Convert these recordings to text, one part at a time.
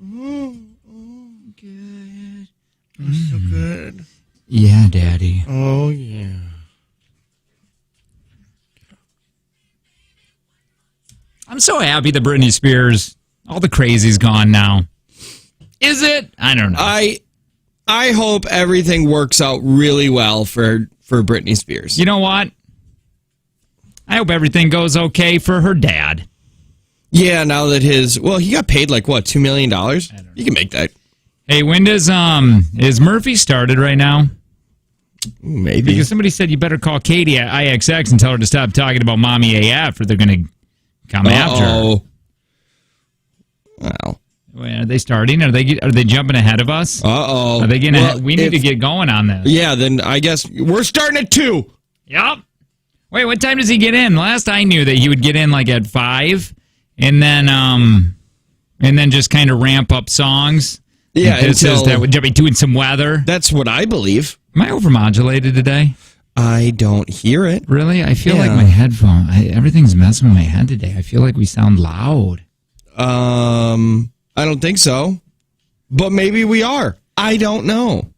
Good. So good. Yeah, Daddy. Oh, yeah. I'm so happy that Britney Spears, all the crazy's gone now. Is it? I don't know. I hope everything works out really well for Britney Spears. You know what? I hope everything goes okay for her dad. Yeah, now that he got paid like what, $2 million? You can make that. Hey, when does is Murphy started right now? Maybe. Because somebody said you better call Katie at IXX and tell her to stop talking about Mommy AF or they're going to come after her. Well. Are they starting? Are they jumping ahead of us? Uh-oh. Are they getting we need to get going on this. Yeah, then I guess we're starting at 2. Yep. Wait, what time does he get in? Last I knew that he would get in like at 5 and then just kind of ramp up songs. Yeah, until that would be doing some weather. That's what I believe. Am I overmodulated today? I don't hear it. Really? I feel like my headphone, everything's messing with my head today. I feel like we sound loud. I don't think so. But maybe we are. I don't know.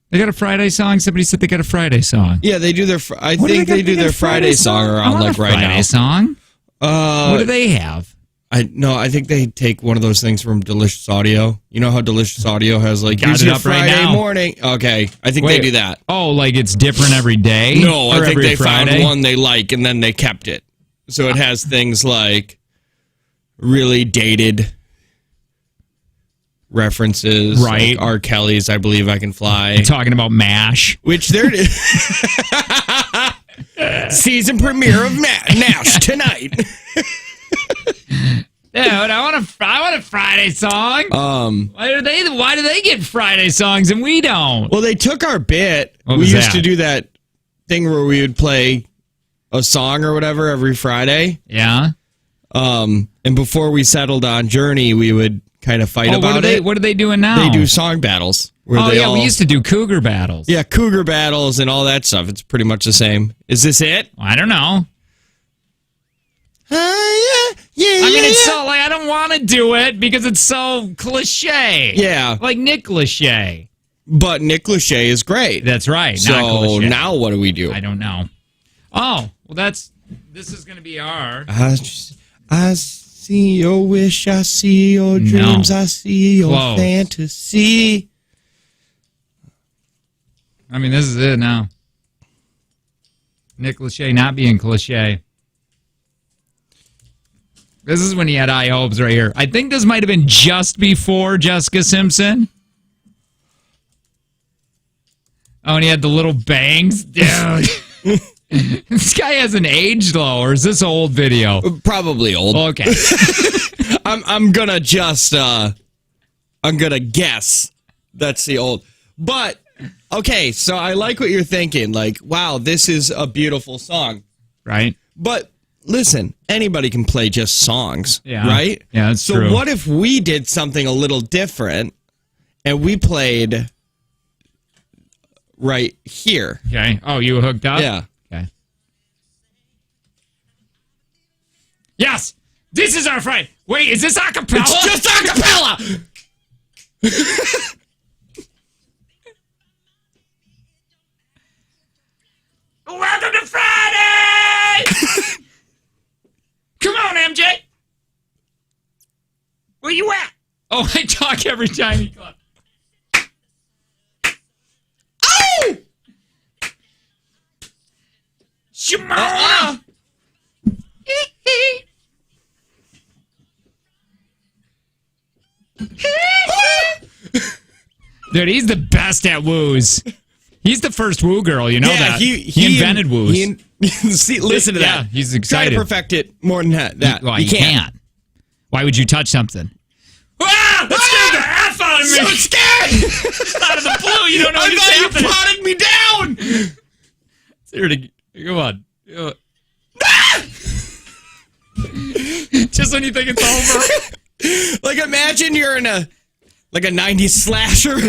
They got a Friday song? Somebody said they got a Friday song. Yeah, they do their I think they do their Friday song around like right now. Friday song? What do they have? I think they take one of those things from Delicious Audio. You know how Delicious Audio has like got here's it your up right Friday now. morning. Okay, I think they do that. Oh, like it's different every day? No, I think they Friday? found one they like and then they kept it. So it has things like really dated references, right? Like R. Kelly's "I Believe I Can Fly." Talking about MASH, which they're season premiere of MASH tonight. Dude, I want a Friday song. Why do they get Friday songs and we don't? Well, they took our bit. What we was used that? to do that thing where we would play a song or whatever every Friday. Yeah. And before we settled on Journey, we would kind of fight about it. What are they doing now? They do song battles. Where we used to do cougar battles. Yeah, cougar battles and all that stuff. It's pretty much the same. Is this it? I don't know. Yeah. I mean, it's so like I don't want to do it because it's so cliche. Yeah, like Nick Lachey. But Nick Lachey is great. That's right. So now what do we do? I don't know. Oh, well, this is going to be our. I see your wish. I see your dreams. I see your fantasy. I mean, this is it now. Nick Lachey not being cliche. This is when he had high hopes right here. I think this might have been just before Jessica Simpson. Oh, and he had the little bangs. Dude. This guy hasn't aged low, or is this an old video? Probably old. Okay. I'm gonna just I'm gonna guess that's the old. But okay, so I like what you're thinking. Like, wow, this is a beautiful song. Right. But listen, anybody can play just songs, right? Yeah, that's true. So what if we did something a little different and we played right here? Okay. Oh, you hooked up? Yeah. Okay. Yes! This is our Friday. Wait, is this a cappella? It's just a cappella! Welcome to Friday! Come on, MJ! Where you at? Oh, I talk every time he claps. Oh! Shimon! Dude, he's the best at woos. He's the first woo girl, you know that. He invented woos. See, listen to that. Yeah, he's excited. Try to perfect it more than that. Well, you can't. Why would you touch something? Ah! That scared the F out of me! So scared! Out of the blue, you don't know what's happening. You prodded me down! Come on. Just when you think it's over. Like, imagine you're in a 90s slasher.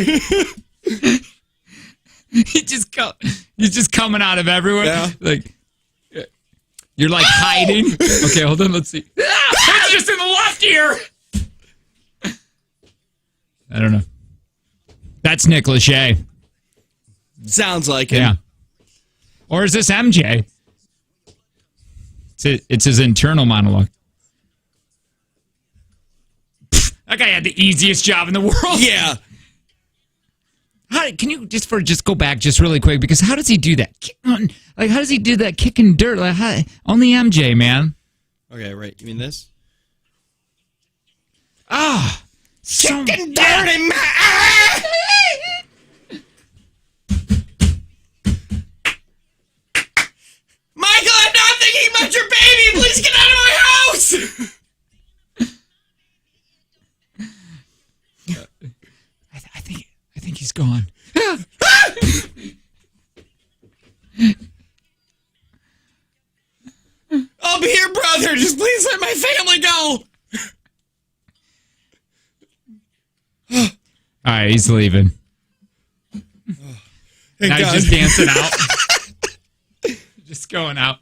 He's just coming out of everywhere. Yeah. Like, you're like hiding. Okay, hold on. Let's see. It's just in the left ear. I don't know. That's Nick Lachey. Sounds like him. Yeah. Or is this MJ? It's his internal monologue. That guy had the easiest job in the world. Yeah. Can you just go back just really quick? Because how does he do that? Like, how does he do that kicking dirt? Like, only MJ, man. Okay, right. You mean this? Kicking dirt in my Michael, I'm not thinking about your baby. Please get out of my house. I think he's gone. I'll be here, brother. Just please let my family go. All right, he's leaving. Thank Now God. he's just dancing out. Just going out.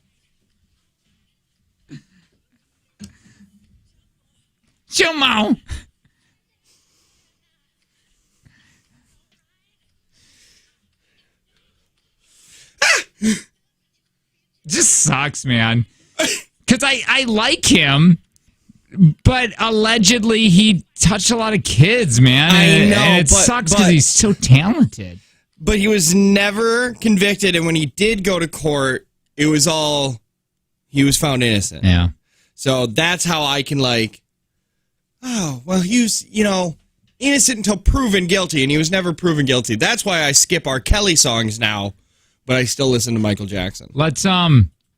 Chumo. Just sucks, man. Because I like him, but allegedly he touched a lot of kids, man. I know, and it sucks because he's so talented. But he was never convicted, and when he did go to court, it was all he was found innocent. Yeah. So that's how I can he was, innocent until proven guilty, and he was never proven guilty. That's why I skip R. Kelly songs now, but I still listen to Michael Jackson. Let's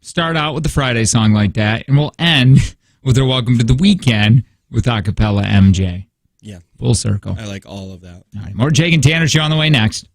start out with the Friday song like that, and we'll end with our Welcome to the Weekend with acapella MJ. Yeah. Full circle. I like all of that. All right, more Jake and Tanner show on the way next.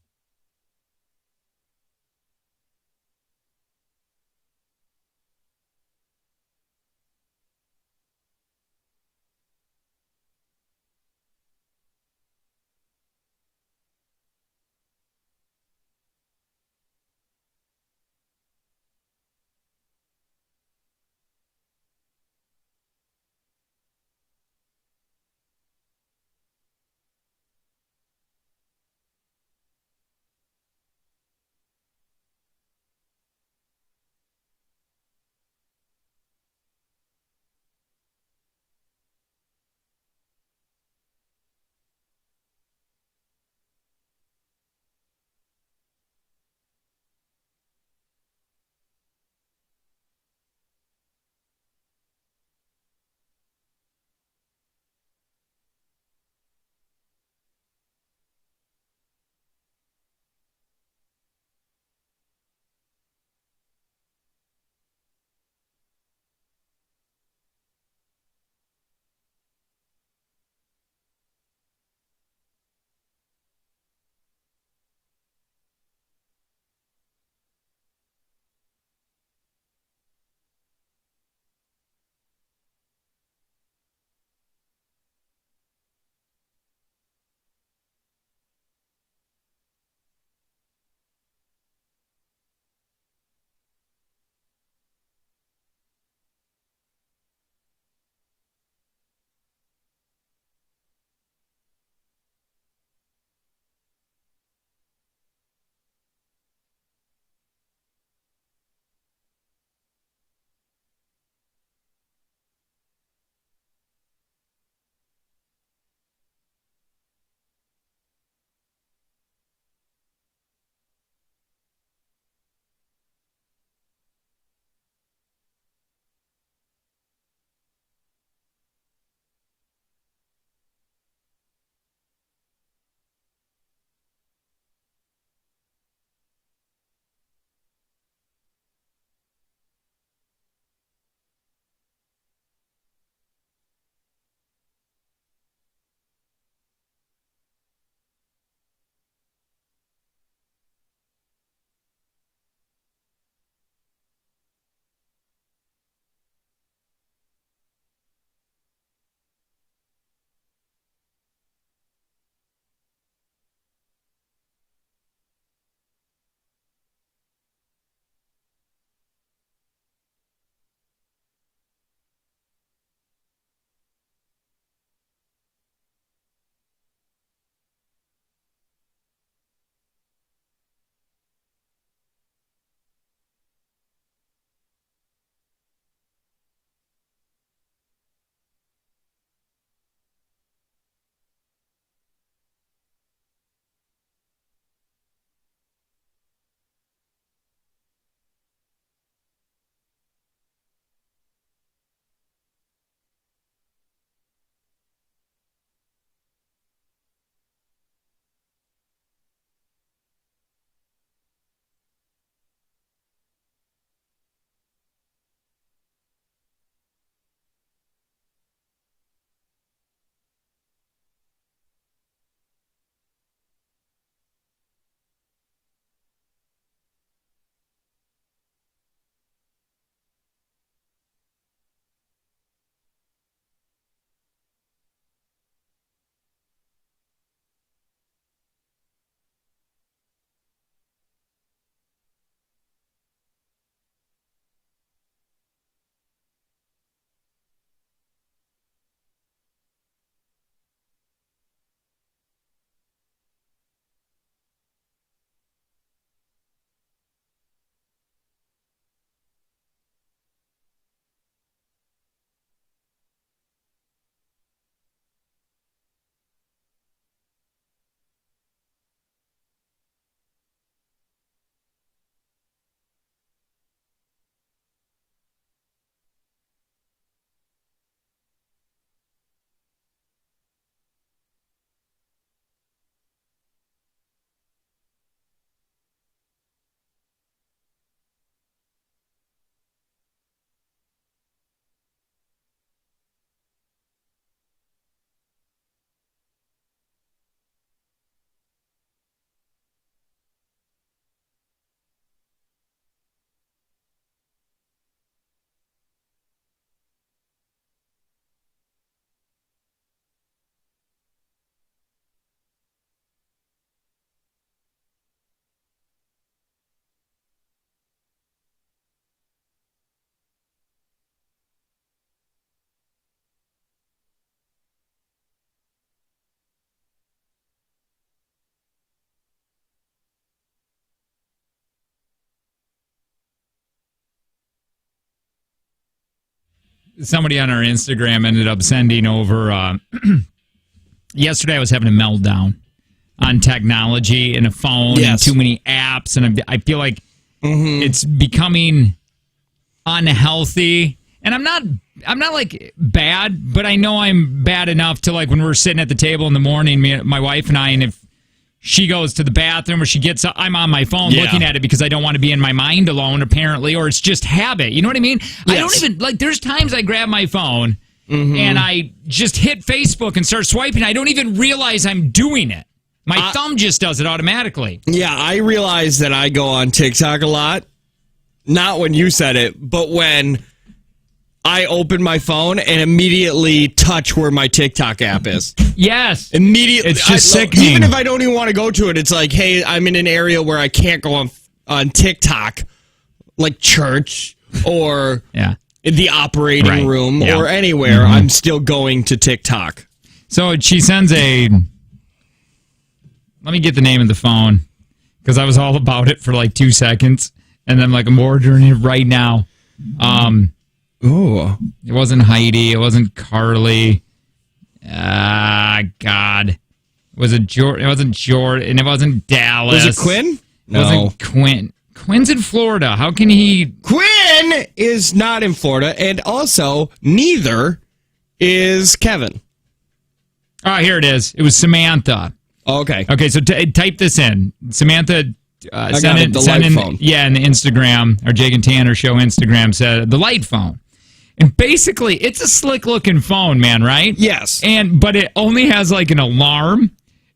somebody on our Instagram ended up sending over. Yesterday, I was having a meltdown on technology and a phone and too many apps, and I feel like it's becoming unhealthy. And I'm not like bad, but I know I'm bad enough to, like, when we're sitting at the table in the morning, my wife and I, and if she goes to the bathroom or she gets up, I'm on my phone looking at it because I don't want to be in my mind alone, apparently, or it's just habit. You know what I mean? Yes. I don't even, like, there's times I grab my phone and I just hit Facebook and start swiping. I don't even realize I'm doing it. My thumb just does it automatically. Yeah, I realize that I go on TikTok a lot. Not when you said it, but when I open my phone and immediately touch where my TikTok app is. Yes. Immediately. It's just sickening. Even if I don't even want to go to it, it's like, hey, I'm in an area where I can't go on TikTok, like church or the operating room or anywhere. I'm still going to TikTok. So she sends a... Let me get the name of the phone, because I was all about it for like 2 seconds, and then I'm ordering it right now. Ooh. It wasn't Heidi. It wasn't Carly. God. It wasn't Jordan. And it wasn't Dallas. Was it Quinn? No. It wasn't Quinn. Quinn's in Florida. How can he... Quinn is not in Florida, and also neither is Kevin. Oh, here it is. It was Samantha. Oh, okay. Okay, so type this in. Samantha... send it, the light phone. Yeah, in the Instagram, our Jake and Tanner show Instagram said the light phone. And basically, it's a slick-looking phone, man, right? Yes. But it only has like an alarm.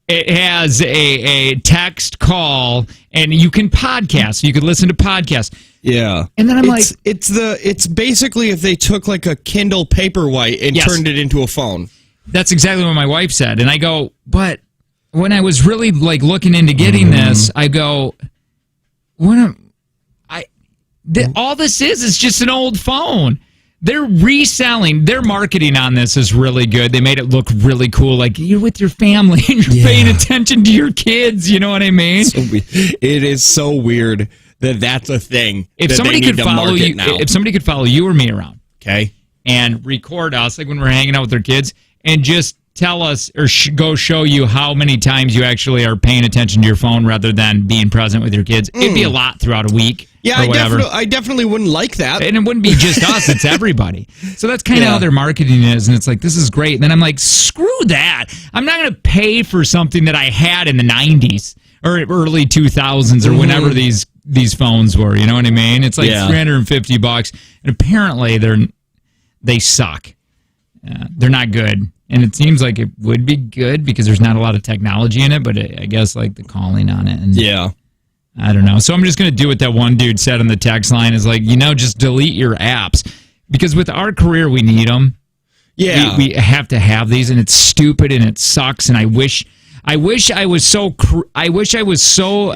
It has a text call, and you can podcast. So you could listen to podcasts. Yeah. And then I'm it's basically if they took like a Kindle Paperwhite and turned it into a phone. That's exactly what my wife said. And I go, but when I was really like looking into getting this, I go, all this is just an old phone. They're reselling. Their marketing on this is really good. They made it look really cool. Like you're with your family and you're paying attention to your kids. You know what I mean? It is so weird that that's a thing. If somebody could follow you, if somebody could follow you or me around, and record us like when we're hanging out with their kids, and just tell us or go show you how many times you actually are paying attention to your phone rather than being present with your kids. It'd be a lot throughout a week. Yeah, I definitely wouldn't like that. And it wouldn't be just us, it's everybody. So that's kind of how their marketing is, and it's like, this is great. And then I'm like, screw that. I'm not going to pay for something that I had in the 90s or early 2000s or whenever these phones were. You know what I mean? It's like $350, and apparently they suck. They're not good. And it seems like it would be good because there's not a lot of technology in it, but I guess like the calling on it. And I don't know. So I'm just going to do what that one dude said on the text line is like, just delete your apps. Because with our career, we need them. Yeah. We have to have these, and it's stupid and it sucks. And I wish I was so I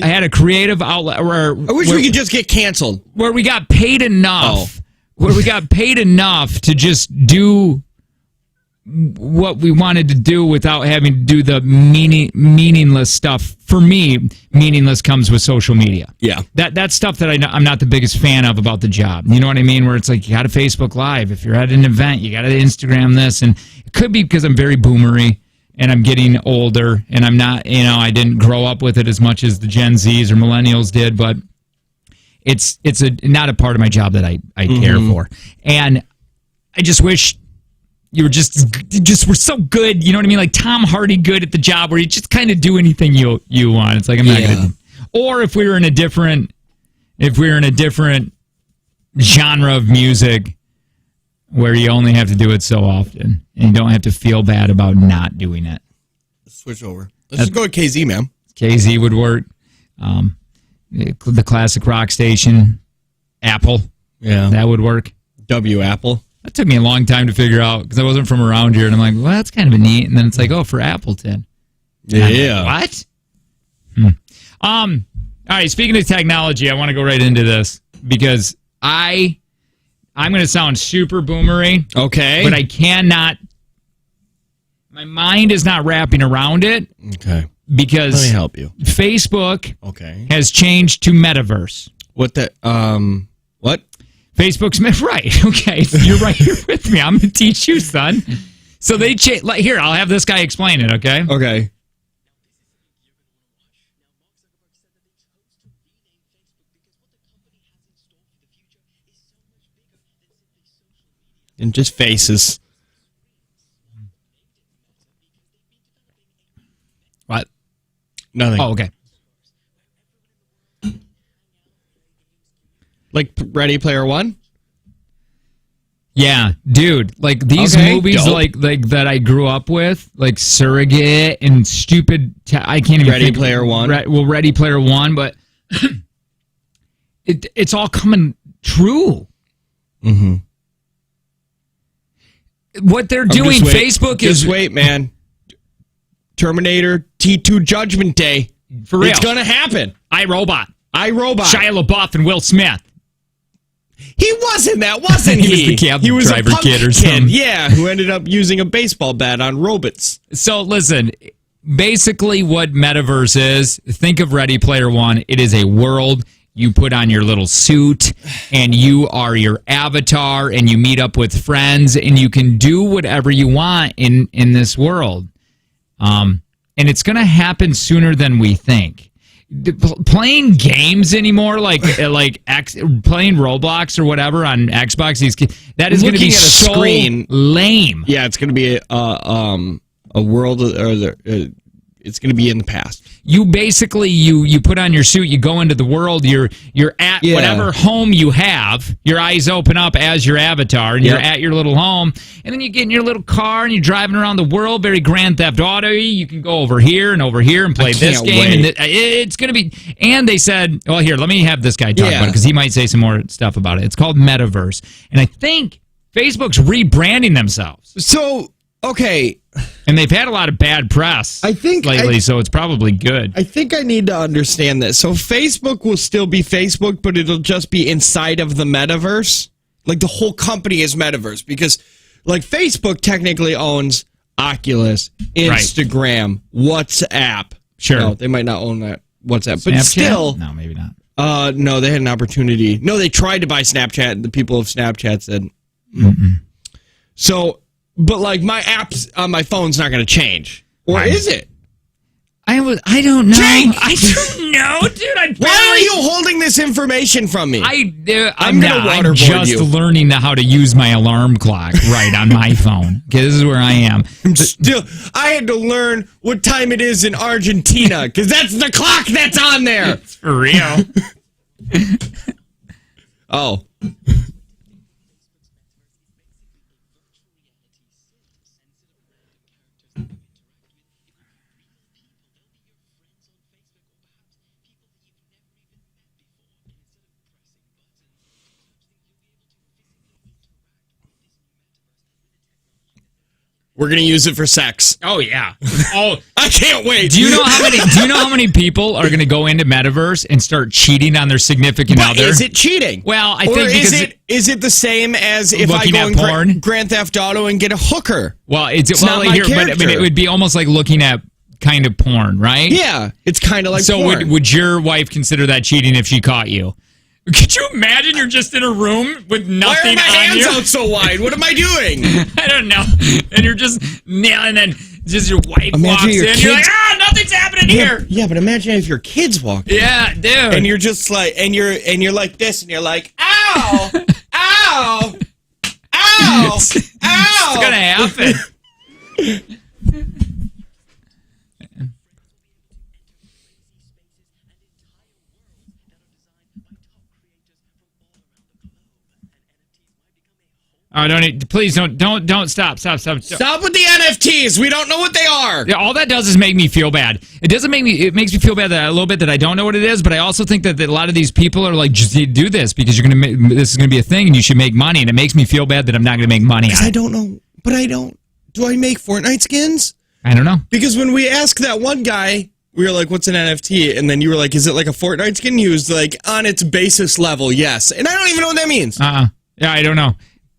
had a creative outlet. I wish we could just get canceled. Where we got paid enough. Where we got paid enough to just do what we wanted to do without having to do the meaningless stuff. For me, meaningless comes with social media. Yeah. That's stuff that I'm not the biggest fan of about the job. You know what I mean? Where it's like, you got to Facebook Live. If you're at an event, you got to Instagram this. And it could be because I'm very boomery and I'm getting older and I'm not, I didn't grow up with it as much as the Gen Zs or millennials did, but it's not a part of my job that I care for. And I just wish you were just were so good, you know what I mean? Like Tom Hardy good at the job where you just kind of do anything you want. It's like, I'm not going to. Or if we were in a different genre of music where you only have to do it so often and you don't have to feel bad about not doing it. Switch over. Let's just go with KZ, man. KZ would work. The classic rock station, Apple. Yeah. That would work. W Apple. That took me a long time to figure out because I wasn't from around here, and I'm like, well, that's kind of a neat. And then it's like, oh, for Appleton. Yeah. Like, what? All right, speaking of technology, I want to go right into this because I'm going to sound super boomery. Okay. But I cannot. My mind is not wrapping around it. Okay. Because let me help you. Facebook has changed to Metaverse. What? Facebook's right. Okay, you're right here with me. I'm going to teach you, son. So they here. I'll have this guy explain it. Okay. Okay. And just faces. What? Nothing. Oh, okay. Like Ready Player One? Yeah, dude. Like these movies, dope. like that I grew up with, like Surrogate and stupid. I can't even Ready think. Player One. Ready Player One, but it's all coming true. Mm-hmm. What they're doing, Facebook is just wait, man. Terminator T2 Judgment Day. For real. It's gonna happen. iRobot. Shia LaBeouf and Will Smith. He wasn't that, wasn't he? He was the cab he was driver a punk kid or something. Yeah, who ended up using a baseball bat on robots. So listen, basically what Metaverse is, think of Ready Player One. It is a world. You put on your little suit and you are your avatar and you meet up with friends and you can do whatever you want in this world. And it's going to happen sooner than we think. Playing games anymore, like playing Roblox or whatever on Xbox, that is going to be so lame. Yeah, it's going to be a world, it's going to be in the past. You basically you put on your suit, you go into the world, you're at whatever home you have, your eyes open up as your avatar, and you're at your little home, and then you get in your little car and you're driving around the world, very Grand Theft Auto. You can go over here and play this game, and it's going to be. And they said, well, here, let me have this guy talk about it because he might say some more stuff about it. It's called Metaverse, and I think Facebook's rebranding themselves. So okay. And they've had a lot of bad press lately, so it's probably good. I think I need to understand this. So Facebook will still be Facebook, but it'll just be inside of the metaverse? Like the whole company is metaverse because like Facebook technically owns Oculus, Instagram, WhatsApp. Sure. No, they might not own that WhatsApp, but Snapchat? still. No, maybe not. No, they had an opportunity. No, they tried to buy Snapchat, and the people of Snapchat said. So, but like my apps on my phone's not going to change, or is it? I don't know. Jake! I don't know, dude. Why are you holding this information from me? I'm waterboard just learning how to use my alarm clock right on my phone. Okay, this is where I am. I had to learn what time it is in Argentina because that's the clock that's on there. It's for real. Oh. We're gonna use it for sex. Oh yeah. Oh, I can't wait. Do you know how many people are gonna go into Metaverse and start cheating on their significant other? Is it cheating? Well, I think is it the same as if I go in Grand Theft Auto and get a hooker? Well, it's not my character. But I mean, it would be almost like looking at kind of porn, right? Yeah, it's kind of like porn. So would your wife consider that cheating if she caught you? Could you imagine you're just in a room with nothing on you? Why are my hands out so wide? What am I doing? I don't know. And you're just and then just your wife walks in. You're like, nothing's happening here. Yeah, but imagine if your kids walk in. Yeah, dude. And you're just like, and you're like this, and you're like, ow, ow, ow, ow. It's gonna happen. Oh, please don't stop. Stop with the NFTs. We don't know what they are. Yeah, all that does is make me feel bad. It makes me feel bad a little bit that I don't know what it is, but I also think that a lot of these people are like, just do this because this is going to be a thing and you should make money. And it makes me feel bad that I'm not going to make money. I don't know, but I don't. Do I make Fortnite skins? I don't know. Because when we asked that one guy, we were like, what's an NFT? And then you were like, is it like a Fortnite skin? He was like, on its basis level, yes. And I don't even know what that means. Yeah, I don't know.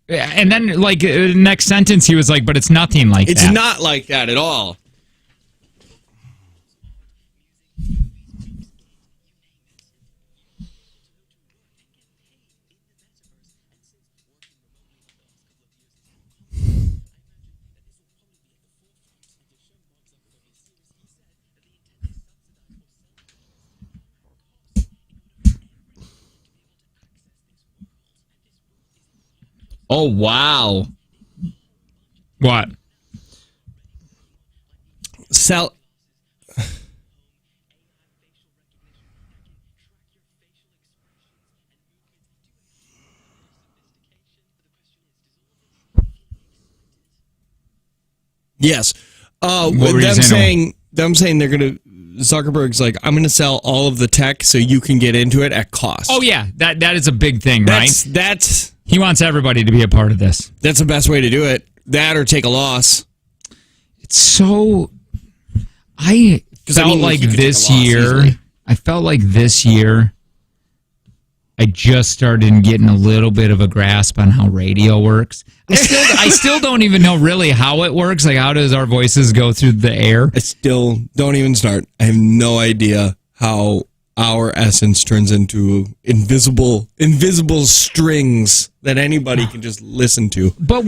And then, like, next sentence, he was like, but it's nothing like that. It's not like that at all. Oh, wow. What? Sell. Yes. Them saying they're going to, Zuckerberg's like, I'm going to sell all of the tech so you can get into it at cost. Oh, yeah. That is a big thing, right? He wants everybody to be a part of this. That's the best way to do it. That or take a loss. It's so... I felt like this year I just started getting a little bit of a grasp on how radio works. I still don't even know really how it works. Like, how does our voices go through the air? I still don't even start. I have no idea how our essence turns into invisible strings that anybody can just listen to. But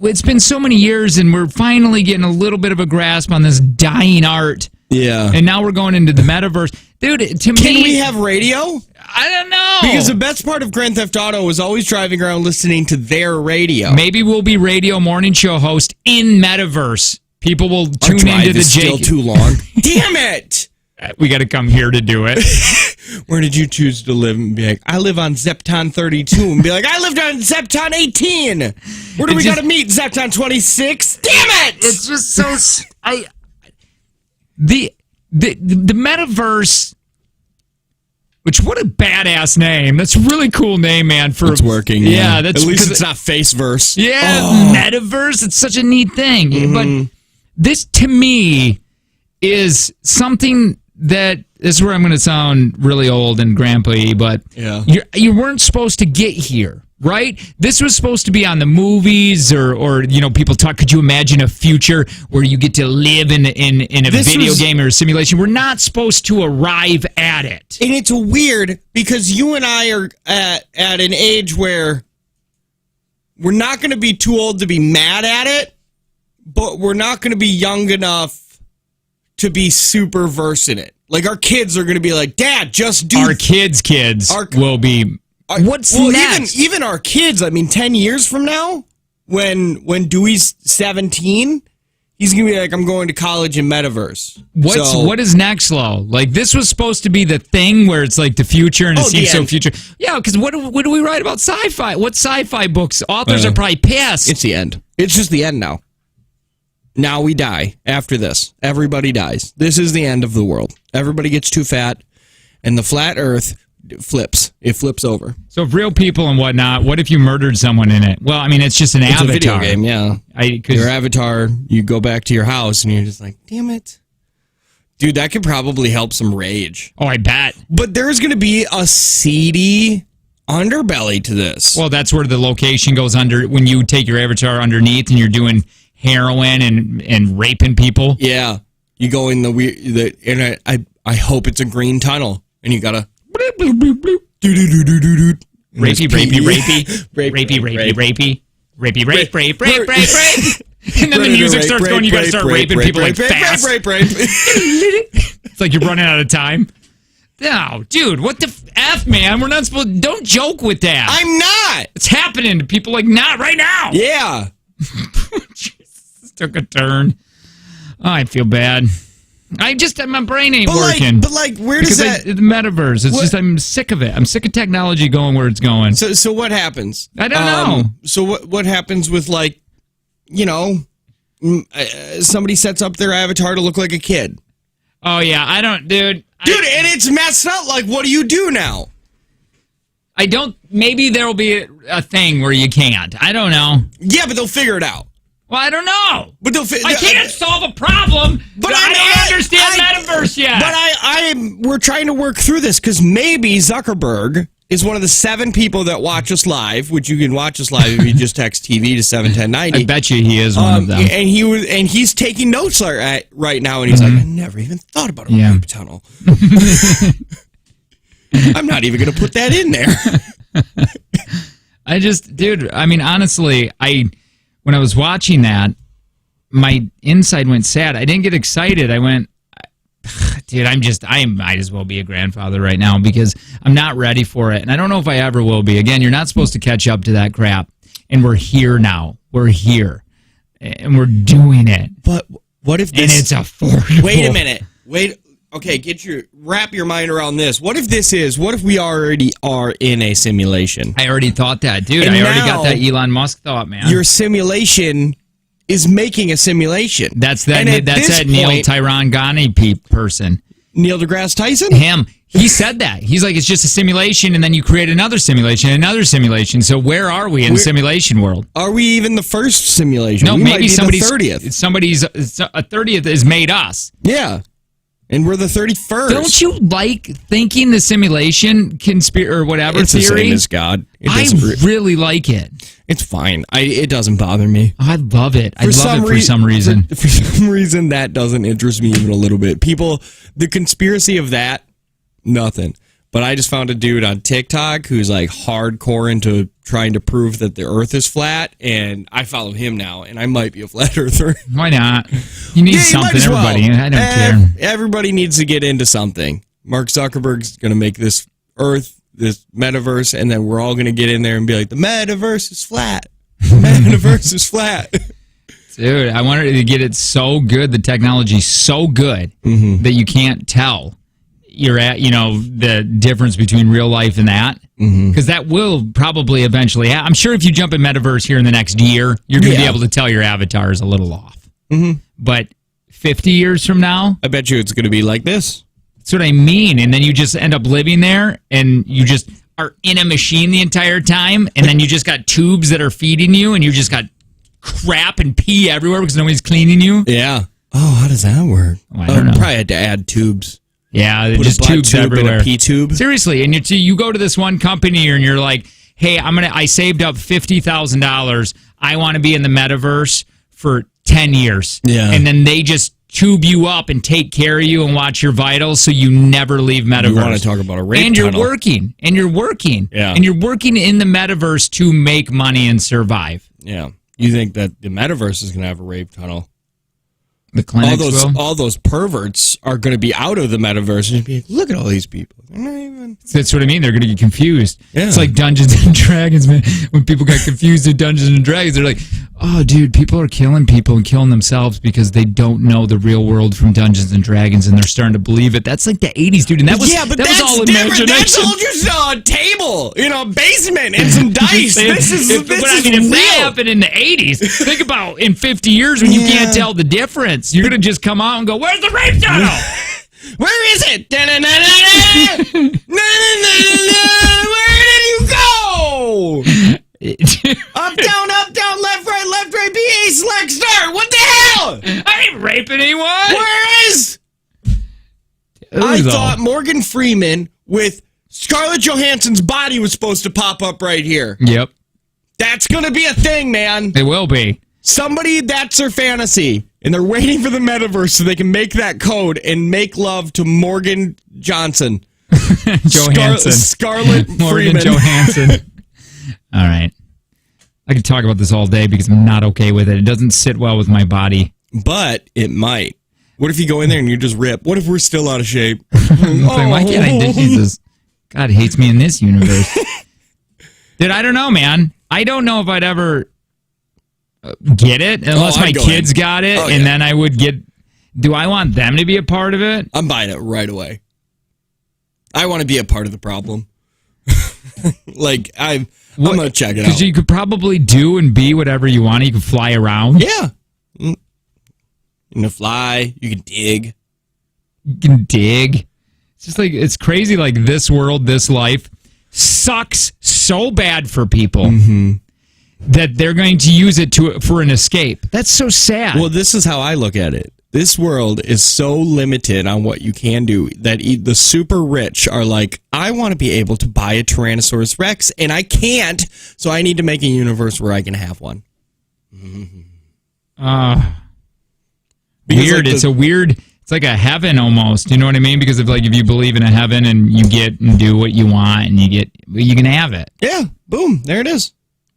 it's been so many years, and we're finally getting a little bit of a grasp on this dying art. Yeah. And now we're going into the metaverse. Dude, to me... Can we have radio? I don't know. Because the best part of Grand Theft Auto was always driving around listening to their radio. Maybe we'll be radio morning show host in metaverse. People will tune into the Still too long. Damn it! We got to come here to do it. Where did you choose to live? And be like, I live on Zepton 32. And be like, I lived on Zepton 18. Where do we got to meet? Zepton 26? Damn it! It's just so... The metaverse, which what a badass name. That's a really cool name, man. It's working. Yeah, that's at least it's not Faceverse. Yeah, metaverse. It's such a neat thing. Mm-hmm. But this, to me, is something that this is where I'm going to sound really old and grandpa-y, but you weren't supposed to get here. Right? This was supposed to be on the movies or people talk, could you imagine a future where you get to live in a video game or a simulation? We're not supposed to arrive at it. And it's weird because you and I are at an age where we're not going to be too old to be mad at it, but we're not going to be young enough to be super versed in it. Like, our kids are going to be like, Dad, just do... Our kids will be... What's next? Even our kids, I mean, 10 years from now, when Dewey's 17, he's going to be like, I'm going to college in metaverse. What is next, Lo? Like, this was supposed to be the thing where it's like the future and it seems so future. Yeah, because what do we write about sci-fi? What sci-fi books? Authors are probably pissed. It's the end. It's just the end now. Now we die after this. Everybody dies. This is the end of the world. Everybody gets too fat, and the flat earth flips. It flips over. So if real people and whatnot, what if you murdered someone in it? Well, I mean, it's just an avatar. It's a video game, yeah. Your avatar, you go back to your house and you're just like, damn it. Dude, that could probably help some rage. Oh, I bet. But there's going to be a seedy underbelly to this. Well, that's where the location goes under, when you take your avatar underneath and you're doing heroin and raping people. Yeah. You go in and I hope it's a green tunnel and you got to rapey. And then the music starts going, you gotta start raping people like fast. It's like you're running out of time. No, dude, what the F, man? We're not supposed... Don't joke with that. I'm not. It's happening to people like, not right now. Yeah. Jesus, this took a turn. Oh, I feel bad. My brain ain't working. Where does that... the metaverse, it's just, I'm sick of it. I'm sick of technology going where it's going. So what happens? I don't know. So what happens with, like, somebody sets up their avatar to look like a kid? Oh, yeah, I don't, dude. Dude, and it's messed up. Like, what do you do now? I don't, maybe there'll be a thing where you can't. I don't know. Yeah, but they'll figure it out. Well, I don't know. But I can't solve a problem. But I don't understand metaverse yet. But we're trying to work through this because maybe Zuckerberg is one of the 7 people that watch us live, which you can watch us live if you just text TV to 71090. I bet you he is one of them. And he's taking notes right now, and he's like, I never even thought about a rape tunnel. I'm not even going to put that in there. I mean, honestly, when I was watching that, my inside went sad. I didn't get excited. I went, dude, I might as well be a grandfather right now because I'm not ready for it. And I don't know if I ever will be. Again, you're not supposed to catch up to that crap. And we're here now. We're here. And we're doing it. But what if this... And it's affordable. Wait a minute. Okay, wrap your mind around this. What if we already are in a simulation? I already thought that, dude. And I already got that Elon Musk thought, man. Your simulation is making a simulation. That's that Neil Tirangani person. Neil deGrasse Tyson? Him. He said that. He's like, it's just a simulation, and then you create another simulation. So where are we in the simulation world? Are we even the first simulation? No, maybe somebody's 30th. Somebody's a 30th has made us. Yeah. And we're the 31st. Don't you like thinking the simulation or whatever it's theory? It's the same as God. I really like it. It's fine. It doesn't bother me. I love it. I love it for some reason. For some reason, that doesn't interest me even a little bit. The conspiracy of that, nothing. But I just found a dude on TikTok who's like hardcore into trying to prove that the earth is flat, and I follow him now, and I might be a flat earther. Why not? You need something, everybody. I don't care. Everybody needs to get into something. Mark Zuckerberg's going to make this earth, this metaverse, and then we're all going to get in there and be like, the metaverse is flat. The metaverse is flat. Dude, I wanted to get it so good, the technology's so good that you can't tell you're at, the difference between real life and that. Because that will probably eventually happen. I'm sure if you jump in metaverse here in the next year, you're going to be able to tell your avatar is a little off. But 50 years from now, I bet you it's going to be like this. That's what I mean. And then you just end up living there, and you just are in a machine the entire time, and then you just got tubes that are feeding you, and you just got crap and pee everywhere because nobody's cleaning you. Yeah. Oh, how does that work? I don't know. Probably had to add tubes. Yeah, put just tubes everywhere. And a pee tube. Seriously, and you go to this one company and you're like, "Hey, I saved up $50,000. I want to be in the metaverse for 10 years." Yeah, and then they just tube you up and take care of you and watch your vitals, so you never leave metaverse. You want to talk about a rape and tunnel. You're working, and you're working, yeah, and you're working in the metaverse to make money and survive. Yeah, you think that the metaverse is going to have a rape tunnel? The clinics all those perverts are going to be out of the metaverse and be like, look at all these people. They're not even... That's what I mean. They're going to get confused. Yeah. It's like Dungeons and Dragons, man. When people got confused in Dungeons and Dragons, they're like, oh, dude, people are killing people and killing themselves because they don't know the real world from Dungeons and Dragons, and they're starting to believe it. That's like the 80s, dude. And that was, but that that's was all different. imagination. That's all just a table, basement and some dice. If that happened in the 80s, think about in 50 years when you can't tell the difference. You're going to just come out and go, where's the rape tunnel? Where is it? Where did you go? Up, down, left, right, BA, select, start. What the hell? I ain't raping anyone. Where is? I thought Morgan Freeman with Scarlett Johansson's body was supposed to pop up right here. Yep. That's going to be a thing, man. It will be. Somebody, that's their fantasy. And they're waiting for the metaverse so they can make that code and make love to Morgan Johnson. Johansson. Scarlett Morgan Freeman. Johansson. All right. I could talk about this all day because I'm not okay with it. It doesn't sit well with my body. But it might. What if you go in there and you just rip? What if we're still out of shape? Why can't I do Jesus? God hates me in this universe. Dude, I don't know, man. I don't know if I'd ever get it unless my kids got it, and then I would get... Do I want them to be a part of it? I'm buying it right away. I want to be a part of the problem. I'm going to check it out. Because you could probably do and be whatever you want. You can fly around. Yeah. You can fly. You can dig. You can dig. It's just like, it's crazy, like this world, this life sucks so bad for people that they're going to use it for an escape. That's so sad. Well, this is how I look at it. This world is so limited on what you can do that the super rich are like, I want to be able to buy a Tyrannosaurus Rex, and I can't, so I need to make a universe where I can have one. Weird. It's a weird... It's like a heaven almost. You know what I mean? Because if you believe in a heaven and you get and do what you want and you can have it. Yeah. Boom. There it is.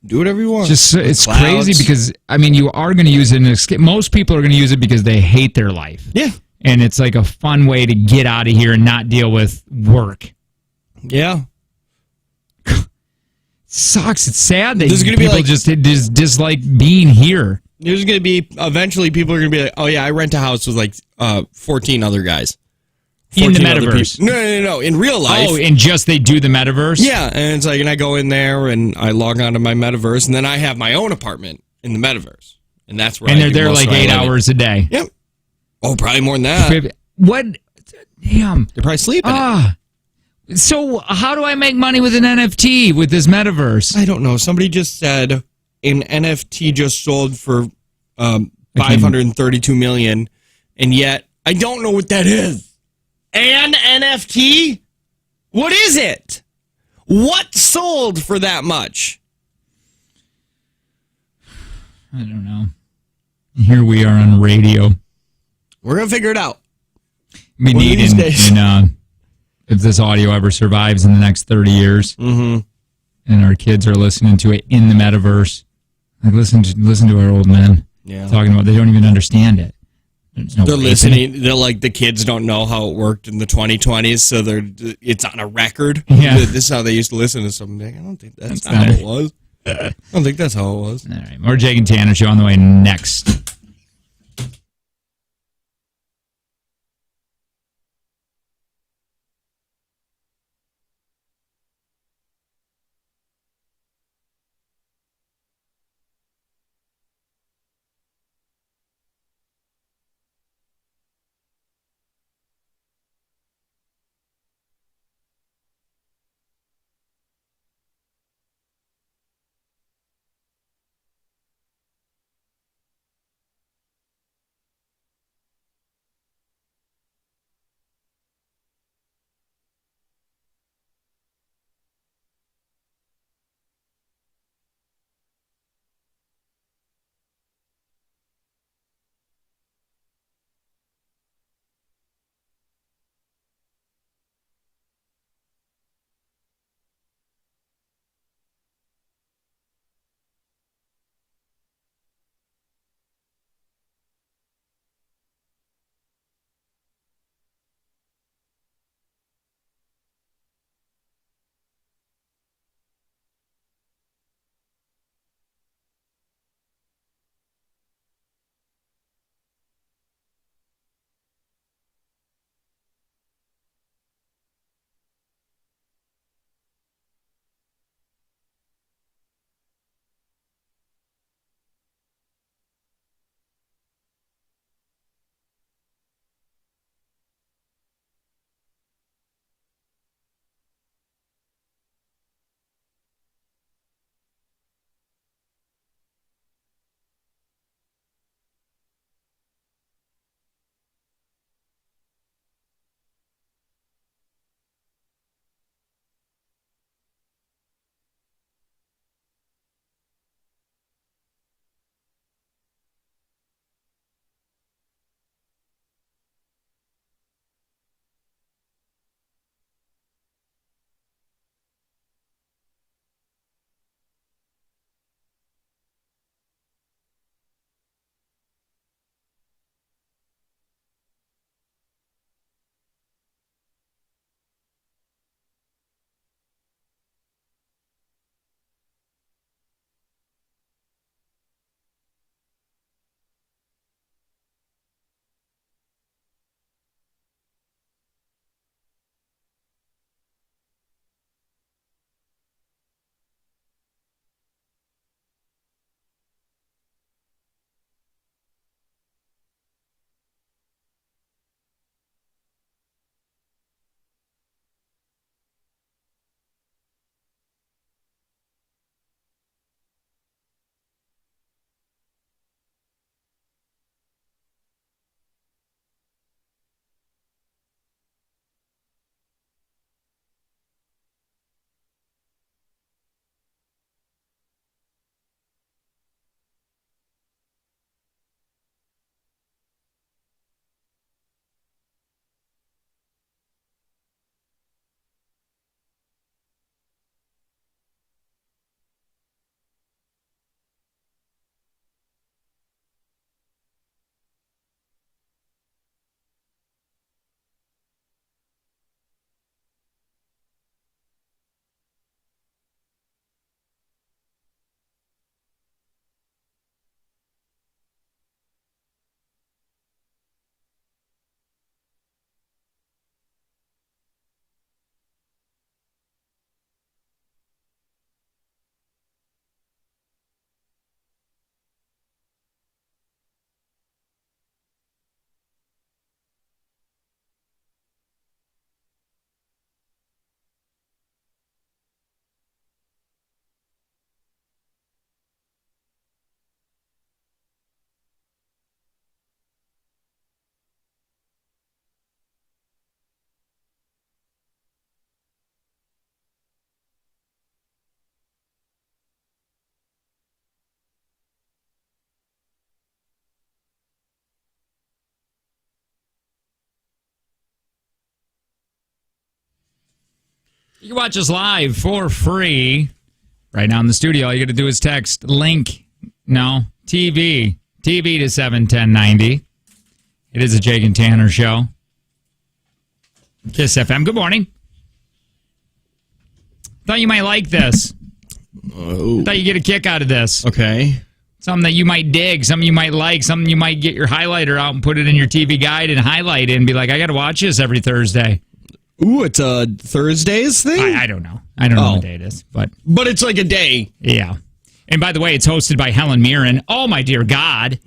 Do whatever you want. It's crazy because, you are going to use it in an escape. Most people are going to use it because they hate their life. Yeah. and it's like a fun way to get out of here and not deal with work. Yeah. Sucks. It's sad that There's gonna people be like, just dislike being here. There's going to be, eventually people are going to be like, oh yeah, I rent a house with like 14 other guys. In the 14 other metaverse. people. No. In real life. Oh, and just they do the metaverse? Yeah, and it's like, and I go in there and I log on to my metaverse, and then I have my own apartment in the metaverse. And that's where And I they're do there most like of my 8 living. hours a day. Yep. Oh, probably more than that. What? Damn. They're probably sleeping. So how do I make money with an NFT with this metaverse? I don't know. Somebody just said an NFT just sold for $532 million, and yet I don't know what that is. An NFT? What is it? What sold for that much? I don't know. Here we are on radio. We're going to figure it out. We One of need these days. if this audio ever survives in the next 30 years, and our kids are listening to it in the metaverse, like listen to our old men talking about. They don't even understand it. There's no They're way listening. They're like, the kids don't know how it worked in the 2020s, so it's on a record. Yeah. This is how they used to listen to something. I don't think that's not how it was. I don't think that's how it was. All right, more Jake and Tanner show on the way next. You can watch us live for free right now in the studio. All you got to do is text TV to 71090. It is a Jake and Tanner show. Kiss FM. Good morning. Thought you might like this. Thought you'd get a kick out of this. Okay. Something that you might dig, something you might like, something you might get your highlighter out and put it in your TV guide and highlight it and be like, I got to watch this every Thursday. Ooh, it's a Thursdays thing? I don't know. I don't know what day it is. But it's like a day. Yeah. And by the way, it's hosted by Helen Mirren. Oh, my dear God.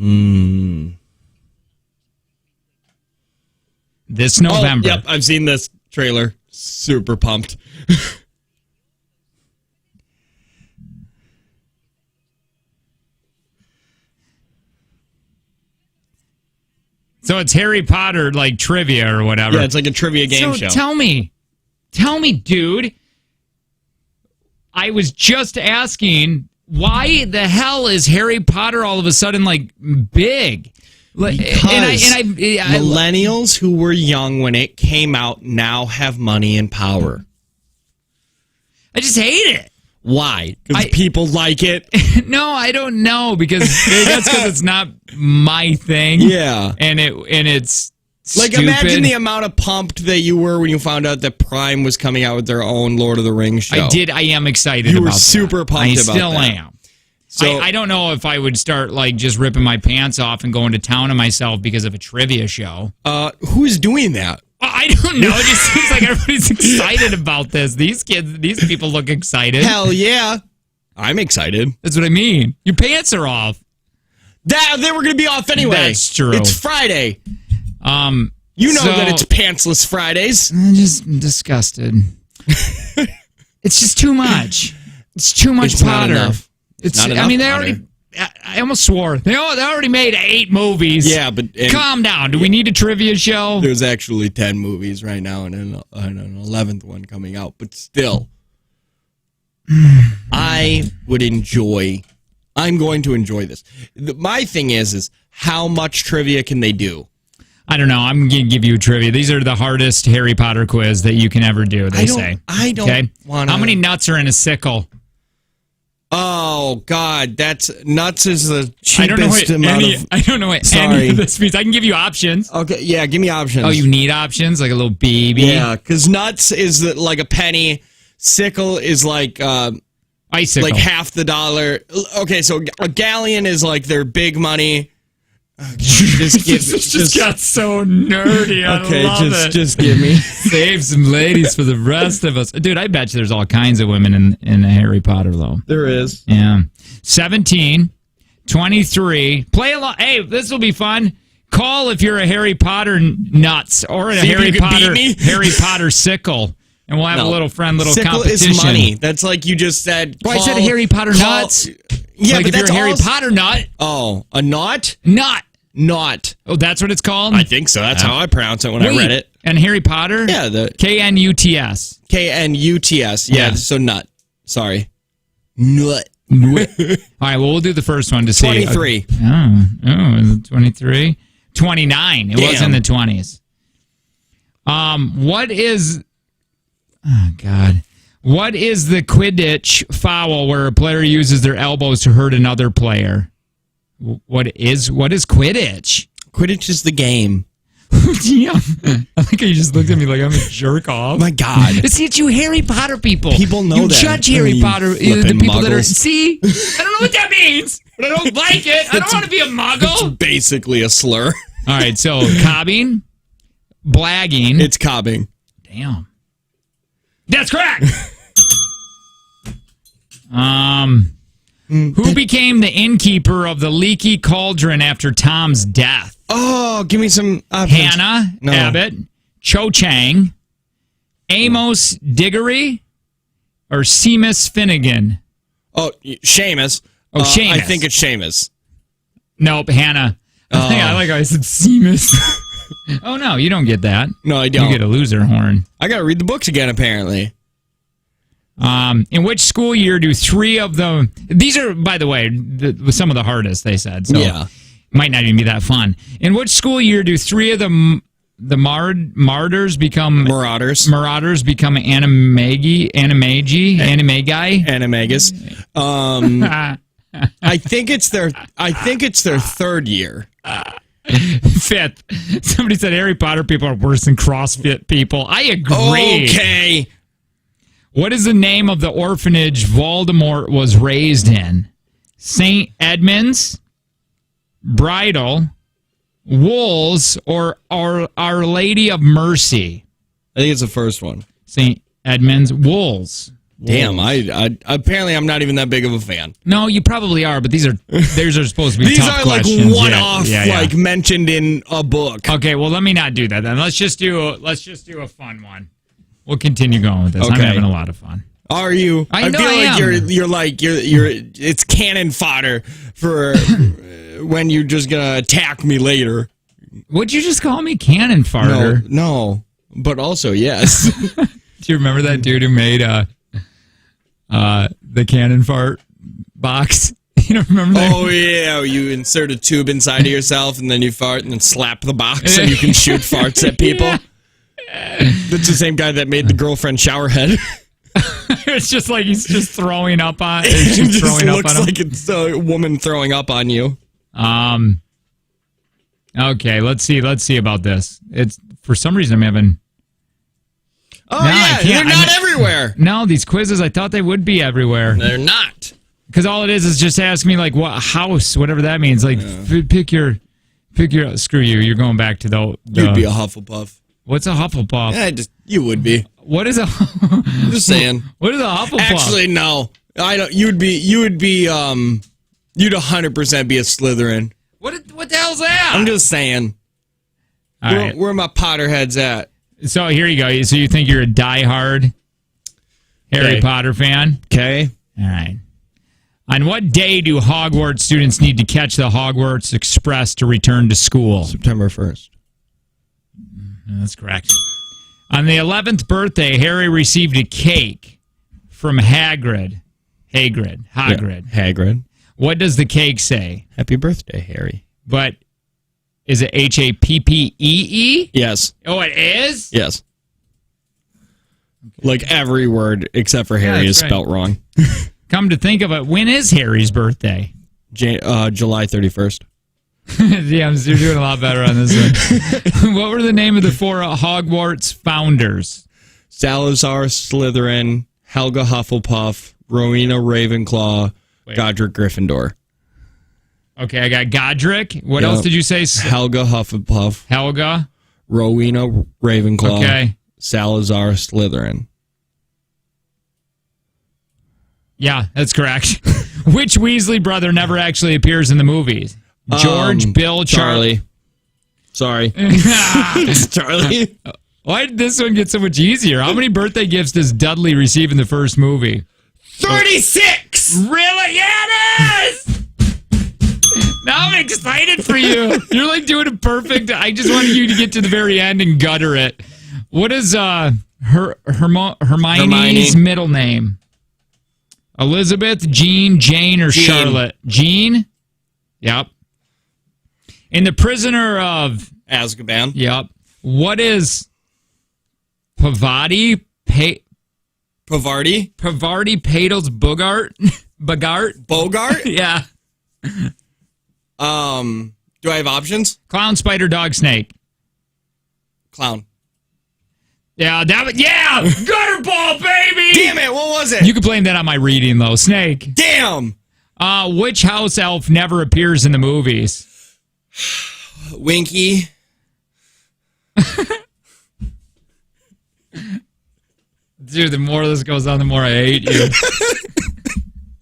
This November. Yep, I've seen this trailer. Super pumped. So it's Harry Potter, like, trivia or whatever. Yeah, it's like a trivia game show. Tell me, dude. I was just asking, why the hell is Harry Potter all of a sudden, like, big? Because millennials who were young when it came out now have money and power. I just hate it. Why? Because people like it? No, I don't know, because that's because it's not my thing. Yeah. And it's like, stupid. imagine the amount of pumped that you were when you found out that Prime was coming out with their own Lord of the Rings show. I am excited you about were that. super pumped about that. I still am. So I don't know if I would start, like, just ripping my pants off and going to town on myself because of a trivia show. Who's doing that? I don't know. It just seems like everybody's excited about this. These people look excited. Hell yeah. I'm excited. That's what I mean. Your pants are off. They were going to be off anyway. That's true. It's Friday. That it's pantsless Fridays. I'm just disgusted. It's just too much. It's too much It's Potter. Not enough. It's not enough I mean, they Potter. already. I almost swore. They already made 8 movies. Yeah, but... Calm down. Do we need a trivia show? There's actually 10 movies right now and an 11th one coming out. But still, I'm going to enjoy this. My thing is how much trivia can they do? I don't know. I'm going to give you a trivia. These are the hardest Harry Potter quiz that you can ever do, they say. I don't want to... How many nuts are in a sickle? Oh, God, that's nuts is the cheapest I don't know what any of this means. I can give you options. Okay, yeah, give me options. Oh, you need options? Like a little baby? Yeah, because nuts is like a penny. Sickle is like... Icicle. Like half the dollar. Okay, so a galleon is like their big money. Just got so nerdy. I love it. Just give me. Save some ladies for the rest of us. Dude, I bet you there's all kinds of women in Harry Potter, though. There is. Yeah. 17, 23. Play along. Hey, this will be fun. Call if you're a Harry Potter nuts or a Harry Potter sickle. And we'll have a little Sickle competition. Is money. That's like you just said. Well, I said Harry Potter nuts. Yeah, like but if that's you're a Harry Potter nut. Oh, a knot? Nut. Not. Oh, that's what it's called? I think so. That's how I pronounce it when I read it. And Harry Potter? Yeah. K-N-U-T-S. K-N-U-T-S. Yeah, so nut. Sorry. Nut. All right, well, we'll do the first one to 23. See. Oh, is it 23? 29. It was in the 20s. What is... Oh, God. What is the Quidditch foul where a player uses their elbows to hurt another player? What is Quidditch? Quidditch is the game. Yeah. I think you just looked at me like I'm a jerk off. My God. It's you Harry Potter people. People know you that. judge Harry Potter. The people that are... muggles. See? I don't know what that means, but I don't like it. I don't want to be a muggle. It's basically a slur. All right, so cobbing, blagging. It's cobbing. Damn. That's correct. Who became the innkeeper of the leaky cauldron after Tom's death? Oh, give me some options. Hannah Abbott, Cho Chang, Amos Diggory, or Seamus Finnegan? Oh, Seamus. Oh, Seamus. I think it's Seamus. Nope, Hannah. I like how I said Seamus. Oh, no, you don't get that. No, I don't. You get a loser horn. I got to read the books again, apparently. In which school year do 3 of them... These are, by the way, some of the hardest, they said. So yeah. Might not even be that fun. In which school year do 3 of the martyrs become Marauders. Marauders become animagi. Animagus. I think it's their third year. Fifth. Somebody said Harry Potter people are worse than CrossFit people. I agree. Okay. What is the name of the orphanage Voldemort was raised in? St. Edmunds, Bridal, Wolves, or Our Lady of Mercy? I think it's the first one. St. Edmunds, Wolves. Damn, I apparently I'm not even that big of a fan. No, you probably are, but these are supposed to be These tough are questions. like one-off, like mentioned in a book. Okay, well, let me not do that then. Let's just do a fun one. We'll continue going with this. Okay. I'm having a lot of fun. Are you? I know feel I like am. you're it's cannon fodder for when you're just gonna attack me later. Would you just call me cannon farter? No, but also yes. Do you remember that dude who made the cannon fart box? You don't remember that? Oh yeah, you insert a tube inside of yourself and then you fart and then slap the box so you can shoot farts at people. Yeah. That's the same guy that made the girlfriend shower head. It's just like he's just throwing up on. It just looks like it's a woman throwing up on you. Okay, let's see about this. It's for some reason I'm having. Oh yeah, they're not everywhere. No, these quizzes I thought they would be everywhere. They're not. Because all it is just ask me like what house, whatever that means. Like pick your. Screw you. You're going back to the You'd be a Hufflepuff. What's a Hufflepuff? Yeah, you would be. What is a? I'm just saying. What is a Hufflepuff? Actually, no. I don't. You'd 100% be a Slytherin. What the hell's that? I'm just saying. Where my Potterheads at? So here you go. So you think you're a diehard Harry Potter fan? Okay. All right. On what day do Hogwarts students need to catch the Hogwarts Express to return to school? September 1st. That's correct. On the 11th birthday, Harry received a cake from Hagrid. Yeah, Hagrid. What does the cake say? Happy birthday, Harry. But is it Happee? Yes. Oh, it is? Yes. Okay. Like every word except for Harry is spelt wrong. Come to think of it, when is Harry's birthday? July 31st. Yeah, you're doing a lot better on this one. What were the name of the four Hogwarts founders? Salazar Slytherin, Helga Hufflepuff, Rowena Ravenclaw, Godric Gryffindor. Okay, I got Godric. What else did you say? Helga Hufflepuff. Helga. Rowena Ravenclaw. Okay. Salazar Slytherin. Yeah, that's correct. Which Weasley brother never actually appears in the movies? George, Bill, Charlie. Sorry. It's Charlie. Why did this one get so much easier? How many birthday gifts does Dudley receive in the first movie? 36! Really? Yeah, it is! Now I'm excited for you. You're like doing a perfect. I just wanted you to get to the very end and gutter it. What is Hermione's middle name? Elizabeth, Jean, Jane, or Charlotte? Jean? Yep. In The Prisoner of Azkaban. Yep. What is Pavati? Pavarti? Pavarti Padel's Bogart? Bogart? Yeah. Do I have options? Clown, spider, dog, snake. Clown. Yeah, gutter ball, baby! Damn it, what was it? You can blame that on my reading, though. Snake. Damn! Which house elf never appears in the movies? Winky. Dude, the more this goes on, the more I hate you.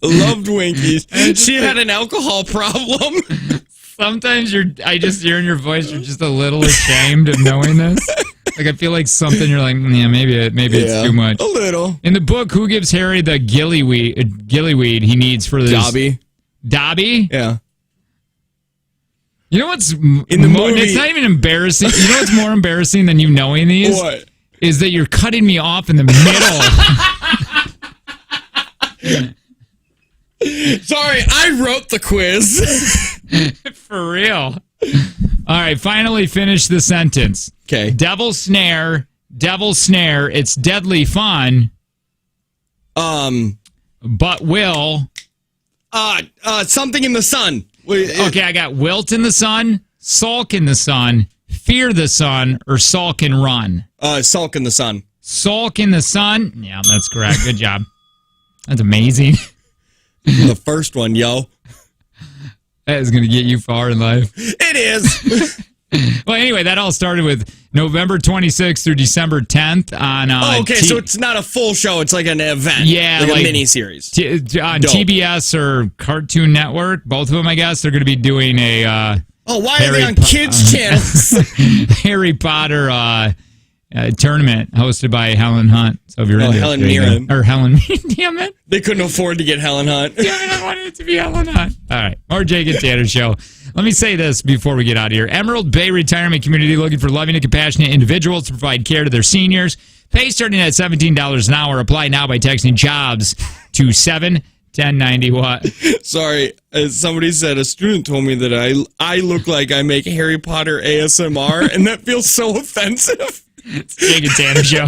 Loved Winkies. She had an alcohol problem. Sometimes I just hear in your voice, you're just a little ashamed of knowing this. Like, I feel like something you're like, yeah, maybe it's too much. A little. In the book, who gives Harry the gillyweed he needs for this? Dobby. Dobby? Yeah. You know what's in the movie? It's not even embarrassing. You know what's more embarrassing than you knowing these? What? Is that you're cutting me off in the middle. Sorry, I wrote the quiz. For real. All right, finally finish the sentence. Okay. Devil Snare. It's deadly fun. But will. Something in the sun. Okay, I got wilt in the sun, sulk in the sun, fear the sun, or sulk and run. Sulk in the sun. Sulk in the sun. Yeah, that's correct. Good job. That's amazing. The first one, yo. That is going to get you far in life. It is. Well, anyway, that all started with November 26th through December 10th on. So it's not a full show; it's like an event. Yeah, like a mini series on TBS or Cartoon Network. Both of them, I guess, they're going to be doing a. Why are they on kids' channels? Harry Potter tournament hosted by Helen Hunt. So if you're into Helen Mirren or Helen, damn it, they couldn't afford to get Helen Hunt. Damn it, I wanted it to be Helen Hunt. All right, more Jake and Tanner show. Let me say this before we get out of here. Emerald Bay Retirement Community looking for loving and compassionate individuals to provide care to their seniors. Pay starting at $17 an hour. Apply now by texting JOBS to 71090. What? Sorry, somebody said a student told me that I look like I make Harry Potter ASMR, and that feels so offensive. It's Jake and Tanner show.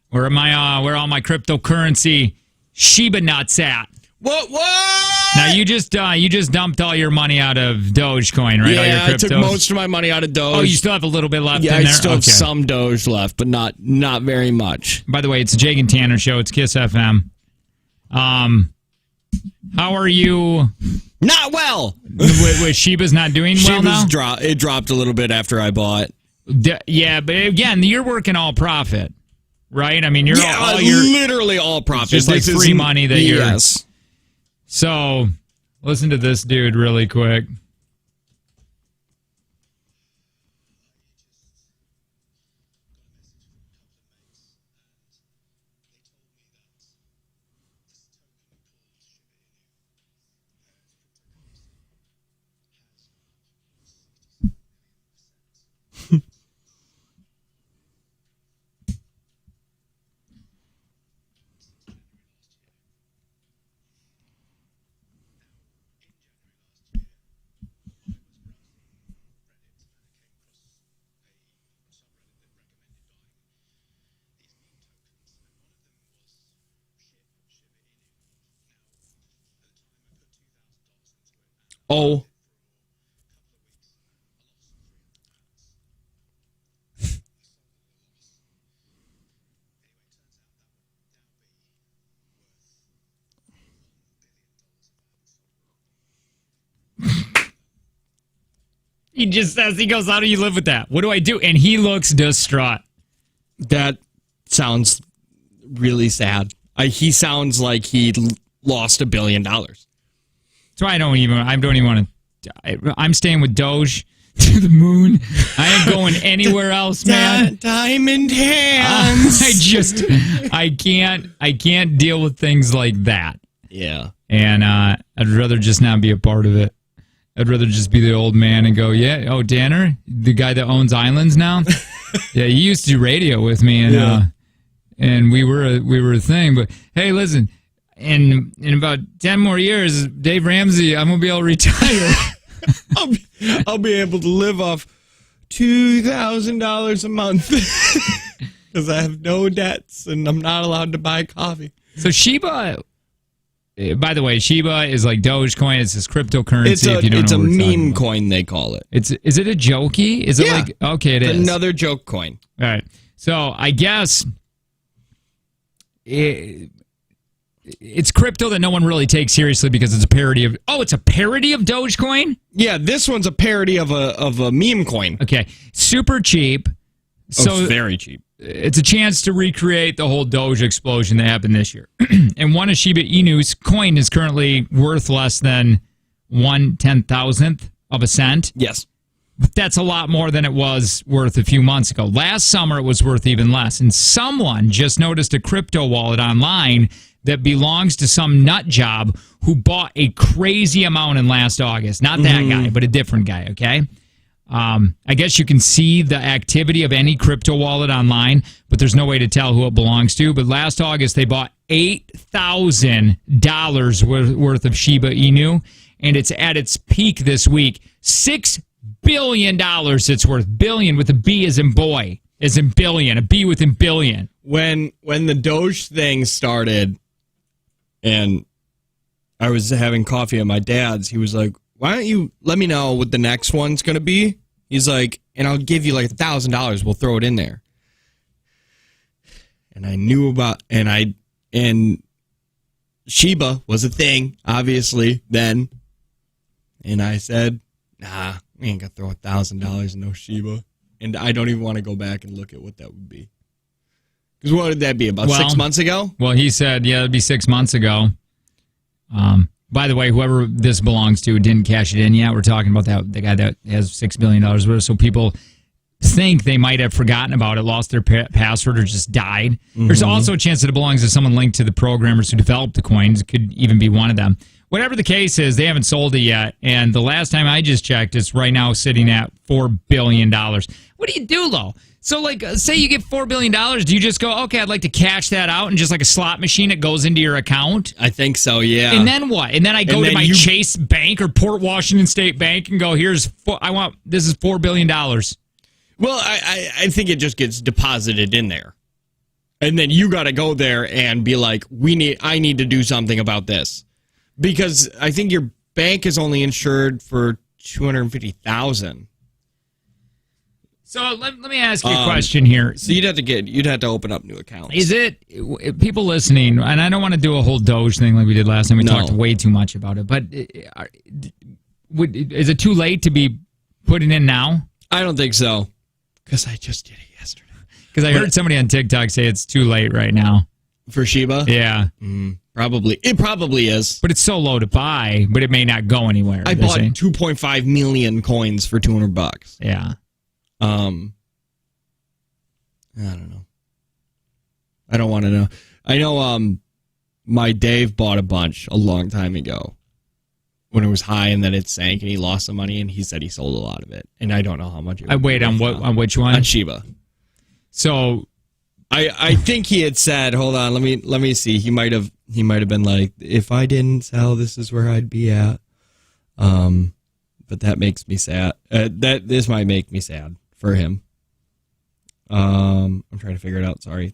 Where where all my cryptocurrency Shiba nuts at? What? Now you just dumped all your money out of Dogecoin, right? Yeah, all your I took most of my money out of Doge. Oh, you still have a little bit left yeah, in there? I still have some Doge left, but not very much. By the way, it's a Jake and Tanner show. It's Kiss FM. How are you? Not well. With Shiba's not doing well now? It dropped a little bit after I bought. Yeah, but again, you're working all profit, right? I mean, you're literally all profit. Just like free money that you're... Yes. So, listen to this dude really quick. Oh. He just says, he goes, how do you live with that? What do I do? And he looks distraught. That sounds really sad. He sounds like he lost $1 billion. So I don't even want to. I'm staying with Doge to the moon. I ain't going anywhere else, man. Diamond hands. I can't deal with things like that. Yeah. And I'd rather just not be a part of it. I'd rather just be the old man and go, yeah, oh, Danner, the guy that owns Islands now? Yeah, he used to do radio with me, and we were a thing. But, hey, listen, in about 10 more years, Dave Ramsey, I'm going to be able to retire. I'll be able to live off $2,000 a month because I have no debts and I'm not allowed to buy coffee. So Shiba... By the way, Shiba is like Dogecoin. It's this cryptocurrency. It's a meme coin, they call it. Is it a jokey? Is it like, okay, it is. Another joke coin. All right. So I guess it's crypto that no one really takes seriously because it's a parody of... Oh, it's a parody of Dogecoin? Yeah, this one's a parody of a meme coin. Okay. Super cheap. So it's very cheap. It's a chance to recreate the whole Doge explosion that happened this year. And one of Shiba Inu's coin is currently worth less than 1/10,000th of a cent. Yes. But that's a lot more than it was worth a few months ago. Last summer, it was worth even less. And someone just noticed a crypto wallet online that belongs to some nut job who bought a crazy amount in last August. Not that guy, but a different guy, okay? I guess you can see the activity of any crypto wallet online, but there's no way to tell who it belongs to. But last August, they bought $8,000 worth of Shiba Inu, and it's at its peak this week. $6 billion it's worth. Billion with a B as in boy, as in billion, a B within billion. When the Doge thing started, and I was having coffee at my dad's, he was like, why don't you let me know what the next one's going to be? He's like, and I'll give you like $1,000. We'll throw it in there. And I knew about, and Shiba was a thing, obviously, then. And I said, nah, we ain't going to throw $1,000 in no Shiba. And I don't even want to go back and look at what that would be. Because what would that be, about 6 months ago? Well, he said, yeah, it'd be 6 months ago. By the way, whoever this belongs to didn't cash it in yet. We're talking about the guy that has $6 billion worth. So people think they might have forgotten about it, lost their password, or just died. Mm-hmm. There's also a chance that it belongs to someone linked to the programmers who developed the coins. It could even be one of them. Whatever the case is, they haven't sold it yet. And the last time I just checked, it's right now sitting at $4 billion. What do you do, though? So, like, say you get $4 billion, do you just go, okay, I'd like to cash that out, and just like a slot machine, it goes into your account? I think so, yeah. And then what? And then I go to my Chase Bank or Port Washington State Bank and go, this is $4 billion. Well, I think it just gets deposited in there. And then you got to go there and be like, I need to do something about this. Because I think your bank is only insured for $250,000. So let me ask you a question here. So you'd have to open up new accounts. Is it people listening? And I don't want to do a whole Doge thing like we did last time. We talked way too much about it. But is it too late to be putting in now? I don't think so. Because I just did it yesterday. Because I heard somebody on TikTok say it's too late right now. For Shiba? Yeah. Probably. It probably is. But it's so low to buy, but it may not go anywhere. I bought 2.5 million coins for $200. Yeah. I don't know. I don't want to know. I know my Dave bought a bunch a long time ago when it was high and then it sank and he lost some money and he said he sold a lot of it. And I don't know how much it I wait on what on which one? On Shiba. So I think he had said, hold on, let me see. He might have been like, if I didn't sell, this is where I'd be at. But that makes me sad. This might make me sad for him. I'm trying to figure it out. Sorry.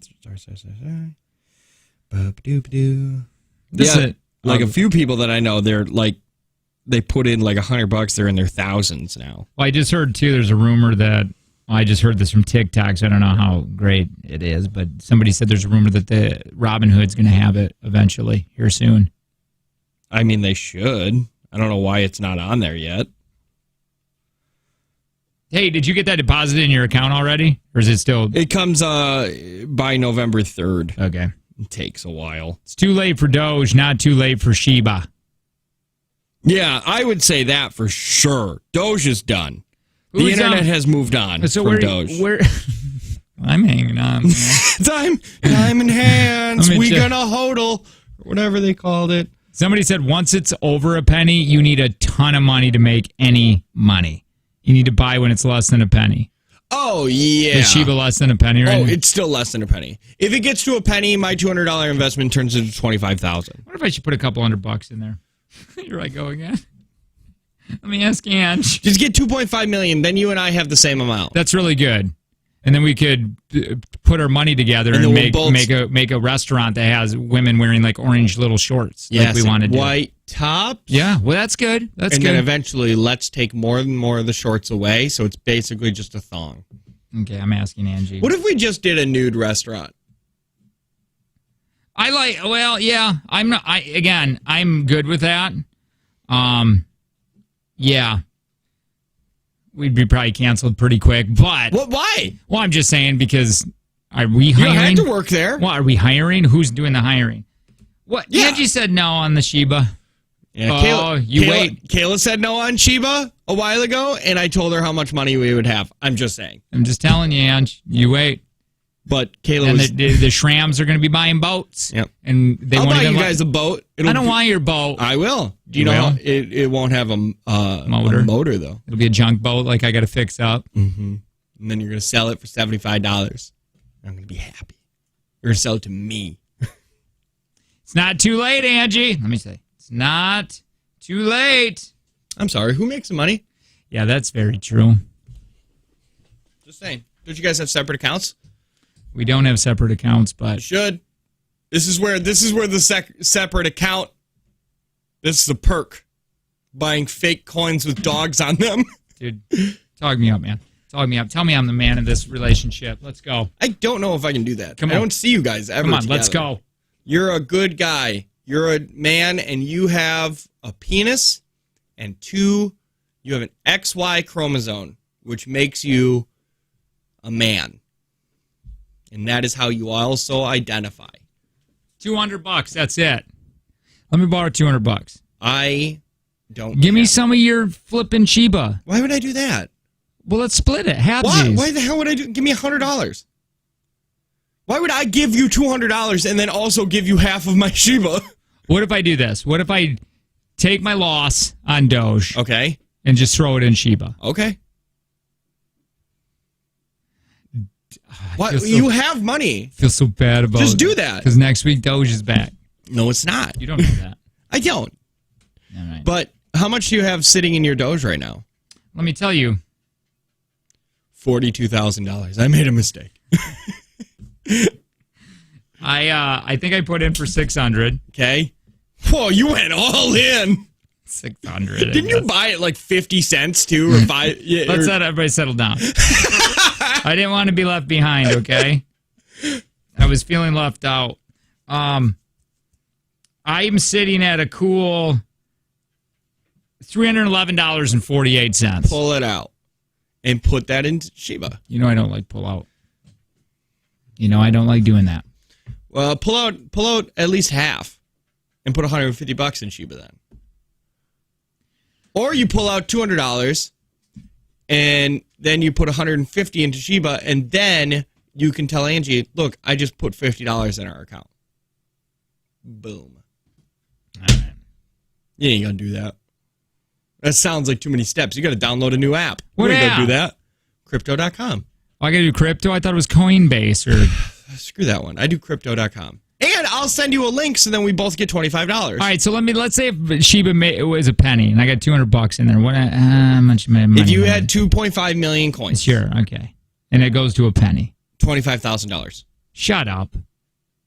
Yeah, like a few people that I know, they're like, they put in like $100. They're in their thousands now. Well, I just heard too. There's a rumor that I just heard this from TikTok, so I don't know how great it is, but somebody said there's a rumor that the Robinhood's going to have it eventually here soon. I mean, they should. I don't know why it's not on there yet. Hey, did you get that deposited in your account already? Or is it still... It comes by November 3rd. Okay. It takes a while. It's too late for Doge, not too late for Shiba. Yeah, I would say that for sure. Doge is done. The internet has moved on from Doge. I'm hanging on. time in hands. We gonna hodl. Or whatever they called it. Somebody said once it's over a penny, you need a ton of money to make any money. You need to buy when it's less than a penny. Oh, yeah. Is Shiba less than a penny right now? It's still less than a penny. If it gets to a penny, my $200 investment turns into $25,000. What if I should put a couple $100 in there? Here I go again. Let me ask Ange. Just get 2.5 million, then you and I have the same amount. That's really good. And then we could put our money together and make a restaurant that has women wearing like orange little shorts. Yes, like we want to do. White tops. Yeah, well, that's good. That's good. And then eventually, let's take more and more of the shorts away, so it's basically just a thong. Okay, I'm asking Angie. What if we just did a nude restaurant? Yeah, I'm good with that. Yeah. We'd be probably canceled pretty quick, but... Why? Well, I'm just saying because are we hiring? You don't have to work there. Well, are we hiring? Who's doing the hiring? What? Yeah. Angie said no on the Shiba. Yeah, wait. Kayla said no on Shiba a while ago, and I told her how much money we would have. I'm just saying. I'm just telling you, Ange. You wait. But Kayla and was... the Shrams are going to be buying boats. Yep. And they I'll won't buy even you guys a boat. I don't want your boat. I will. Do you know it won't have a motor, though. It'll be a junk boat like I got to fix up. Mm-hmm. And then you're going to sell it for $75. I'm going to be happy. You're going to sell it to me. It's not too late, Angie. Let me say. It's not too late. I'm sorry. Who makes the money? Yeah, that's very true. Just saying. Don't you guys have separate accounts? We don't have separate accounts, but... You should. This is where the separate account... This is the perk. Buying fake coins with dogs on them. Dude, talk me up, man. Talk me up. Tell me I'm the man in this relationship. Let's go. I don't know if I can do that. Come on. I don't see you guys ever Come on, together. let's go. You're a good guy. You're a man, and you have a penis, and you have an XY chromosome, which makes you a man. And that is how you also identify. $200. That's it. Let me borrow $200. I don't. Give me some of your flipping Shiba. Why would I do that? Well, let's split it. Why the hell would I do? Give me $100. Why would I give you $200 and then also give you half of my Shiba? What if I do this? What if I take my loss on Doge? Okay. And just throw it in Shiba? Okay. What? You have money. I feel so bad about it. Just do that. Because next week Doge is back. No, it's not. You don't know that. I don't. All right. But how much do you have sitting in your Doge right now? Let me tell you. $42,000. I made a mistake. I think I put in for 600. Okay. Whoa, you went all in. 600. Didn't you buy it like 50 cents too, or 5? Yeah, Let's let everybody settle down. I didn't want to be left behind. Okay. I was feeling left out. I'm sitting at a cool $311.48. Pull it out and put that into Shiba. You know I don't like pull out. You know I don't like doing that. Well, pull out at least half and put $150 in Shiba then. Or you pull out $200 and then you put $150 into Shiba, and then you can tell Angie, look, I just put $50 in our account. Boom. All right. You ain't gonna do that. That sounds like too many steps. You gotta download a new app. What You ain't app? gonna do that. Crypto.com. Oh, I gotta do crypto? I thought it was Coinbase or. Screw that one. I do crypto.com. And I'll send you a link so then we both get $25. All right, so let's say if Shiba it was a penny and I got $200 in there. What how much money? If you had 2.5 million coins. Sure, okay. And it goes to a penny. $25,000. Shut up.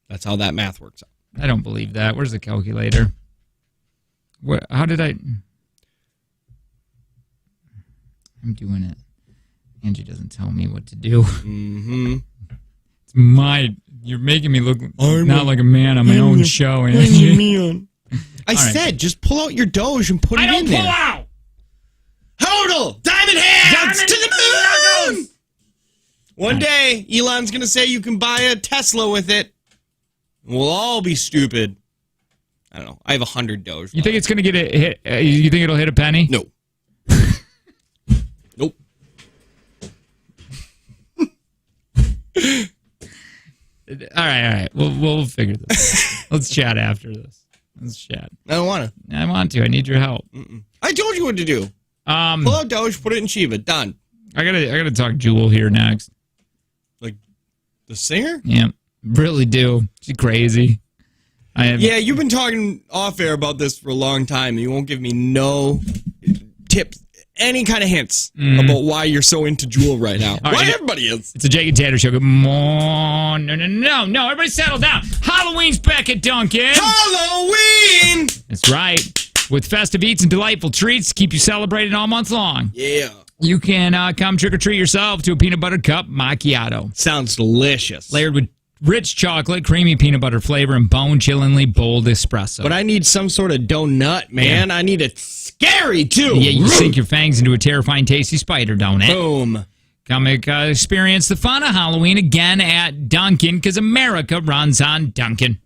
That's how that math works out. I don't believe that. Where's the calculator? What? How did I? I'm doing it. Angie doesn't tell me what to do. Mm-hmm. It's my. You're making me look not like a man on my own show, Angie. I said, just pull out your Doge and put it in there. I don't pull out! Hodl! Diamond hands to the moon! One day, Elon's going to say you can buy a Tesla with it. We'll all be stupid. I don't know. I have 100 Doge. You think it's going to get a hit? You think it'll hit a penny? No. Nope. All right. We'll figure this. Let's chat after this. Let's chat. I don't want to. I want to. I need your help. I told you what to do. Pull out Doge, put it in Shiba. Done. I gotta talk Jewel here next. Like the singer? Yeah, really do. She's crazy. Yeah, you've been talking off air about this for a long time. You won't give me no tips, any kind of hints about why you're so into Jewel right now. Why everybody is. It's a Jake and Tater show. Good morning. No. Everybody settle down. Halloween's back at Dunkin'. Halloween! That's right. With festive eats and delightful treats to keep you celebrating all month long. Yeah. You can come trick-or-treat yourself to a peanut butter cup macchiato. Sounds delicious. Layered with rich chocolate, creamy peanut butter flavor, and bone-chillingly bold espresso. But I need some sort of donut, man. Yeah. I need it scary, too. Yeah, you sink your fangs into a terrifying, tasty spider donut. Boom. Come experience the fun of Halloween again at Dunkin', because America runs on Dunkin'.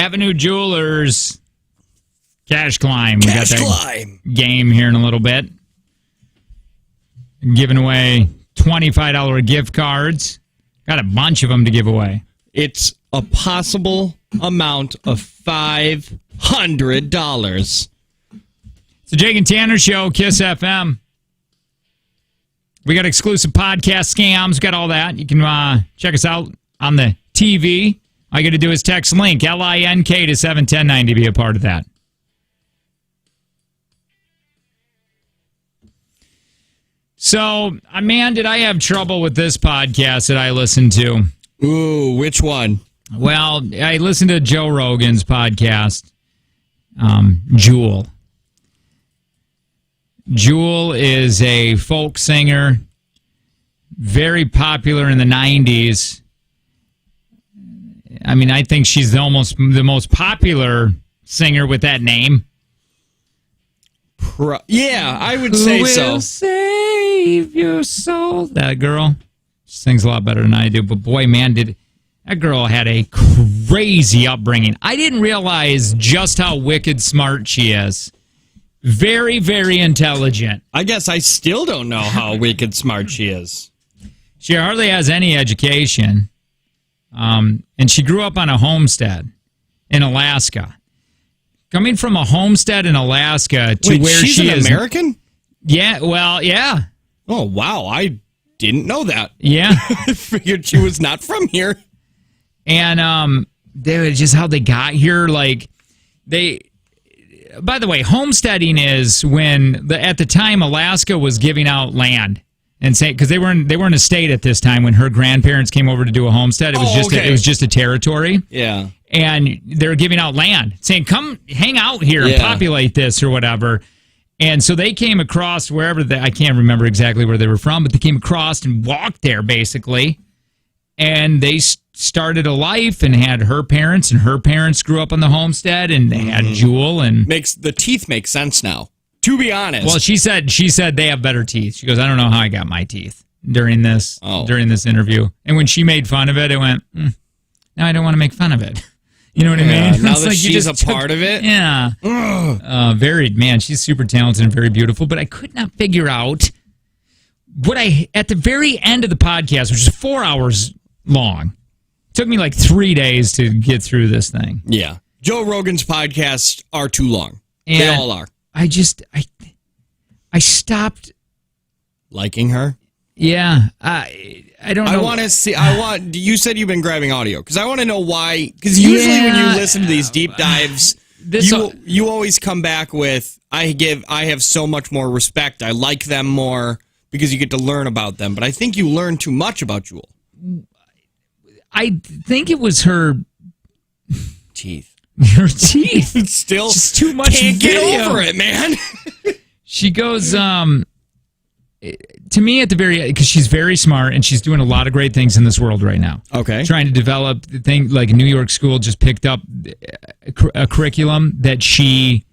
Avenue Jewelers, Cash Climb. Cash we got that Climb game here in a little bit. Giving away $25 gift cards. Got a bunch of them to give away. It's a possible amount of $500. It's the Jake and Tanner Show, Kiss FM. We got exclusive podcast scams. Got all that. You can check us out on the TV. All you got to do is text LINK, L-I-N-K, to 71090 to be a part of that. So, man, did I have trouble with this podcast that I listened to? Ooh, which one? Well, I listened to Joe Rogan's podcast, Jewel. Jewel is a folk singer, very popular in the 90s. I mean, I think she's the most popular singer with that name. Yeah, I would say so. Save your soul. That girl. She sings a lot better than I do. But boy, man, that girl had a crazy upbringing. I didn't realize just how wicked smart she is. Very, very intelligent. I guess I still don't know how wicked smart she is. She hardly has any education. And she grew up on a homestead in Alaska. Coming from a homestead in Alaska to Wait, where she's she an is. American? Yeah, well, yeah. Oh, wow. I didn't know that. Yeah. I figured she was not from here. And just how they got here, like by the way, homesteading is when at the time Alaska was giving out land and saying, because they were in a state at this time when her grandparents came over to do a homestead. It was just a territory. Yeah. And they're giving out land, saying, come hang out here and populate this or whatever. And so they came across wherever I can't remember exactly where they were from, but they came across and walked there basically. And they started a life and had her parents, and her parents grew up on the homestead, and they had Jewel. And the teeth make sense now, to be honest. Well, she said they have better teeth. She goes, I don't know how I got my teeth during this interview. And when she made fun of it, it went, now I don't want to make fun of it. You know what I mean? Now that she's a part of it? Yeah. Man, she's super talented and very beautiful, but I could not figure out at the very end of the podcast, which is 4 hours long, it took me like 3 days to get through this thing. Yeah. Joe Rogan's podcasts are too long. And they all are. I stopped liking her. Yeah, I don't know. I want to see. You said you've been grabbing audio because I want to know why. Because usually when you listen to these deep dives, you always come back with, I have so much more respect. I like them more because you get to learn about them. But I think you learn too much about Jewel. I think it was her teeth. Her teeth. It's still just too much. Can't get over it, man. She goes. To me, at the very, because she's very smart and she's doing a lot of great things in this world right now. Okay. Trying to develop the thing, like New York School just picked up a curriculum that she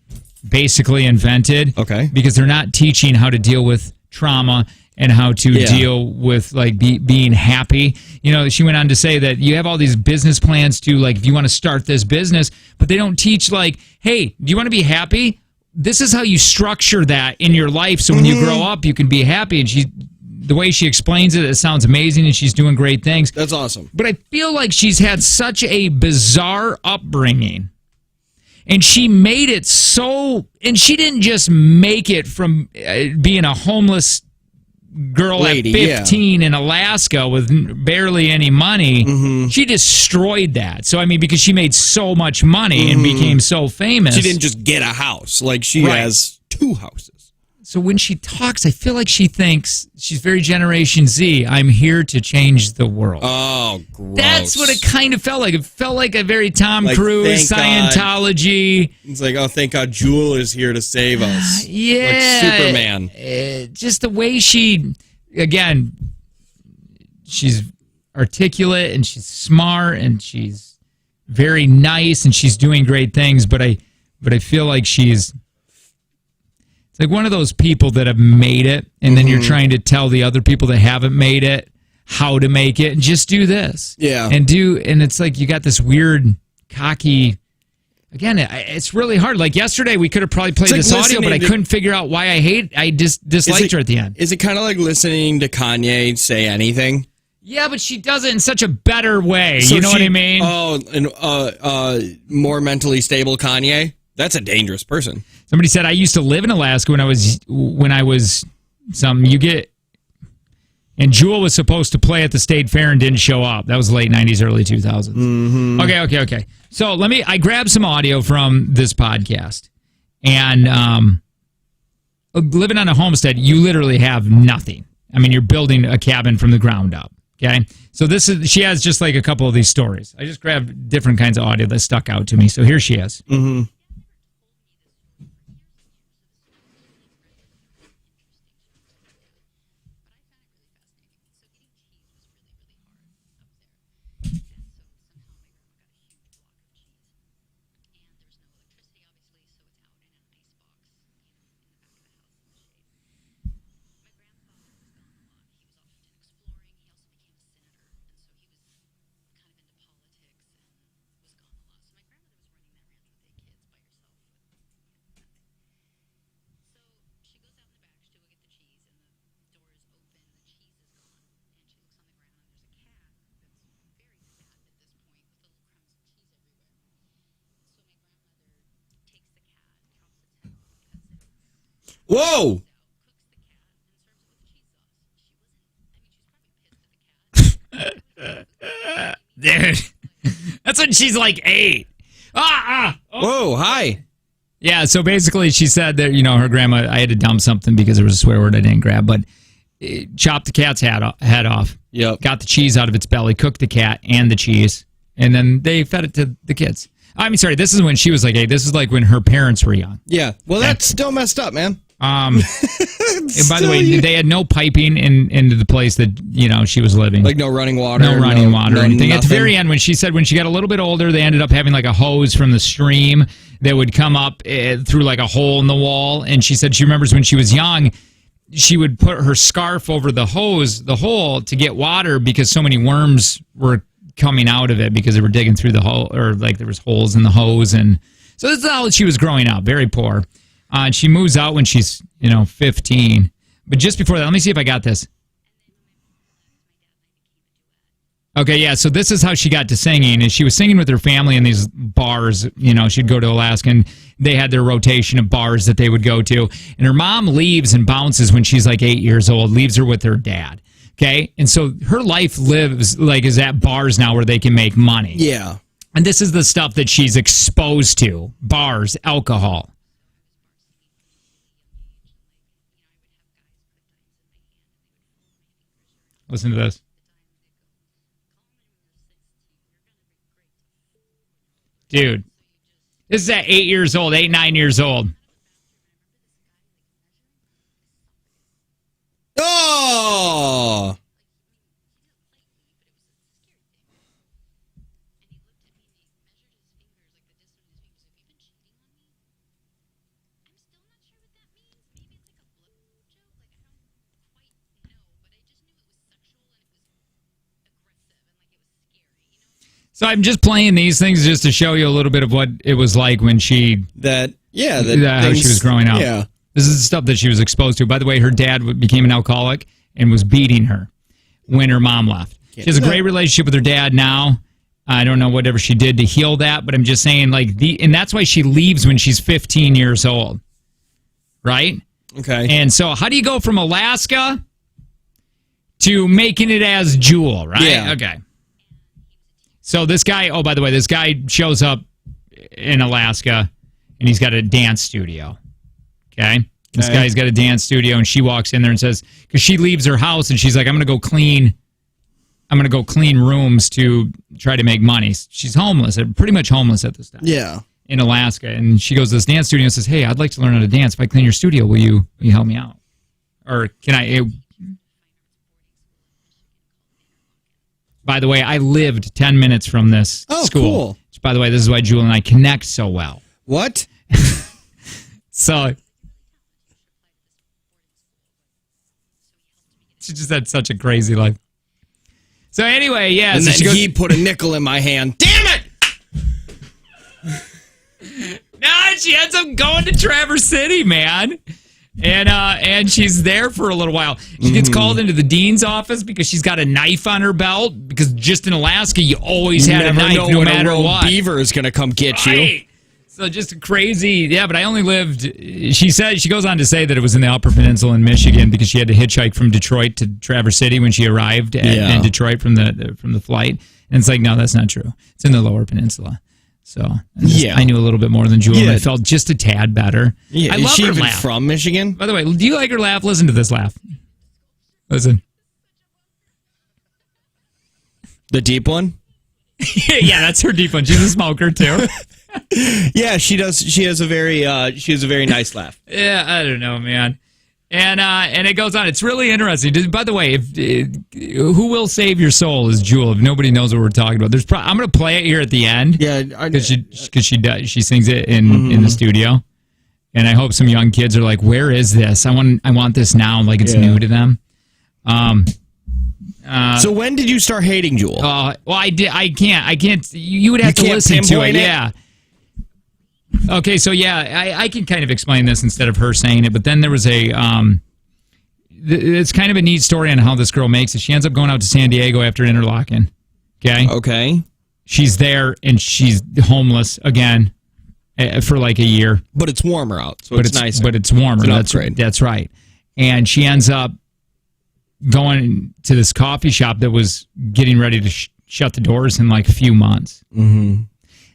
basically invented. Okay. Because they're not teaching how to deal with trauma and how to deal with like being happy. You know, she went on to say that you have all these business plans to, like, if you want to start this business, but they don't teach, like, hey, do you want to be happy? This is how you structure that in your life, so when you grow up, you can be happy. And the way she explains it, it sounds amazing, and she's doing great things. That's awesome. But I feel like she's had such a bizarre upbringing, and she made it so. And she didn't just make it from being a homeless girl lady, at 15 in Alaska with barely any money. She destroyed that. So, I mean, because she made so much money and became so famous. She didn't just get a house. Like, she has 2 houses. So when she talks, I feel like she thinks she's very Generation Z. I'm here to change the world. Oh, gross. That's what it kind of felt like. It felt like a very Tom Cruise, Scientology. It's like, oh, thank God Jewel is here to save us. Yeah. Like Superman. Just the way she's articulate and she's smart and she's very nice and she's doing great things, but I feel like it's like one of those people that have made it, and then you're trying to tell the other people that haven't made it how to make it, and just do this. Yeah. And it's like you got this weird, cocky again, it's really hard. Like yesterday, we could have probably played It's this like audio, but I couldn't figure out why I disliked her at the end. Is it kind of like listening to Kanye say anything? Yeah, but she does it in such a better way. So you know what I mean? Oh, more mentally stable Kanye? That's a dangerous person. Somebody said I used to live in Alaska when I was and Jewel was supposed to play at the state fair and didn't show up. That was late 90s, early 2000s. Mm-hmm. Okay. So I grabbed some audio from this podcast. And living on a homestead, you literally have nothing. I mean, you're building a cabin from the ground up. Okay. So she has just like a couple of these stories. I just grabbed different kinds of audio that stuck out to me. So here she is. Mm-hmm. Whoa! Dude, that's when she's like 8. Oh. Whoa, hi. Yeah, so basically she said that, her grandma, I had to dump something because there was a swear word I didn't grab, but chopped the cat's head off. Yep. Got the cheese out of its belly, cooked the cat and the cheese, and then they fed it to the kids. I mean, sorry, this is when she was like 8. This is like when her parents were young. Yeah, well, that's still messed up, man. And by the way, they had no piping into the place that she was living. Like no running water, or anything. Nothing. At the very end, when she said when she got a little bit older, they ended up having like a hose from the stream that would come up through like a hole in the wall. And she said she remembers when she was young, she would put her scarf over the hole to get water because so many worms were coming out of it because they were digging through the hole, or like there was holes in the hose. And so this is how she was growing up, very poor. She moves out when she's, 15. But just before that, let me see if I got this. Okay, yeah, so this is how she got to singing. And she was singing with her family in these bars. She'd go to Alaska, and they had their rotation of bars that they would go to. And her mom leaves and bounces when she's like 8 years old, leaves her with her dad. Okay? And so her life is at bars now where they can make money. Yeah. And this is the stuff that she's exposed to. Bars, alcohol. Listen to this. Dude, this is at 8 years old, 9 years old. Oh! So I'm just playing these things just to show you a little bit of what it was like when how she was growing up. Yeah. This is the stuff that she was exposed to. By the way, her dad became an alcoholic and was beating her when her mom left. She has a great relationship with her dad now. I don't know whatever she did to heal that, but I'm just saying and that's why she leaves when she's 15 years old. Right? Okay. And so how do you go from Alaska to making it as Jewel, right? Yeah. Okay. So this guy, by the way, this guy shows up in Alaska, and he's got a dance studio. Okay? This guy's got a dance studio, and she walks in there and says, because she leaves her house, and she's like, I'm going to go clean rooms to try to make money. She's homeless, pretty much homeless at this time. Yeah. In Alaska. And she goes to this dance studio and says, hey, I'd like to learn how to dance. If I clean your studio, will you help me out? Or can I... By the way, I lived 10 minutes from this school. Cool. Which, by the way, this is why Jewel and I connect so well. What? So she just had such a crazy life. So anyway, yeah. And so then he put a nickel in my hand. Damn it! Nah, she ends up going to Traverse City, man. And she's there for a little while. She gets called into the dean's office because she's got a knife on her belt. Because just in Alaska, you always had a knife, no matter what. Beaver is going to come get you. So just crazy. Yeah, but I only lived. She goes on to say that it was in the Upper Peninsula in Michigan because she had to hitchhike from Detroit to Traverse City when she arrived in Detroit from the flight. And it's like, no, that's not true. It's in the Lower Peninsula. So I knew a little bit more than Jewel. And I felt just a tad better. Yeah, I love she her even laugh. from Michigan? By the way, do you like her laugh? Listen to this laugh. Listen. The deep one? Yeah, that's her deep one. She's a smoker too. Yeah, she does. She has a very nice laugh. Yeah, I don't know, man. And it goes on. It's really interesting. By the way, who will save your soul is Jewel. If nobody knows what we're talking about, I'm going to play it here at the end. Yeah, because she sings it in the studio, and I hope some young kids are like, "Where is this? I want this now." Like it's new to them. So when did you start hating Jewel? Well, I can't. You would have to listen to it. Yeah. Okay, so I can kind of explain this instead of her saying it, but then there was it's kind of a neat story on how this girl makes it. She ends up going out to San Diego after Interlaken. Okay. She's there and she's homeless again for like a year. But it's warmer out, so it's nicer. But it's warmer. That's right. And she ends up going to this coffee shop that was getting ready to shut the doors in like a few months. Mm-hmm.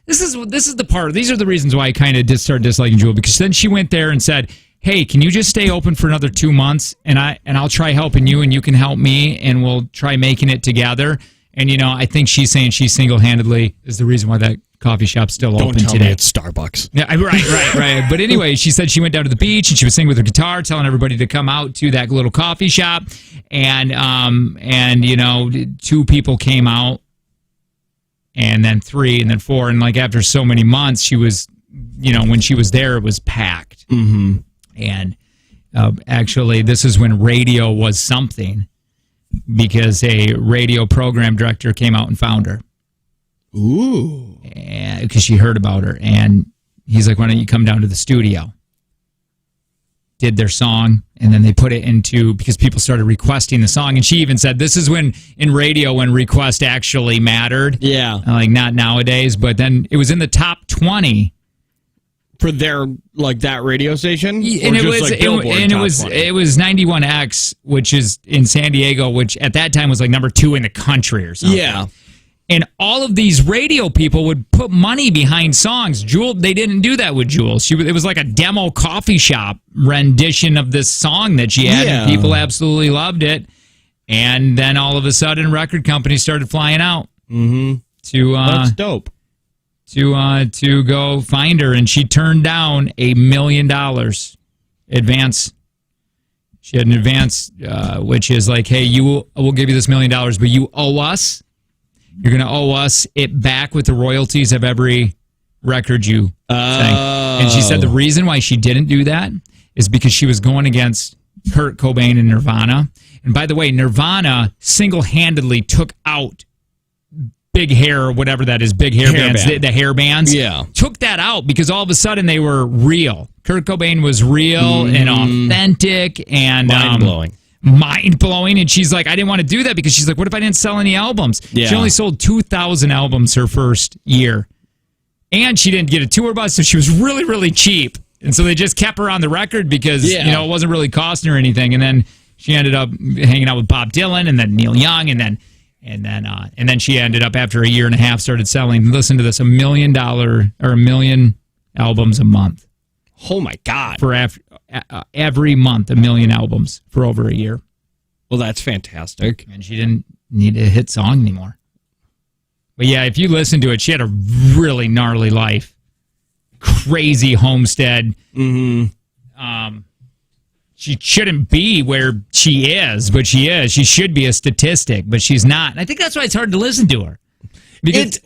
This is the part. These are the reasons why I kind of started disliking Jewel, because then she went there and said, "Hey, can you just stay open for another 2 months, and I'll try helping you, and you can help me, and we'll try making it together." And I think she's saying she single-handedly is the reason why that coffee shop's still open today. Don't tell me it's Starbucks. Yeah, right. But anyway, she said she went down to the beach and she was singing with her guitar, telling everybody to come out to that little coffee shop, and 2 people came out. And then 3, and then 4, and like after so many months, she was, when she was there, it was packed. Mm-hmm. And actually, this is when radio was something, because a radio program director came out and found her. Ooh! Because she heard about her, and he's like, "Why don't you come down to the studio?" Did their song, and then they put it into, because people started requesting the song, and she even said this is when in radio when request actually mattered. Yeah, like not nowadays, but then it was in the top 20 for their that radio station, and it was 91X, which is in San Diego, which at that time was like number 2 in the country or something. Yeah. And all of these radio people would put money behind songs. Jewel, they didn't do that with Jewel. It was like a demo coffee shop rendition of this song that she had, and people absolutely loved it. And then all of a sudden, record companies started flying out that's dope. To go find her, and she turned down $1 million advance. She had an advance, which is like, "Hey, we'll give you this $1 million, but you owe us. You're going to owe us it back with the royalties of every record you sang." And she said the reason why she didn't do that is because she was going against Kurt Cobain and Nirvana. And by the way, Nirvana single-handedly took out big hair, or whatever that is, big hair bands, the hair bands. Yeah. Took that out because all of a sudden they were real. Kurt Cobain was real and authentic and mind-blowing, and she's like, I didn't want to do that because she's like, what if I didn't sell any albums? Yeah. She only sold 2,000 albums her first year, and she didn't get a tour bus, so she was really, really cheap, and so they just kept her on the record because it wasn't really costing her anything. And then she ended up hanging out with Bob Dylan and then Neil Young, and then she ended up, after a year and a half, started selling, listen to this, $1 million or 1 million albums a month. Oh my God! For every month, 1 million albums for over a year. Well, that's fantastic. And she didn't need a hit song anymore. But yeah, if you listen to it, she had a really gnarly life. Crazy homestead. Mm-hmm. She shouldn't be where she is, but she is. She should be a statistic, but she's not. And I think that's why it's hard to listen to her. Because,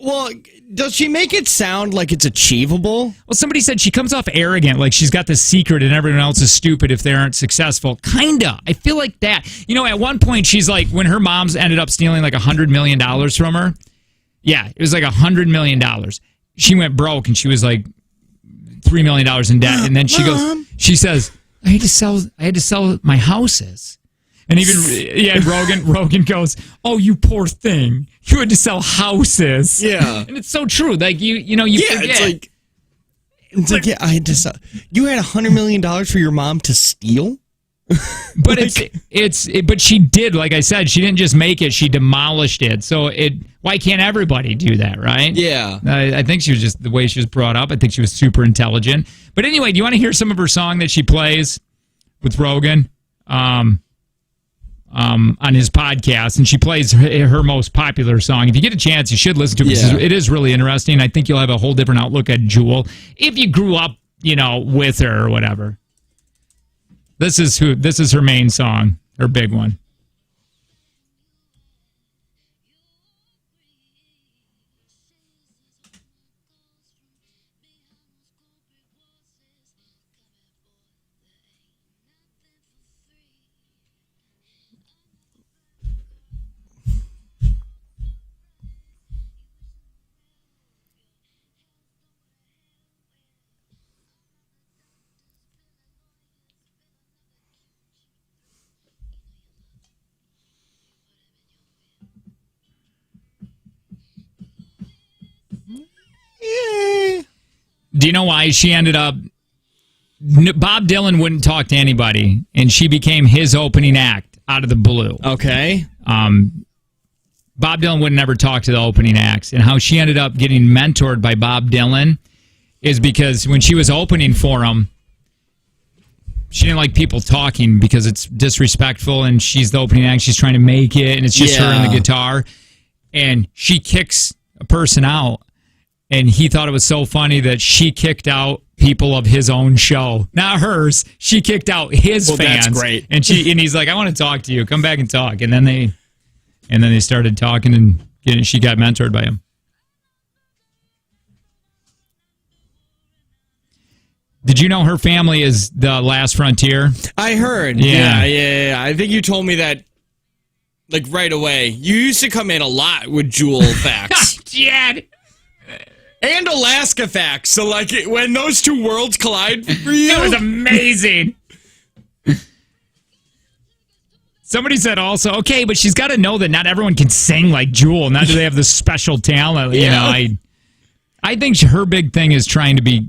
does she make it sound like it's achievable? Well, somebody said she comes off arrogant, like she's got this secret and everyone else is stupid if they aren't successful. Kinda. I feel like that. At one point, she's like, when her mom's ended up stealing like $100 million from her. Yeah, it was like $100 million. She went broke and she was like, $3 million in debt. And then Mom. she says, I had to sell my houses. And even Rogan goes, "Oh, you poor thing! You had to sell houses." Yeah, and it's so true. Like you forget. It's like I had to sell. You had $100 million for your mom to steal. But but she did, like I said, she didn't just make it; she demolished it. So why can't everybody do that, right? Yeah, I think she was just the way she was brought up. I think she was super intelligent. But anyway, do you want to hear some of her song that she plays with Rogan? On his podcast, and she plays her most popular song. If you get a chance, you should listen to it. Yeah. It is really interesting. I think you'll have a whole different outlook at Jewel if you grew up, with her or whatever. This is her main song, her big one. Do you know why she ended up? Bob Dylan wouldn't talk to anybody, and she became his opening act out of the blue. Okay. Bob Dylan would never talk to the opening acts, and how she ended up getting mentored by Bob Dylan is because when she was opening for him, she didn't like people talking because it's disrespectful, and she's the opening act. She's trying to make it, and it's just her and the guitar, and she kicks a person out. And he thought it was so funny that she kicked out people of his own show, not hers. She kicked out his fans. That's great. And he's like, "I want to talk to you. Come back and talk." And then they started talking, and she got mentored by him. Did you know her family is the Last Frontier? I heard. Yeah. I think you told me that like right away. You used to come in a lot with Jewel facts. Dad. And Alaska facts. So, like, when those two worlds collide for you. It was amazing. Somebody said also, okay, but she's got to know that not everyone can sing like Jewel. Not do they have this special talent. I think her big thing is trying to be.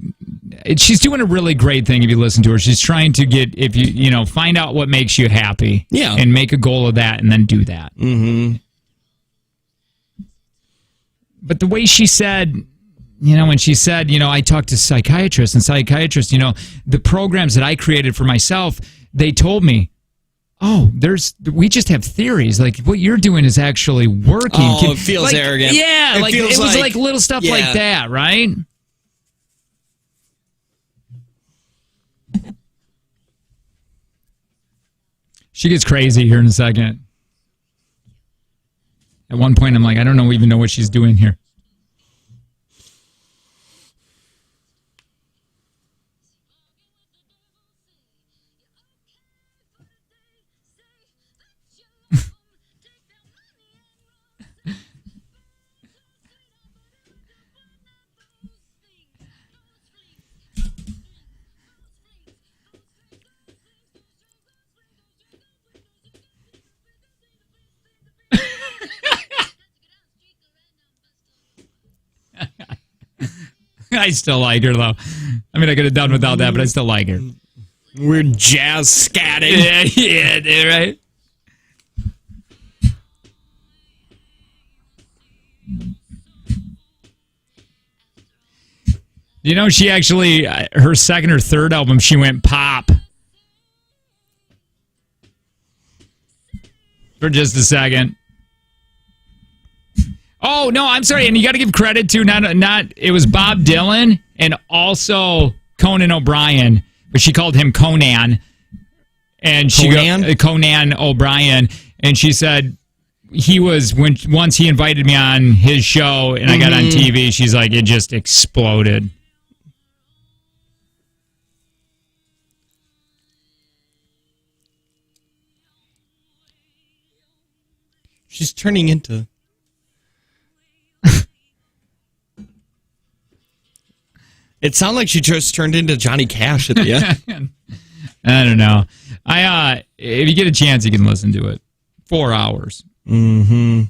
She's doing a really great thing if you listen to her. She's trying to get, if you find out what makes you happy. Yeah. And make a goal of that and then do that. Mm-hmm. But the way she said. When she said, I talked to psychiatrists, the programs that I created for myself, they told me, we just have theories. Like, what you're doing is actually working. Oh, it feels arrogant. Yeah, it was like little stuff like that, right? She gets crazy here in a second. At one point, I'm like, I don't even know what she's doing here. I still like her, though. I mean, I could have done without that, but I still like her. Weird jazz scatting. Yeah, right? She actually, her second or third album, she went pop. For just a second. Oh, no, I'm sorry. And you got to give credit to it was Bob Dylan and also Conan O'Brien, but she called him Conan. And Conan O'Brien. And she said once he invited me on his show and I got on TV, she's like, it just exploded. She's turning into... It sounded like she just turned into Johnny Cash at the end. I don't know. If you get a chance, you can listen to it. 4 hours. Mm-hmm.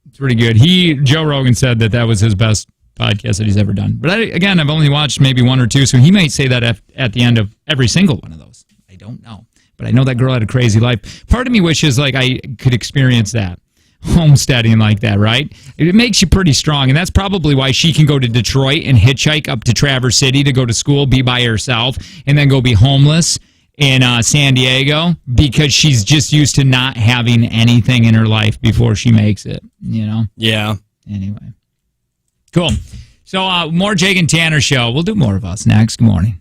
It's pretty good. Joe Rogan said that was his best podcast that he's ever done. But I've only watched maybe one or two, so he might say that at the end of every single one of those. I don't know. But I know that girl had a crazy life. Part of me wishes like I could experience that. Homesteading like that, right? It makes you pretty strong, and that's probably why she can go to Detroit and hitchhike up to Traverse City to go to school, be by herself, and then go be homeless in San Diego, because she's just used to not having anything in her life before she makes it, you know? Yeah. Anyway. Cool. So more Jake and Tanner show. We'll do more of us next. Good morning.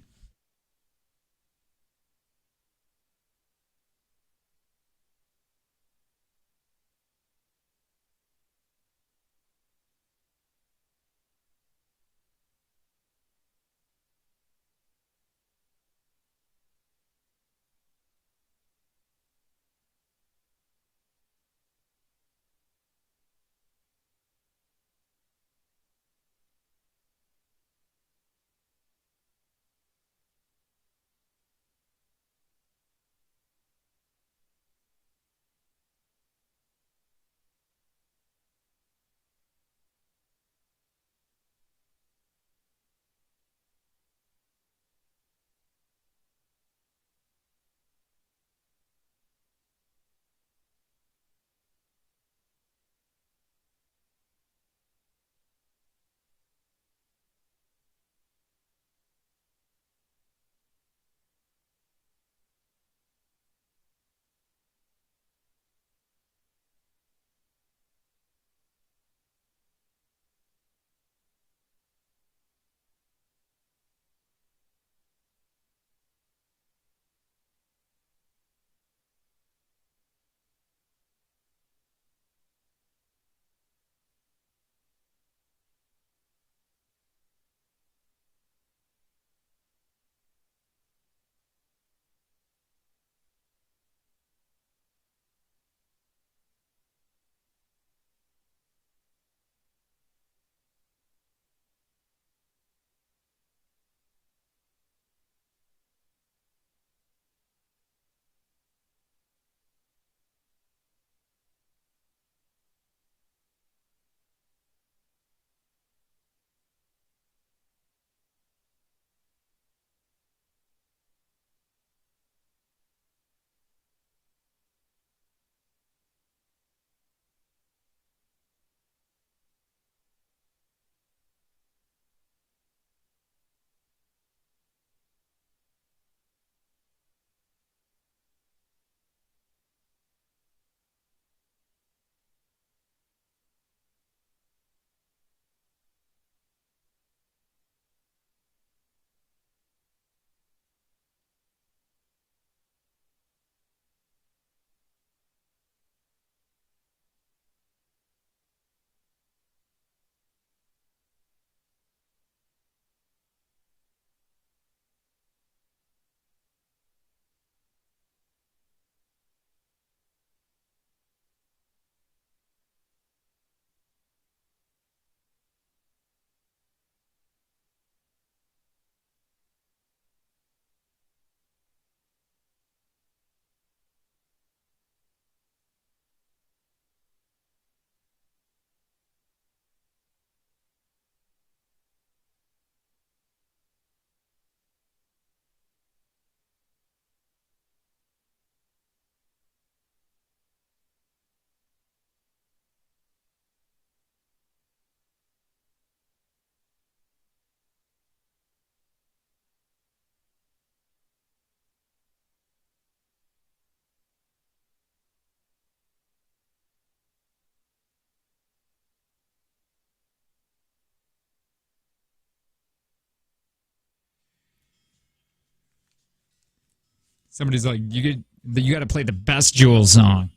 Somebody's like, you got to play the best Jewel song.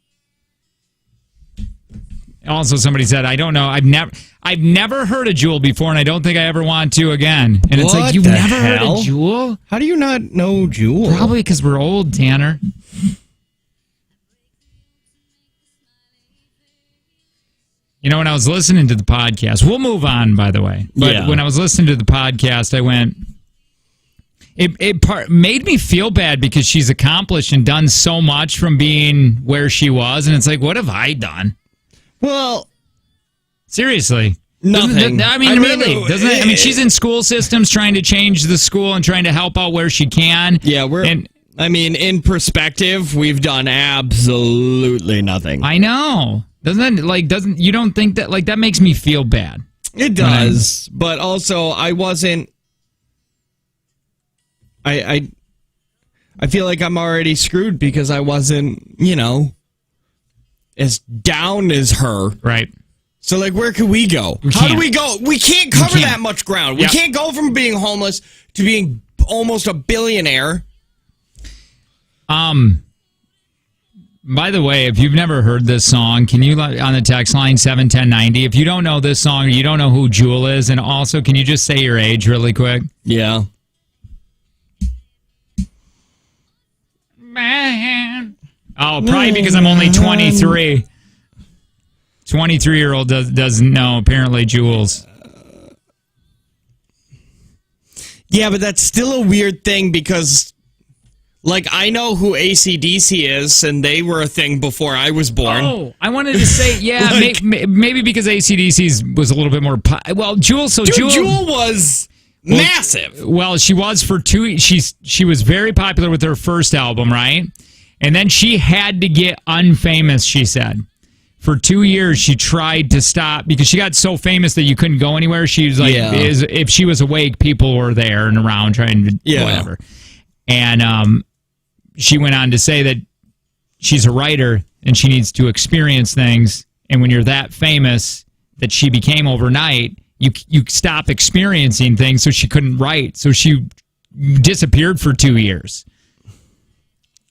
Also, somebody said, I don't know. I've never heard a Jewel before, and I don't think I ever want to again. And it's like, you've never heard a Jewel? How do you not know Jewel? Probably because we're old, Tanner. You know, when I was listening to the podcast, we'll move on, by the way. But when I was listening to the podcast, I went, it made me feel bad because she's accomplished and done so much from being where she was. And it's like, what have I done? Well, seriously. Nothing. Really. Doesn't it? I mean, she's in school systems trying to change the school and trying to help out where she can. Yeah, in perspective, we've done absolutely nothing. I know. You don't think that, like, that makes me feel bad. It does. But also, I wasn't, I feel like I'm already screwed because I wasn't, as down as her. Right. So, like, where could we go? How do we go? We can't cover that much ground. We can't go from being homeless to being almost a billionaire. By the way, if you've never heard this song, can you, on the text line 71090, if you don't know this song or you don't know who Jewel is, and also, can you just say your age really quick? Yeah. Man. Oh, probably because I'm only 23. 23-year-old doesn't know, apparently, Jules. Yeah, but that's still a weird thing because, like, I know who AC/DC is, and they were a thing before I was born. Oh, I wanted to say, yeah, like, maybe because AC/DC's was a little bit more... Jewel was massive. Well, she was for 2... She was very popular with her first album, right? And then she had to get unfamous, she said. For 2 years, she tried to stop because she got so famous that you couldn't go anywhere. She was like, if she was awake, people were there and around trying to whatever. And she went on to say that she's a writer and she needs to experience things. And when you're that famous that she became overnight, you stop experiencing things. So she couldn't write. So she disappeared for 2 years.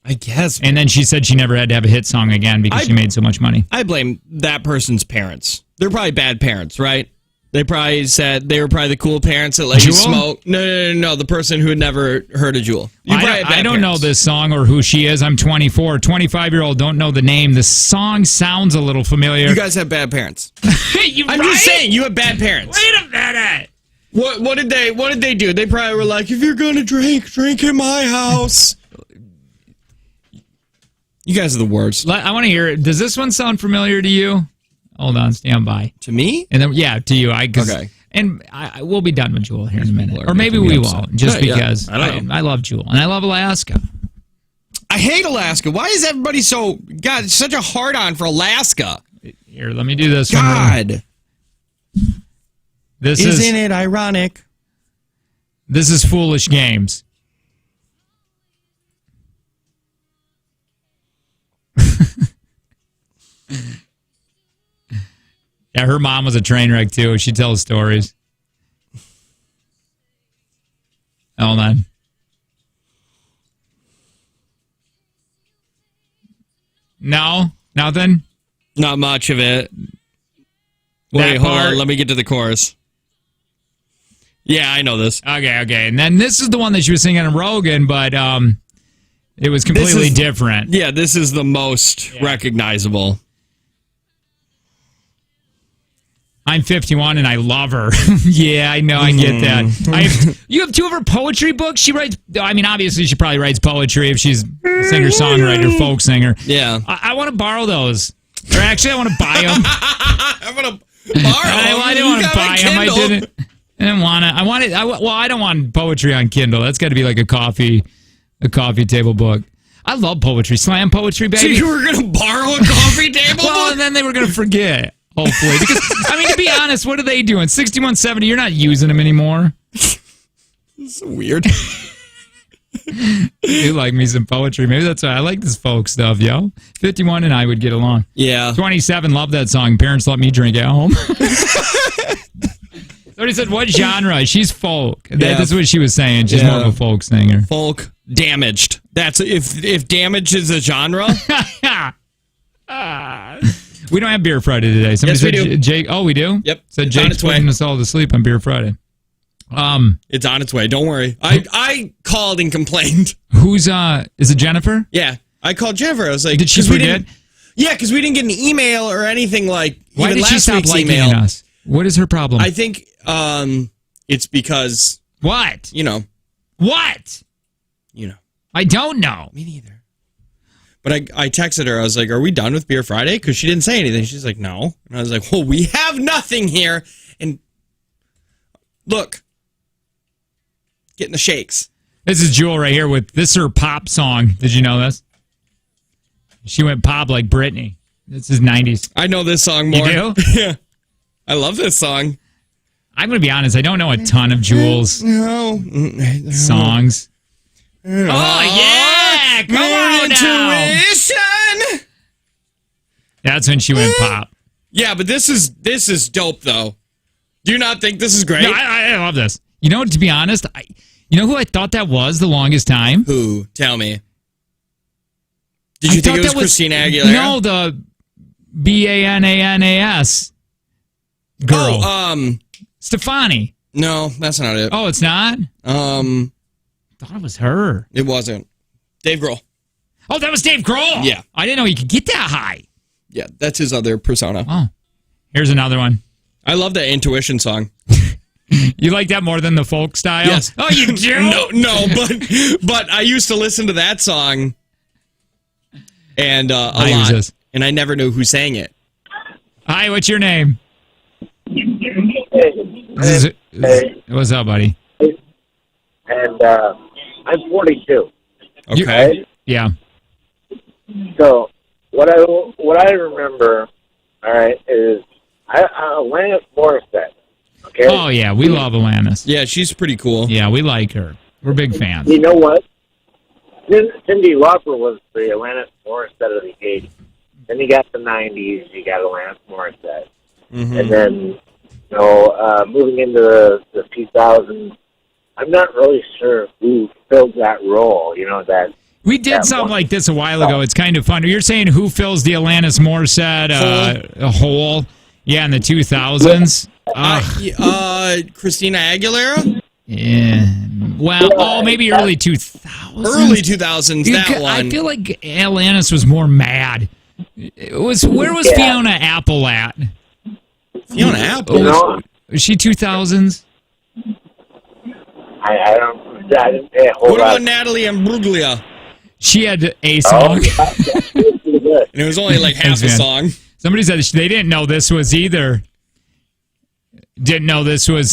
I guess. And then she said she never had to have a hit song again because she made so much money. I blame that person's parents. They're probably bad parents, right? They probably said they were probably the cool parents that let you smoke. No. The person who had never heard of Jewel. I don't know this song or who she is. I'm 24. 25-year-old don't know the name. The song sounds a little familiar. You guys have bad parents. I'm just saying, you have bad parents. Wait a minute. What did they do? They probably were like, if you're gonna drink in my house. You guys are the worst. I want to hear it. Does this one sound familiar to you? Hold on, stand by. To me? And then to you. Okay. And we'll be done with Jewel here in a minute, or maybe we won't, just because I love Jewel and I love Alaska. I hate Alaska. Why is everybody such a hard on for Alaska? Here, let me do this. God, isn't it ironic? This is Foolish Games. Yeah, her mom was a train wreck too. She tells stories. Hold on. No, nothing. Not much of it. Wait, hold on. Let me get to the chorus. Yeah, I know this. Okay. And then this is the one that she was singing on Rogan, but it was completely different. Yeah, this is the most recognizable. I'm 51 and I love her. Yeah, I know. I get that. You have 2 of her poetry books. She writes. I mean, obviously, she probably writes poetry if she's a singer-songwriter, folk singer. Yeah. I want to borrow those. Or actually, I want to buy them. I want to borrow them. I didn't want to buy them. I didn't want to. I don't want poetry on Kindle. That's got to be like a coffee table book. I love poetry. Slam poetry, baby. So you were going to borrow a coffee table book? Well, and then they were going to forget. Hopefully. Because, I mean, to be honest, what are they doing? 6170, you're not using them anymore. It's weird. You like me some poetry. Maybe that's why I like this folk stuff, yo. 51 and I would get along. Yeah. 27, love that song. Parents let me drink at home. Somebody said, what genre? She's folk. That's what she was saying. She's more of a folk singer. Folk. Damaged. That's if damaged is a genre. We don't have Beer Friday today. Somebody said we do. Jake. Oh, we do? Yep. Said Jake's putting us all to sleep on Beer Friday. It's on its way. Don't worry. I called and complained. Is it Jennifer? Yeah. I called Jennifer. I was like, did she forget? Yeah, because we didn't get an email or anything like Why even did she last stop week's liking email. us? What is her problem? I think it's because What? What? I don't know. Me neither. But I texted her. I was like, "Are we done with Beer Friday?" Because she didn't say anything. She's like, "No," and I was like, "Well, we have nothing here." And look, getting the shakes. This is Jewel right here with this is her pop song. Did you know this? She went pop like Britney. This is 90s. I know this song more. You do? Yeah. I love this song. I'm going to be honest. I don't know a ton of Jewel's songs. Oh, yeah! Come on now! Intuition! That's when she went pop. Yeah, but this is dope, though. Do you not think this is great? No, I love this. To be honest, you know who I thought that was the longest time? Who? Tell me. Did you think it was Christina Aguilera? No, the Bananas girl. Oh, Stefani. No, that's not it. Oh, it's not? Thought it was her. It wasn't. Dave Grohl. Oh, that was Dave Grohl. Yeah. I didn't know he could get that high. Yeah, that's his other persona. Oh. Here's another one. I love that Intuition song. You like that more than the folk style? Yes. Oh, you do? No, but I used to listen to that song and a lot. This? And I never knew who sang it. Hi, what's your name? What's up, buddy? And I'm 42. Okay. Yeah. So what I remember, all right, is Alanis Morissette. Okay. Oh yeah, we love Alanis. Yeah, she's pretty cool. Yeah, we like her. We're big fans. You know what? Cyndi Lauper was the Alanis Morissette of the 80s. Then you got the 90s. You got Alanis Morissette, and then moving into the 2000s. I'm not really sure who filled that role. That we did something like this a while ago. It's kind of fun. You're saying who fills the Alanis Morissette hole? Yeah, in the 2000s. Christina Aguilera? Yeah. Well, maybe early 2000s. Early 2000s, that one. I feel like Alanis was more mad. Where was Fiona Apple at? Fiona Apple? Was she 2000s? I didn't pay a whole What lot. about Natalie Imbruglia? She had a song. And it was only like half a song. Somebody said they didn't know this was either. Didn't know this was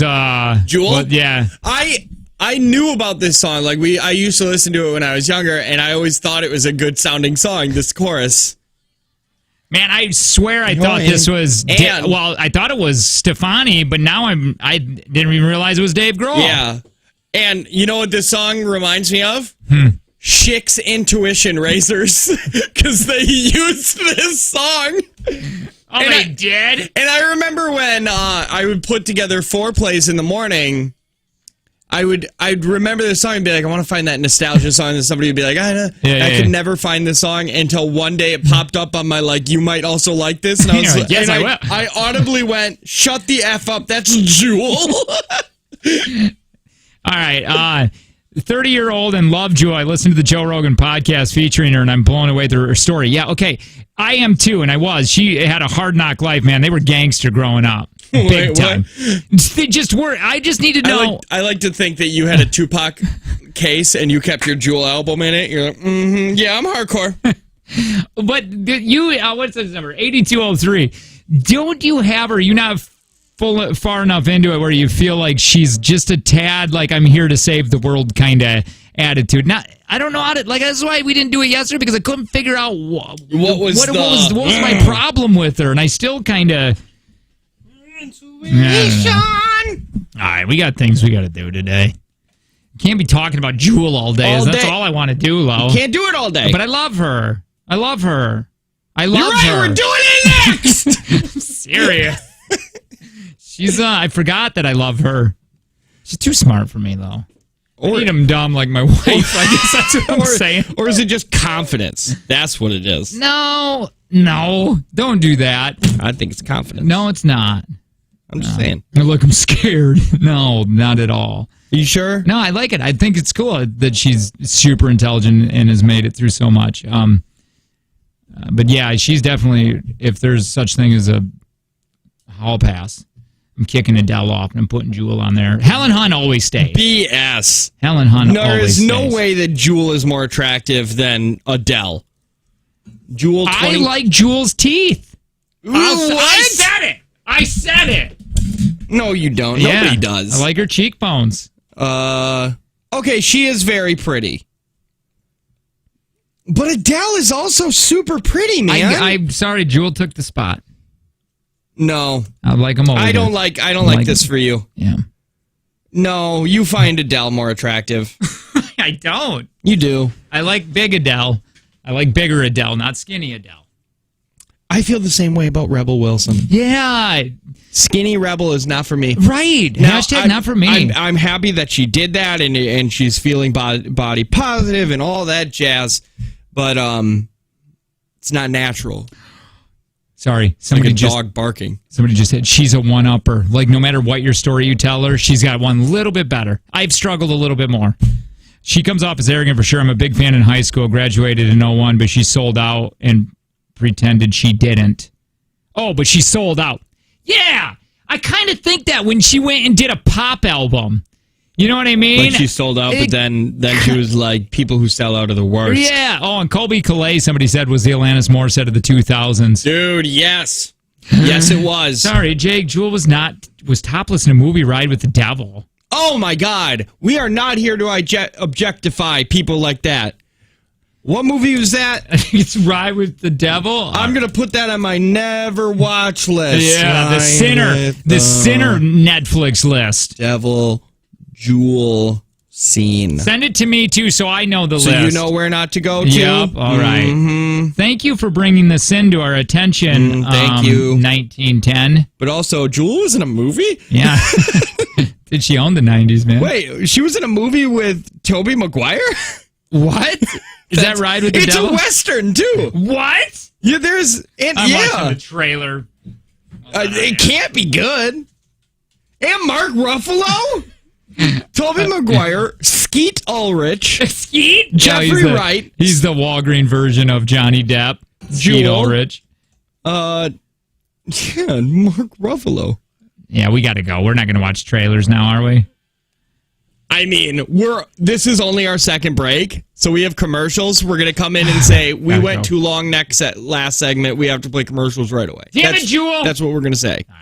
Jewel? Well, yeah. I knew about this song. I used to listen to it when I was younger, and I always thought it was a good sounding song, this chorus. Man, I swear I thought this was I thought it was Stefani, but now I didn't even realize it was Dave Grohl. Yeah. And you know what this song reminds me of? Schick's Intuition Razors, because they used this song. Oh, they did? And I remember when I would put together foreplays in the morning, I'd remember this song and be like, I want to find that nostalgia song, and somebody would be like, I could never find this song until one day it popped up on my you might also like this, and I was like, yes, I will. I audibly went, shut the F up, that's Jewel. All right, 30-year-old and love Jewel. I listened to the Joe Rogan podcast featuring her, and I'm blown away with her story. Yeah, okay. I am too, and I was. She had a hard knock life, man. They were gangster growing up. Big time. They just were. I just need to know. I like to think that you had a Tupac case and you kept your Jewel album in it. You're like, yeah, I'm hardcore. But you, what's this number? 8203. Don't you have her? You're not far enough into it where you feel like she's just a tad like I'm here to save the world kind of attitude. Not, I don't know how to that's why we didn't do it yesterday, because I couldn't figure out what was my problem with her, and I still kind of. All right, we got things we got to do today. Can't be talking about Jewel all day. That's all I want to do, Lo. Can't do it all day. But I love her. I love her. I love You're right, her. we're doing it next. I'm serious. She's. I forgot that I love her. She's too smart for me, though. I need him dumb like my wife. I guess that's what I'm saying. Or is it just confidence? That's what it is. No, don't do that. I think it's confidence. No, it's not. I'm just saying. Look, I'm scared. No, not at all. Are you sure? No, I like it. I think it's cool that she's super intelligent and has made it through so much. But yeah, she's definitely, if there's such thing as a hall pass, I'm kicking Adele off and I'm putting Jewel on there. Helen Hunt always stays. BS. Helen Hunt always There is stays. no way that Jewel is more attractive than Adele. Jewel 20... I like Jewel's teeth. Ooh, I said it. No, you don't. Yeah, Nobody does. I like her cheekbones. Okay, she is very pretty. But Adele is also super pretty, man. I'm sorry, Jewel took the spot. No. I like them over. I don't like this for you. Yeah. No, you find Adele more attractive. I don't. You do. I like big Adele. I like bigger Adele, not skinny Adele. I feel the same way about Rebel Wilson. Yeah. Skinny Rebel is not for me. Right. Now, Hashtag not for me. I'm happy that she did that and she's feeling body positive and all that jazz. But it's not natural. Sorry, Somebody like a dog barking. Somebody just said she's a one-upper. Like no matter what your story you tell her, she's got one little bit better. I've struggled a little bit more. She comes off as arrogant for sure. I'm a big fan in high school, graduated in '01, but she sold out and pretended she didn't. Oh, but she sold out. Yeah, I kind of think that when she went and did a pop album. You know what I mean? Like she sold out, but then she was like, people who sell out are the worst. Yeah. Oh, and Colby Calais, somebody said, was the Alanis Morissette of the 2000s. Dude, yes. Yes, it was. Sorry, Jake. Jewel was topless in a movie, Ride with the Devil. Oh, my God. We are not here to objectify people like that. What movie was that? It's Ride with the Devil. I'm going to put that on my never watch list. Yeah, The Sinner Netflix list. Devil. Jewel scene. Send it to me too, so I know the list. So you know where not to go to. Yep. All right. Mm-hmm. Thank you for bringing this into our attention. Thank you. 1910. But also, Jewel was in a movie. Yeah. Did she own the 90s, man? Wait, she was in a movie with Tobey Maguire. What? Is that Ride with the Devil? It's a Western too. What? Yeah, I'm watching the trailer. It can't be good. And Mark Ruffalo. Tobey Maguire, Skeet Ulrich, Jeffrey Wright. He's the Walgreen version of Johnny Depp. Skeet Ulrich. Yeah, Mark Ruffalo. Yeah, we got to go. We're not going to watch trailers now, are we? I mean, this is only our second break, so we have commercials. We're going to come in and say, we went too long last segment. We have to play commercials right away. Damn it, Jewel! That's what we're going to say. All right.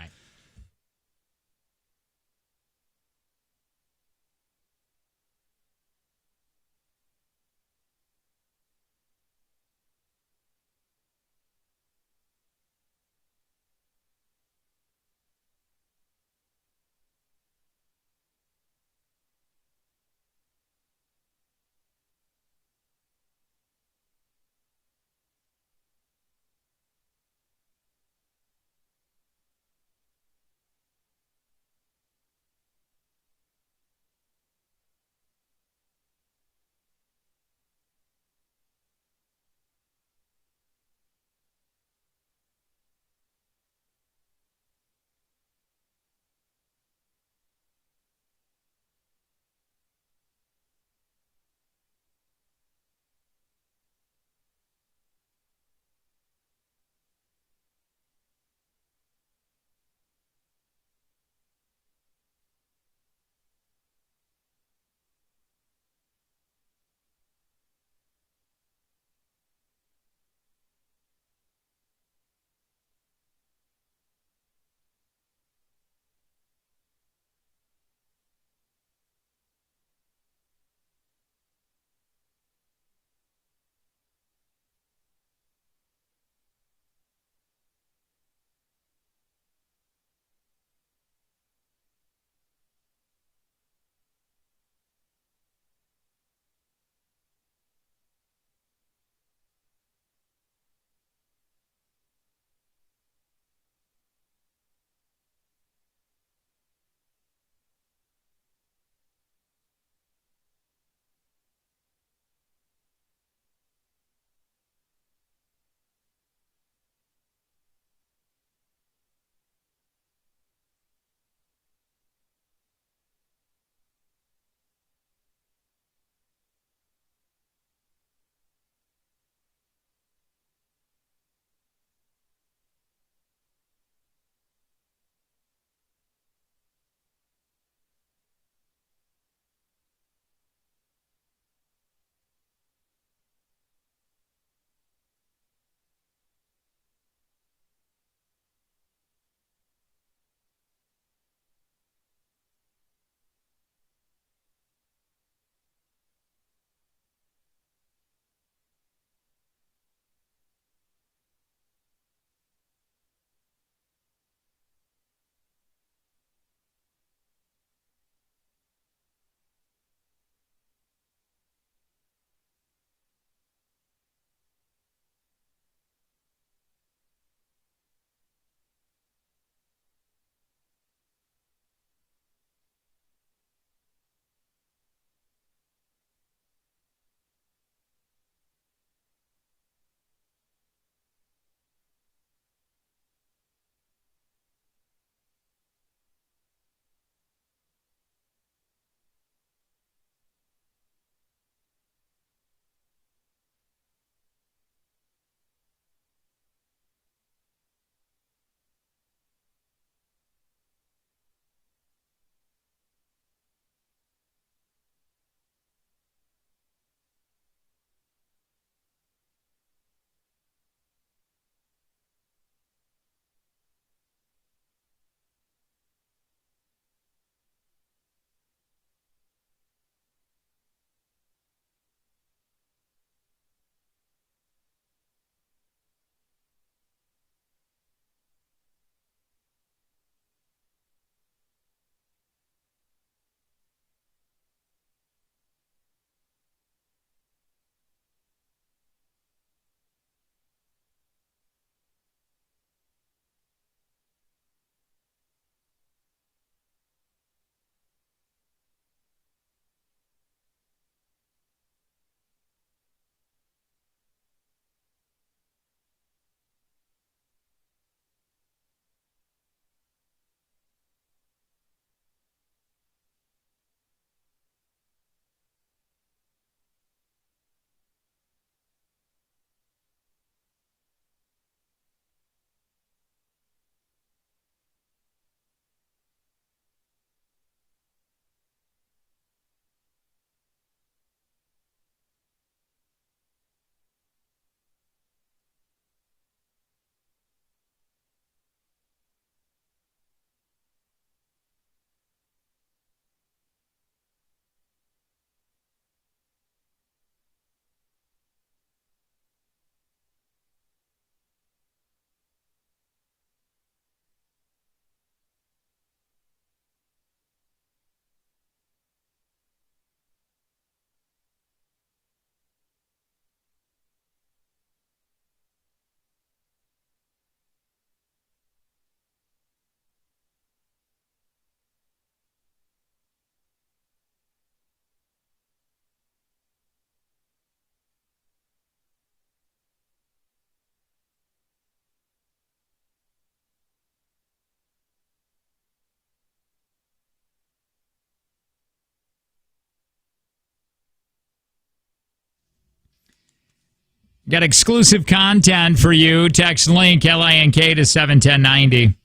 Got exclusive content for you. Text link LINK to 71090.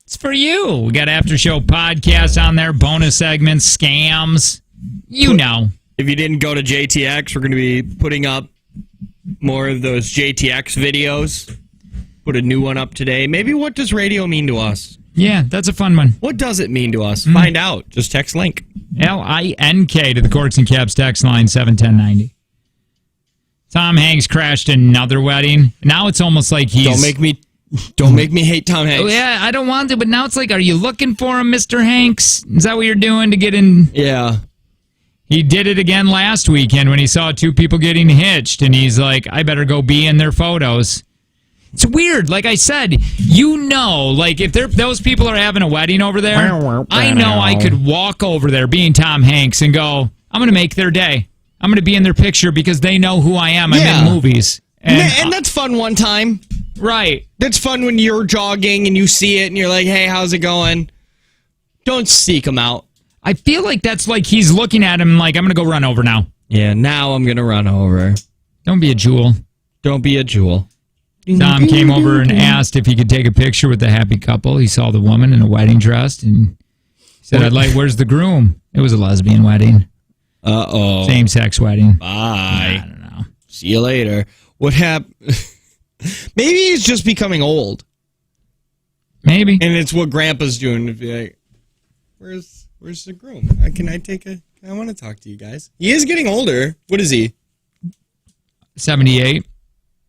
It's for you. We got after show podcasts on there, bonus segments, scams. You know. If you didn't go to JTX, we're going to be putting up more of those JTX videos. Put a new one up today. Maybe what does radio mean to us? Yeah, that's a fun one. What does it mean to us? Find out. Just text link. LINK to the Courts and Caps text line 71090. Tom Hanks crashed another wedding. Now it's almost like he's... Don't make me hate Tom Hanks. Oh, yeah, I don't want to, but now it's like, are you looking for him, Mr. Hanks? Is that what you're doing to get in? Yeah. He did it again last weekend when he saw two people getting hitched, and he's like, I better go be in their photos. It's weird. Like I said, like if those people are having a wedding over there, I know I could walk over there being Tom Hanks and go, I'm going to make their day. I'm going to be in their picture because they know who I am. I'm in movies. And that's fun one time. Right. That's fun when you're jogging and you see it and you're like, hey, how's it going? Don't seek them out. I feel like that's like he's looking at him like, I'm going to go run over now. Yeah, now I'm going to run over. Don't be a jewel. Don't be a jewel. Tom came over and asked if he could take a picture with the happy couple. He saw the woman in a wedding dress and said, where's the groom? It was a lesbian wedding. Uh-oh. Same-sex wedding. Bye. I don't know. See you later. What happened? Maybe he's just becoming old. Maybe. And it's what Grandpa's doing to be like, where's the groom? I want to talk to you guys. He is getting older. What is he? 78.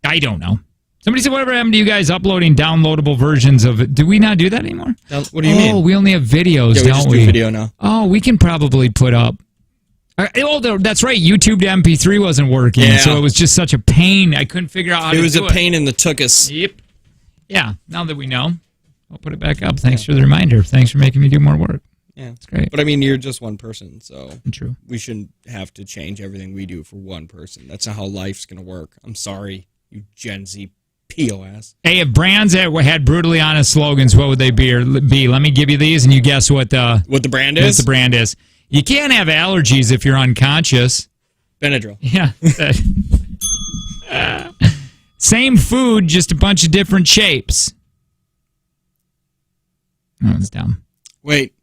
I don't know. Somebody said, whatever happened to you guys uploading downloadable versions of it? Do we not do that anymore? What do you mean? Oh, we only have videos, yeah, we just do video now. Oh, we can probably put up. That's right. YouTube to MP3 wasn't working, so it was just such a pain. I couldn't figure out how to do it. It was a pain in the tuchus. Yep. Yeah, now that we know, I'll put it back up. Thanks for the reminder. Thanks for making me do more work. Yeah. It's great. But I mean, you're just one person, so True. We shouldn't have to change everything we do for one person. That's not how life's going to work. I'm sorry, you Gen Z POS. Hey, if brands had brutally honest slogans, what would they be? Let me give you these, and you guess what the brand is? What the brand is. You can't have allergies if you're unconscious. Benadryl. Yeah. Same food, just a bunch of different shapes. Oh, it's dumb. Wait.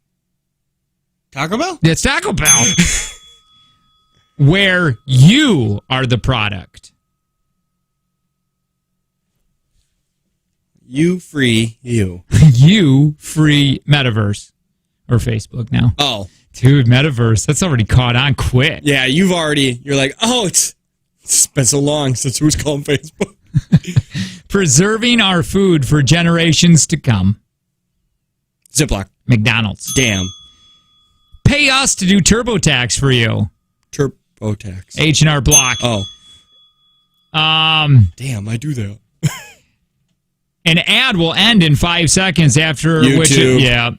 Taco Bell? It's Taco Bell. Where you are the product. You free you. You free Metaverse. Or Facebook now. Oh. Dude, Metaverse. That's already caught on quick. Yeah, you're like, it's been so long since who's calling Facebook. Preserving our food for generations to come. Ziploc. McDonald's. Damn. Pay us to do TurboTax for you. TurboTax. H&R Block. Oh. Damn, I do that. An ad will end in 5 seconds after YouTube. Yeah.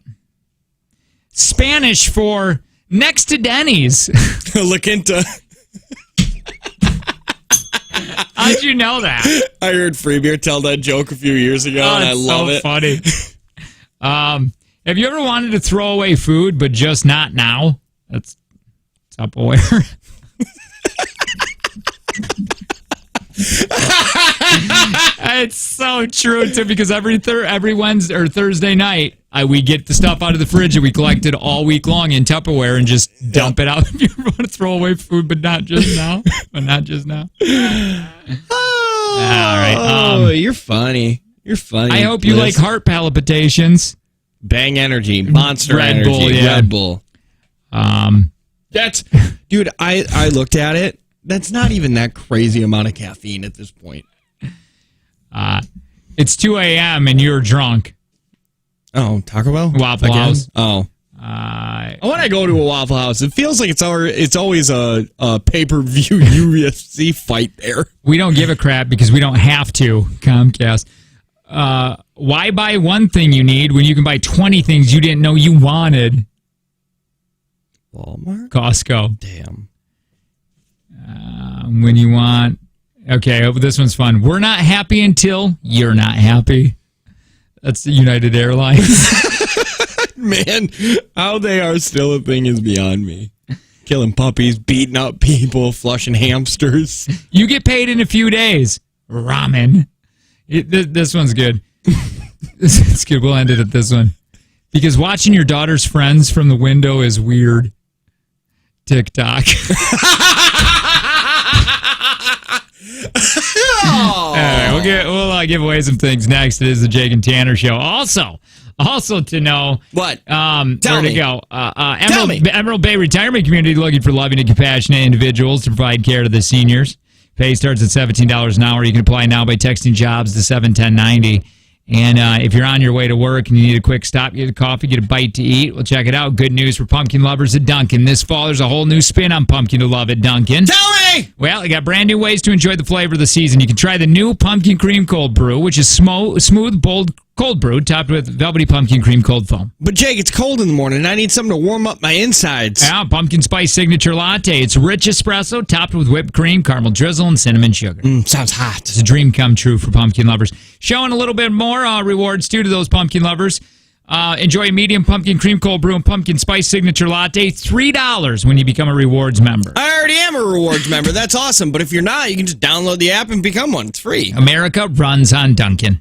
Spanish for next to Denny's. Look into. How'd you know that? I heard Freebeer tell that joke a few years ago, and I love it. Funny. Have you ever wanted to throw away food, but just not now? That's Tupperware. It's so true too, because every Wednesday or Thursday night, we get the stuff out of the fridge and we collect it all week long in Tupperware and just dump it out. If you ever want to throw away food, but not just now. All right. You're funny. You're funny. I hope you like heart palpitations. Bang Energy, Monster Red Energy, Bull, yeah. Red Bull. Dude, I looked at it. That's not even that crazy amount of caffeine at this point. It's 2 a.m. and you're drunk. Oh, Taco Bell? Waffle House. Oh. When I go to a Waffle House, it feels like it's always a pay-per-view UFC fight there. We don't give a crap because we don't have to, Comcast. Why buy one thing you need when you can buy 20 things you didn't know you wanted? Walmart? Costco. Damn. When you want... Okay, this one's fun. We're not happy until you're not happy. That's the United Airlines. Man, how they are still a thing is beyond me. Killing puppies, beating up people, flushing hamsters. You get paid in a few days. Ramen. This one's good. It's good. We'll end it at this one. Because watching your daughter's friends from the window is weird. TikTok. All right, we'll give away some things next. It is the Jake and Tanner Show. Also to know what? Where to go? Tell me. Emerald Bay Retirement Community looking for loving and compassionate individuals to provide care to the seniors. Pay starts at $17 an hour. You can apply now by texting jobs to 71090. And if you're on your way to work and you need a quick stop, get a coffee, get a bite to eat, well, check it out. Good news for pumpkin lovers at Dunkin'. This fall, there's a whole new spin on pumpkin to love at Dunkin'. Tell me! Well, they got brand new ways to enjoy the flavor of the season. You can try the new pumpkin cream cold brew, which is smooth, bold cold brew topped with velvety pumpkin cream cold foam. But, Jake, it's cold in the morning, and I need something to warm up my insides. Yeah, pumpkin spice signature latte. It's rich espresso topped with whipped cream, caramel drizzle, and cinnamon sugar. Sounds hot. It's a dream come true for pumpkin lovers. Showing a little bit more rewards, too, to those pumpkin lovers. Enjoy a medium pumpkin cream cold brew and pumpkin spice signature latte. $3 when you become a rewards member. I already am a rewards member. That's awesome. But if you're not, you can just download the app and become one. It's free. America runs on Dunkin'.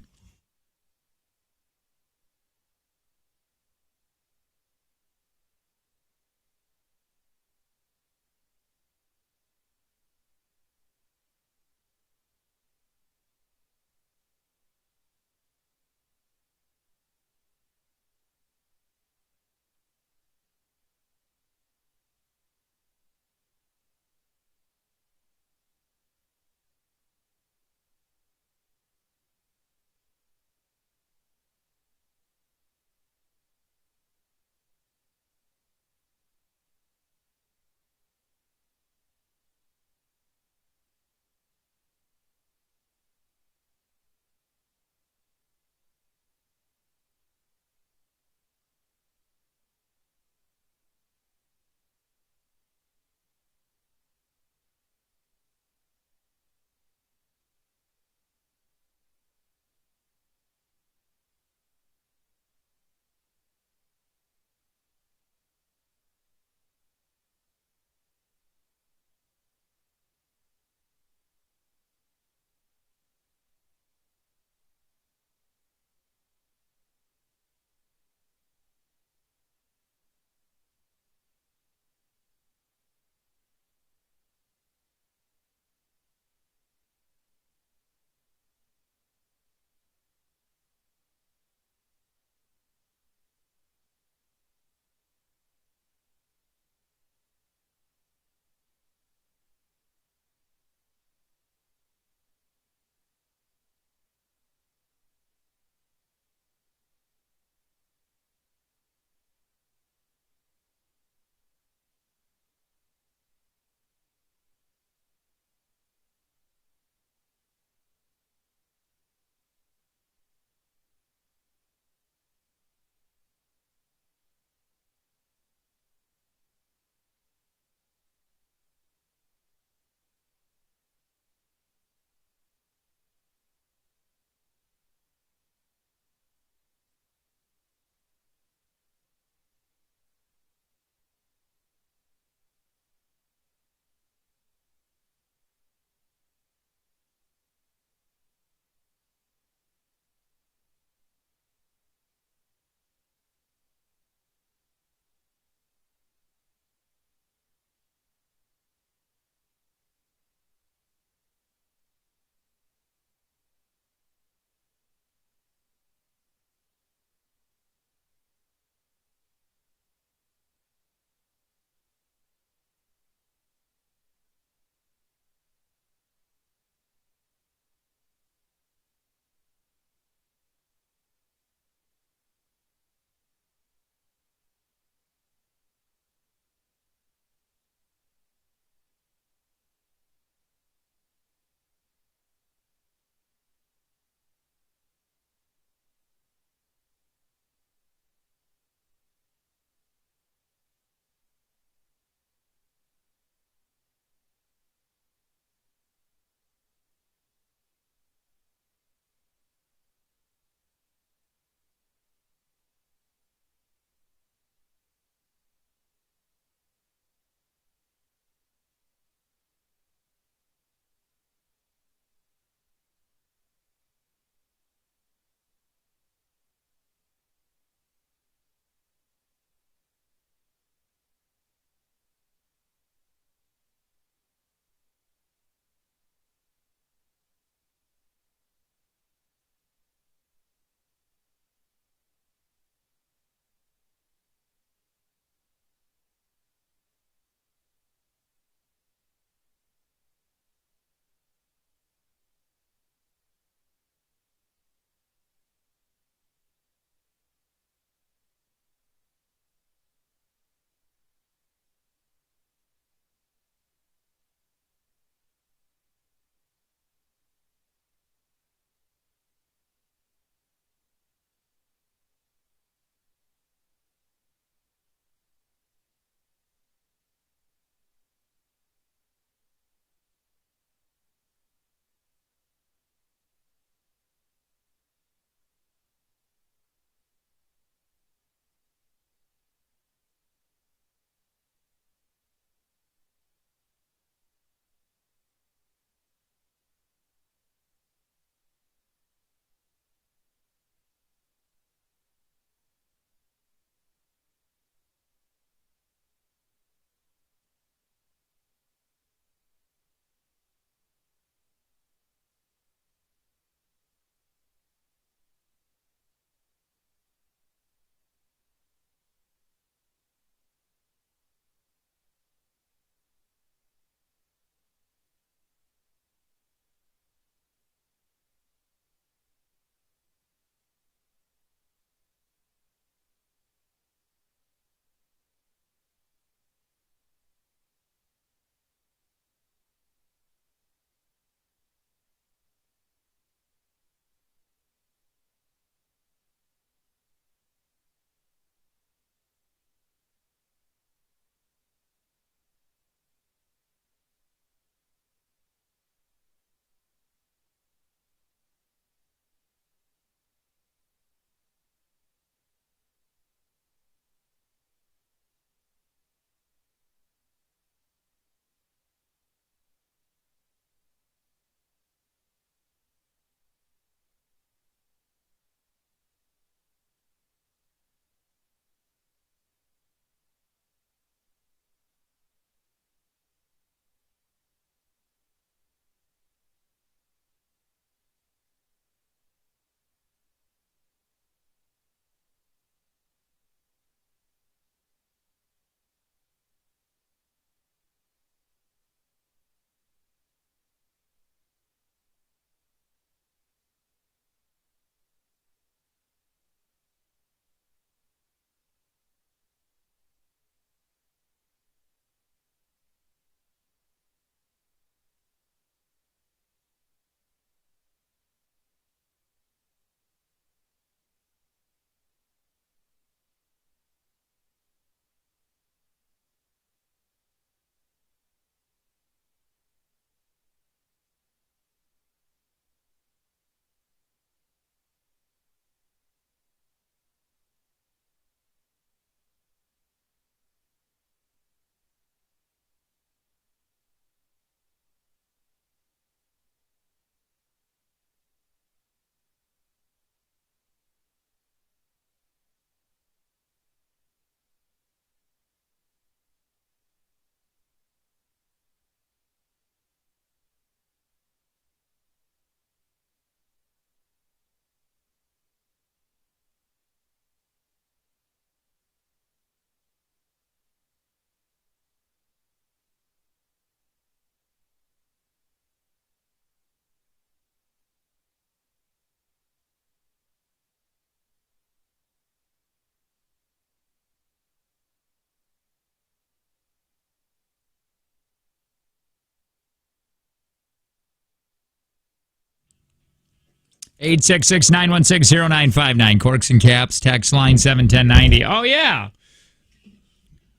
866-916-0959. Corks and Caps, text line 71090. Oh, yeah.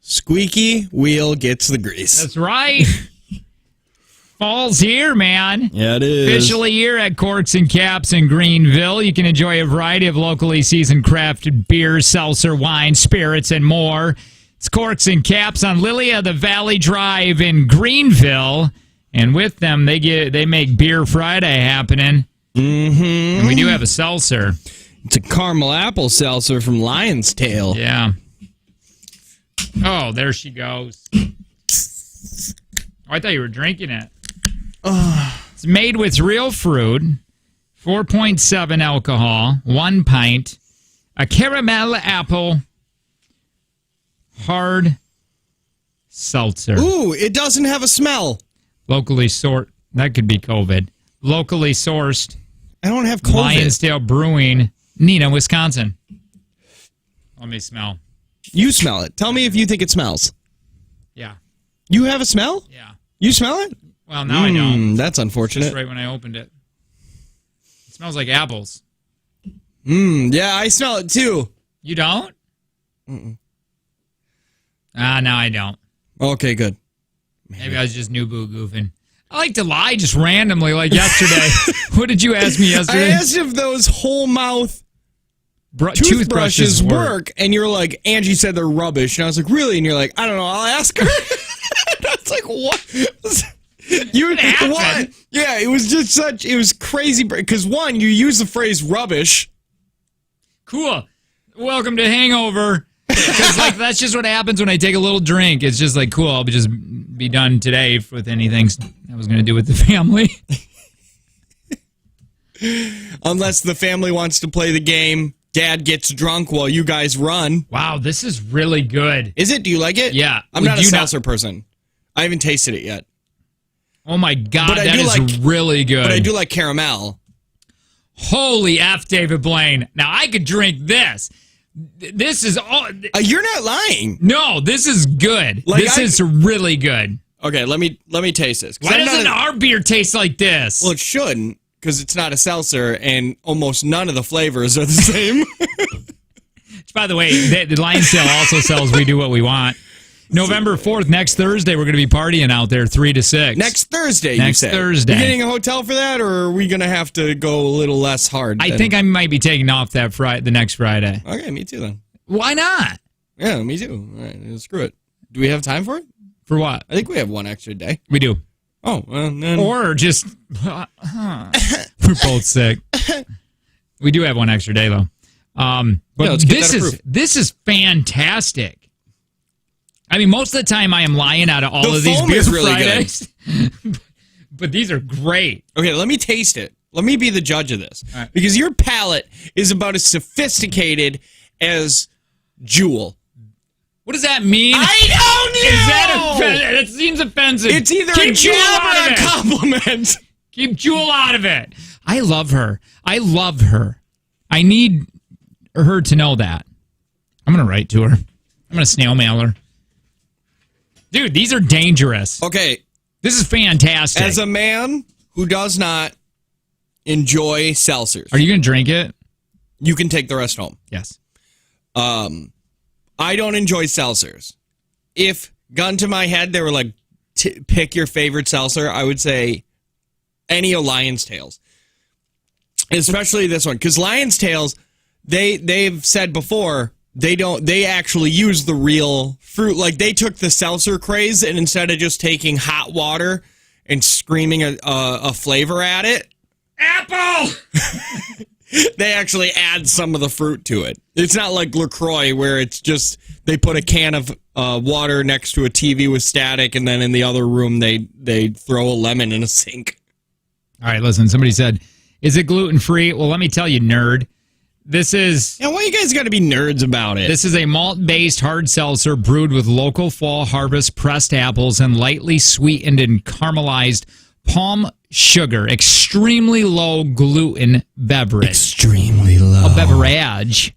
Squeaky wheel gets the grease. That's right. Fall's here, man. Yeah, it is. Officially here at Corks and Caps in Greenville. You can enjoy a variety of locally seasoned crafted beers, seltzer, wine, spirits, and more. It's Corks and Caps on Lily of the Valley Drive in Greenville. And with them, they make Beer Friday happening. Mm-hmm. And we do have a seltzer. It's a caramel apple seltzer from Lion's Tail. Yeah. Oh, there she goes. Oh, I thought you were drinking it. It's made with real fruit, 4.7 alcohol, 1 pint, a caramel apple hard seltzer. Ooh, it doesn't have a smell. Locally sourced. That could be COVID. Locally sourced. I don't have COVID. Lionsdale Brewing, Neenah, Wisconsin. Let me smell. You smell it. Tell me if you think it smells. Yeah. You have a smell? Yeah. You smell it? Well, now I don't. That's unfortunate. Just right when I opened it. It smells like apples. Yeah, I smell it too. You don't? No, I don't. Okay, good. Maybe I was just new boo goofing. I like to lie just randomly, like yesterday. What did you ask me yesterday? I asked if those whole mouth toothbrushes work, and you're like, Angie said they're rubbish, and I was like, really? And you're like, I don't know, I'll ask her. I was like, what? What? Yeah, it was just it was crazy, because one, you use the phrase rubbish. Cool. Welcome to Hangover. Because like that's just what happens when I take a little drink. It's just like, cool, I'll just be done today with anything I was going to do with the family. Unless the family wants to play the game, Dad gets drunk while you guys run. Wow, this is really good. Is it? Do you like it? Yeah. I'm not a seltzer person. I haven't tasted it yet. Oh my God, that is really good. But I do like caramel. Holy F, David Blaine. Now, I could drink this. This is all... You're not lying. No, this is good. This is really good. Okay, let me taste this. Why doesn't our beer taste like this? Well, it shouldn't, because it's not a seltzer, and almost none of the flavors are the same. By the way, the Lionsdale also sells We Do What We Want. November 4th, next Thursday, we're going to be partying out there 3 to 6. Next Thursday, Next you said. Thursday. You getting a hotel for that, or are we going to have to go a little less hard? I think I might be taking off the next Friday. Okay, me too then. Why not? Yeah, me too. All right, screw it. Do we have time for it? For what? I think we have one extra day. We do. Oh, well, then... Or just... we're both sick. We do have one extra day, though. But this is fantastic. I mean, most of the time I am lying out of all of these beer Fridays. But these are great. Okay, let me taste it. Let me be the judge of this. Right. Because your palate is about as sophisticated as Jewel. What does that mean? I don't know! That seems offensive. It's either a jab or a compliment. Keep Jewel out of it. I love her. I need her to know that. I'm going to write to her. I'm going to snail mail her. Dude, these are dangerous. Okay. This is fantastic. As a man who does not enjoy seltzers. Are you going to drink it? You can take the rest home. Yes. I don't enjoy seltzers. If, gun to my head, they were like, pick your favorite seltzer, I would say any of Lion's Tales. Especially this one. Because Lion's Tales, they've said before... They actually use the real fruit. Like, they took the seltzer craze, and instead of just taking hot water and screaming a flavor at it, apple, they actually add some of the fruit to it. It's not like LaCroix, where it's just they put a can of water next to a TV with static, and then in the other room they throw a lemon in a sink. All right, listen, somebody said, is it gluten-free? Well, let me tell you, nerd. This is... Yeah, why you guys got to be nerds about it? This is a malt-based hard seltzer brewed with local fall harvest pressed apples and lightly sweetened and caramelized palm sugar. Extremely low gluten beverage. Extremely low. A beverage.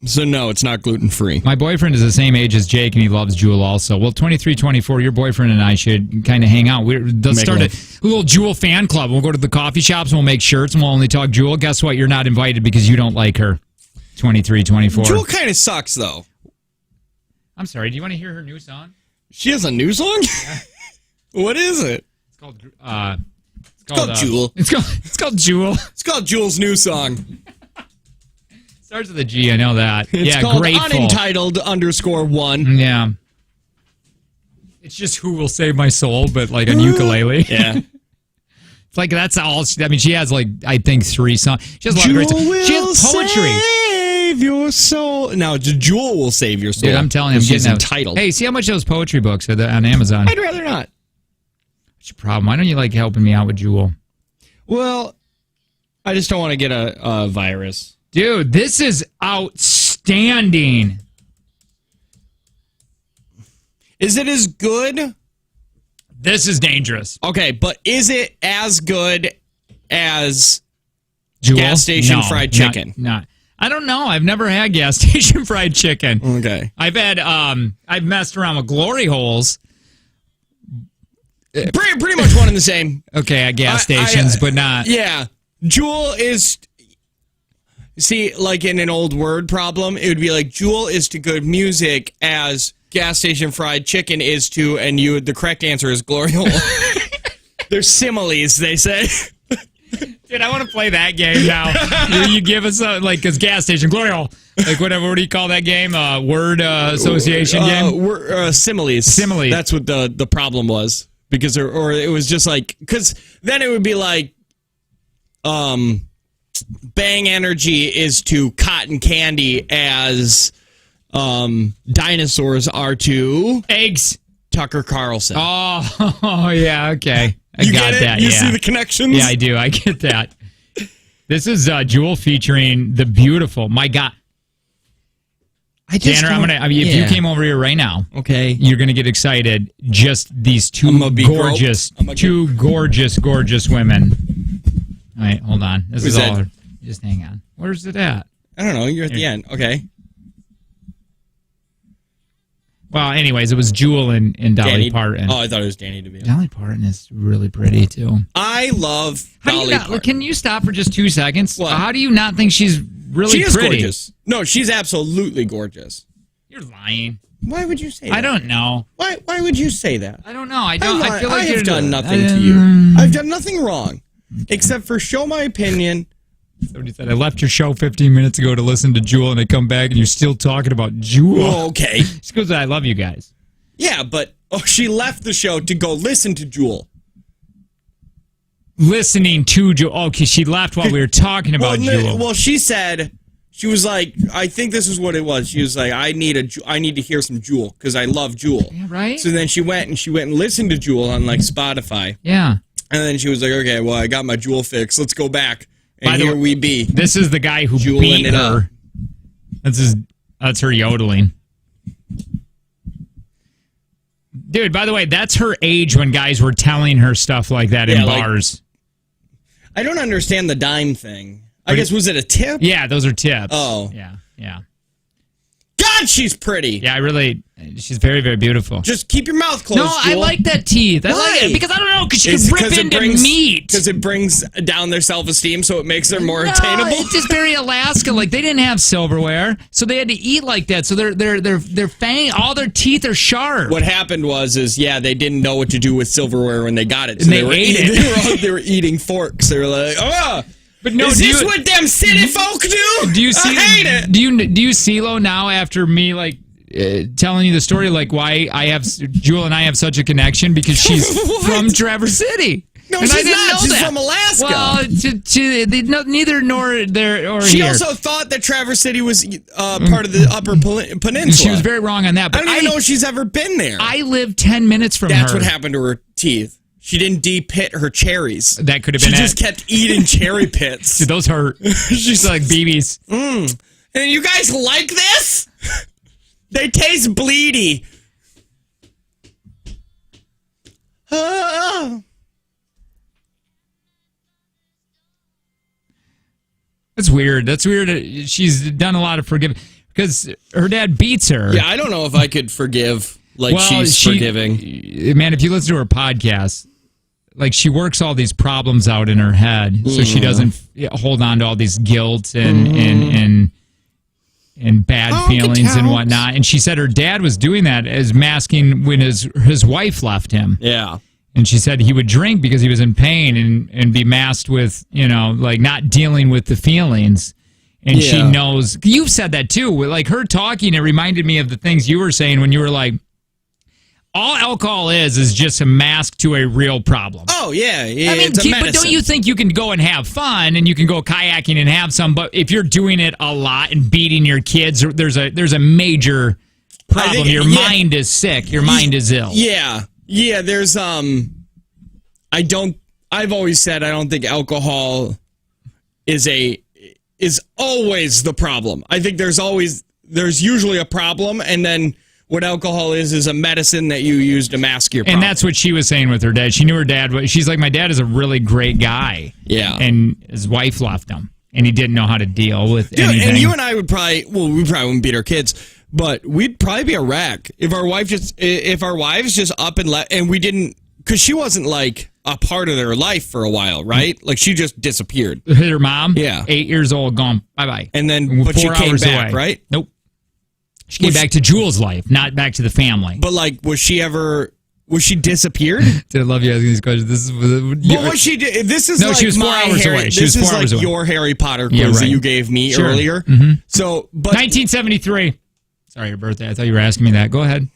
So no, it's not gluten-free. My boyfriend is the same age as Jake, and he loves Jewel also. Well, 23, 24, your boyfriend and I should kind of hang out. Let's start a little Jewel fan club. We'll go to the coffee shops, and we'll make shirts, and we'll only talk Jewel. Guess what? You're not invited because you don't like her. 23, 24. Jewel kind of sucks, though. I'm sorry. Do you want to hear her new song? She has a new song? Yeah. What is it? It's called Jewel. It's called Jewel. It's called Jewel's new song. Starts with a G, I know that. It's called Untitled _1. Yeah. It's just Who Will Save My Soul, but like on ukulele. Yeah. It's like that's all. She has like, I think 3 songs. She has a lot of great songs. She has poetry. Save your soul. Now, Jewel will save your soul. Dude, I'm telling you, I'm getting entitled. Hey, see how much those poetry books are on Amazon? I'd rather not. What's your problem? Why don't you like helping me out with Jewel? Well, I just don't want to get a virus. Dude, this is outstanding. Is it as good? This is dangerous. Okay, but is it as good as Jewel? gas station fried chicken? Not. I don't know. I've never had gas station fried chicken. Okay. I've messed around with glory holes. Pretty much one and the same. Okay, at gas stations, but not. Yeah. Jewel is... See, like in an old word problem, it would be like Jewel is to good music as gas station fried chicken is to, and the correct answer is glory hole. They're similes, they say. Dude, I want to play that game now. you give us because gas station glory hole, like whatever. What do you call that game? Word association game. Similes. Similes. That's what the problem was because or it was just like because then it would be like, Bang Energy is to cotton candy as dinosaurs are to eggs. Tucker Carlson. Oh yeah, okay. I got get it? that. You yeah. see the connections? Yeah, I do. I get that. This is Jewel featuring the beautiful. My God, Tanner, if you came over here right now, okay, you're gonna get excited. Just these two gorgeous women. All right, hold on. This is all. Just hang on. Where's it at? I don't know. You're at the end. Okay. Well, anyways, it was Jewel and Dolly Parton. Oh, I thought it was Danny DeVito. Dolly Parton is really pretty, too. I love Dolly Parton. Can you stop for just 2 seconds? What? How do you not think she's really pretty? She is gorgeous. No, she's absolutely gorgeous. You're lying. Why would you say that? I don't know. Why would you say that? I don't know. I feel like I've done nothing to you. I've done nothing wrong. Except for show my opinion. Somebody said, I left your show 15 minutes ago to listen to Jewel, and I come back, and you're still talking about Jewel. Oh, okay. It's because I love you guys. Yeah, but she left the show to go listen to Jewel. Listening to Jewel. Okay, she left while we were talking about Jewel. Well, she said, she was like, I think this is what it was. She was like, I need to hear some Jewel because I love Jewel. Yeah, right? So then she went and listened to Jewel on like Spotify. Yeah. And then she was like, okay, well, I got my Jewel fix. Let's go back. And here we be. This is the guy who beat her. That's her yodeling. Dude, by the way, that's her age when guys were telling her stuff like that in bars. I don't understand the dime thing. I guess, was it a tip? Yeah, those are tips. Oh. Yeah. God, she's pretty. Yeah, she's very, very beautiful. Just keep your mouth closed, No, Jewel. I like that teeth. I like it because I don't know, because she can rip into meat. Because it brings down their self-esteem, so it makes them more attainable. It's just very Alaska. Like, they didn't have silverware, so they had to eat like that. So their fang, all their teeth are sharp. What happened was, they didn't know what to do with silverware when they got it. So and they ate it. They were eating forks. They were like, oh. But no, is this what them city folk do? Do you see? I hate it. Do you see Lo now after me telling you the story why Jewel and I have such a connection because she's from Traverse City. No, and she's not. She's from Alaska. Well, neither nor there or she here. also thought that Traverse City was part of the Upper Peninsula. She was very wrong on that. But I don't even know if she's ever been there. I live 10 minutes from her. That's what happened to her teeth. She didn't de-pit her cherries. That could have been She just kept eating cherry pits. Dude, those hurt. She's like BBs. And you guys like this? They taste bleedy. That's weird. She's done a lot of forgiving. because her dad beats her. Yeah, I don't know if I could forgive like she's forgiving. Man, if you listen to her podcast, like she works all these problems out in her head, so she doesn't hold on to all these guilt and bad feelings and whatnot. And she said her dad was doing that as masking when his wife left him. Yeah. And she said he would drink because he was in pain and be masked with, like not dealing with the feelings. And she knows. You've said that too. Like her talking, it reminded me of the things you were saying when you were like, all alcohol is just a mask to a real problem. Oh, yeah. I mean, but don't you think you can go and have fun and you can go kayaking and have some, but if you're doing it a lot and beating your kids, there's a major problem. Your mind is sick. Your mind is ill. Yeah. Yeah, there's I've always said I don't think alcohol is always the problem. I think there's usually a problem, and then what alcohol is a medicine that you use to mask your problem. And that's what she was saying with her dad. She knew her dad. She's like, my dad is a really great guy. Yeah. And his wife left him, and he didn't know how to deal with anything. And you and I would probably wouldn't beat our kids, but we'd probably be a wreck if our wives just up and left, and we didn't, because she wasn't like a part of their life for a while, right? Like she just disappeared. Her mom, 8 years old, gone, bye. And then, but she came back, away. Right? Nope. She came back to Jules' life, not back to the family. But like, was she disappeared? Dude, I love you asking these questions. This is This is no, like she was 4 hours away. She was 4 hours away. Your Harry Potter quiz that you gave me earlier. Mm-hmm. So, but 1973. Sorry, your birthday. I thought you were asking me that. Go ahead.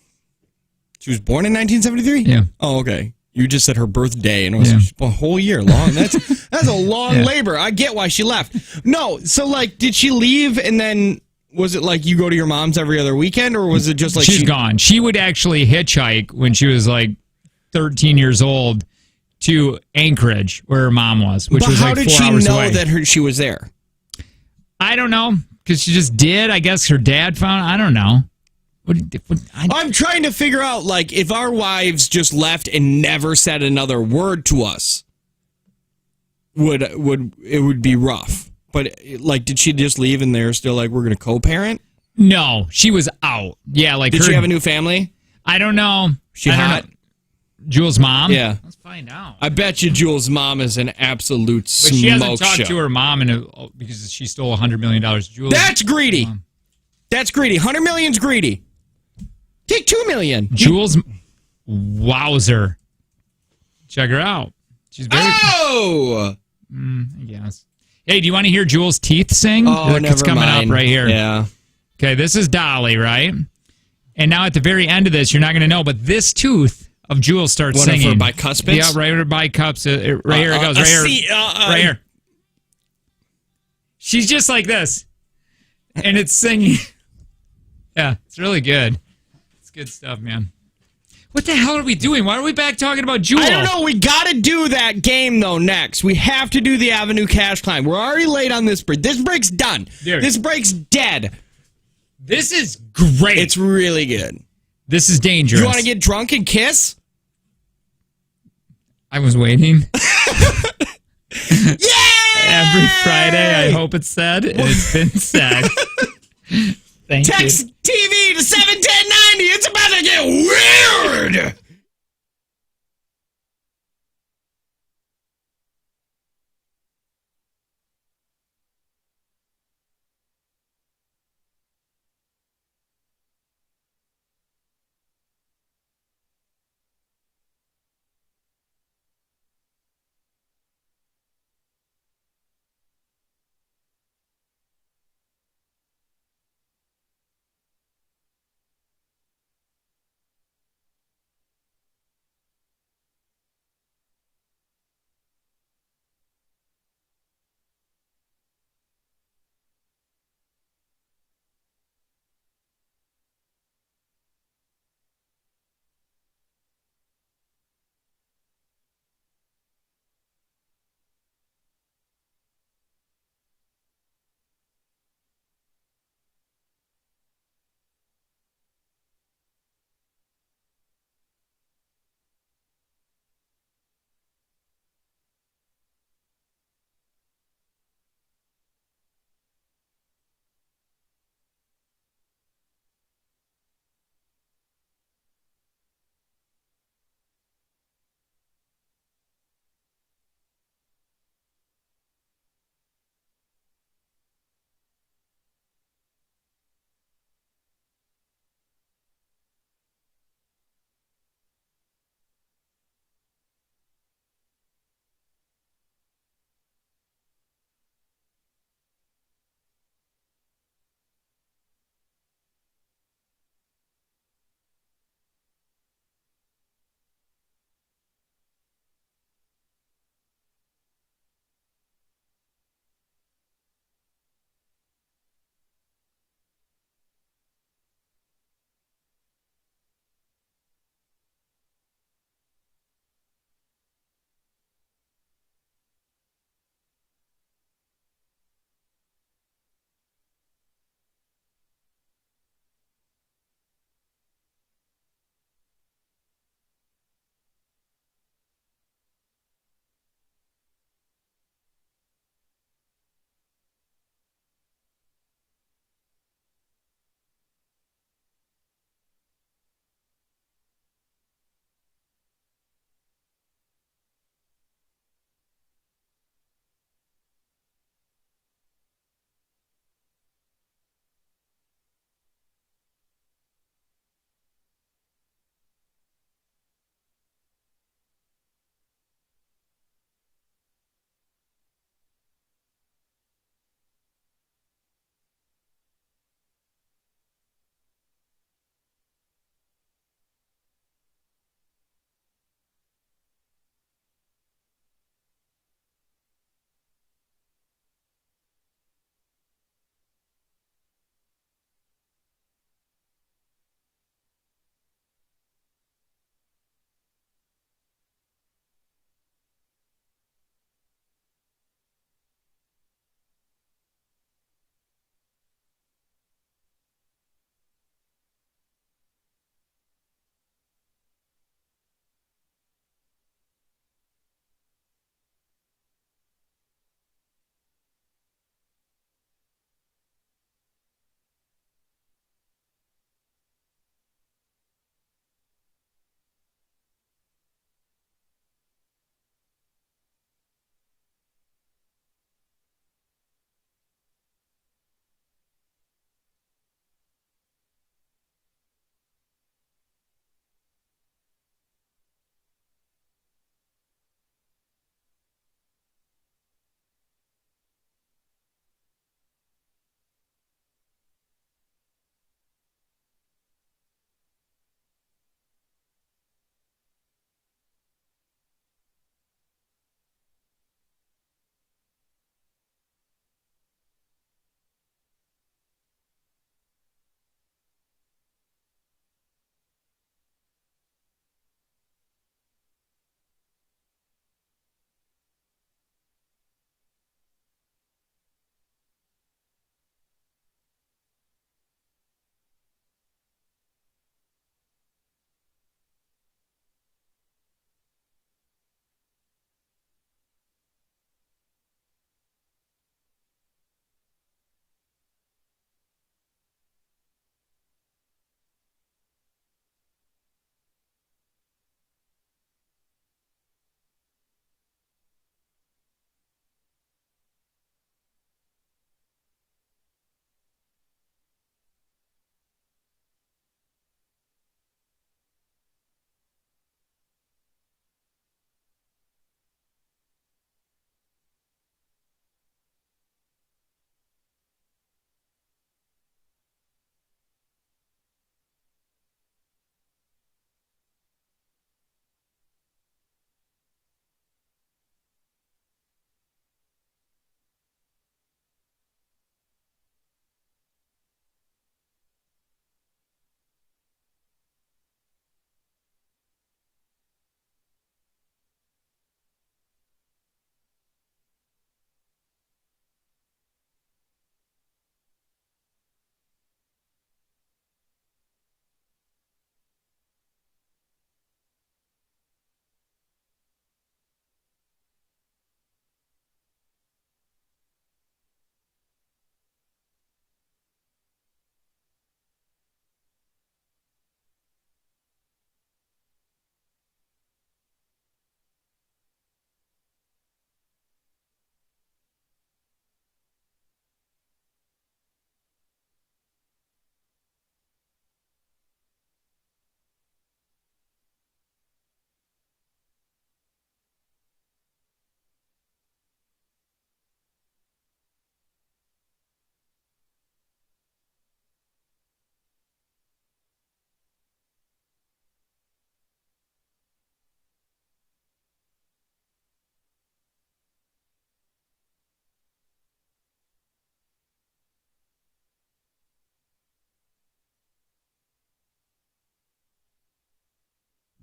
She was born in 1973? Yeah. Oh, okay. You just said her birthday, and it was a whole year long. That's a long labor. I get why she left. No, so like, did she leave, and then was it like you go to your mom's every other weekend, or was it just like she's gone? She would actually hitchhike when she was like 13 years old to Anchorage, where her mom was, which was like 4 hours away. How did she know that she was there? I don't know, because she just did. I guess her dad found. I don't know. I'm trying to figure out, like, if our wives just left and never said another word to us, it would be rough. But like, did she just leave and they're still like, we're going to co-parent? No, she was out. Yeah, like did she have a new family? I don't know. She hot? Jules' mom? Yeah. Let's find out. I bet you Jules' mom is an absolute smoke show. But she hasn't talked to her mom because she stole $100 million. Jules, that's greedy. That's greedy. $100 million's greedy. Take $2 million. Jules, wowzer. Check her out. She's very. Oh! I guess. Hey, do you want to hear Jules' teeth sing? Oh, never It's coming mind. up right here. Yeah. Okay, this is Dolly, right? And now at the very end of this, you're not going to know, but this tooth of Jules starts singing. One of her bicuspids? Yeah, right her bicuspids. Right here it goes. Right here. She's just like this. And it's singing. Yeah, it's really good. It's good stuff, man. What the hell are we doing? Why are we back talking about Jules? I don't know. We got to do that game, though, next. We have to do the Avenue Cash Climb. We're already late on this break. This break's done. Dude. This break's dead. This is great. It's really good. This is dangerous. You want to get drunk and kiss? I was waiting. Yeah! Every Friday, I hope it's said. And it's been said. Thank you. Text TV to 71090. It's about to get weird.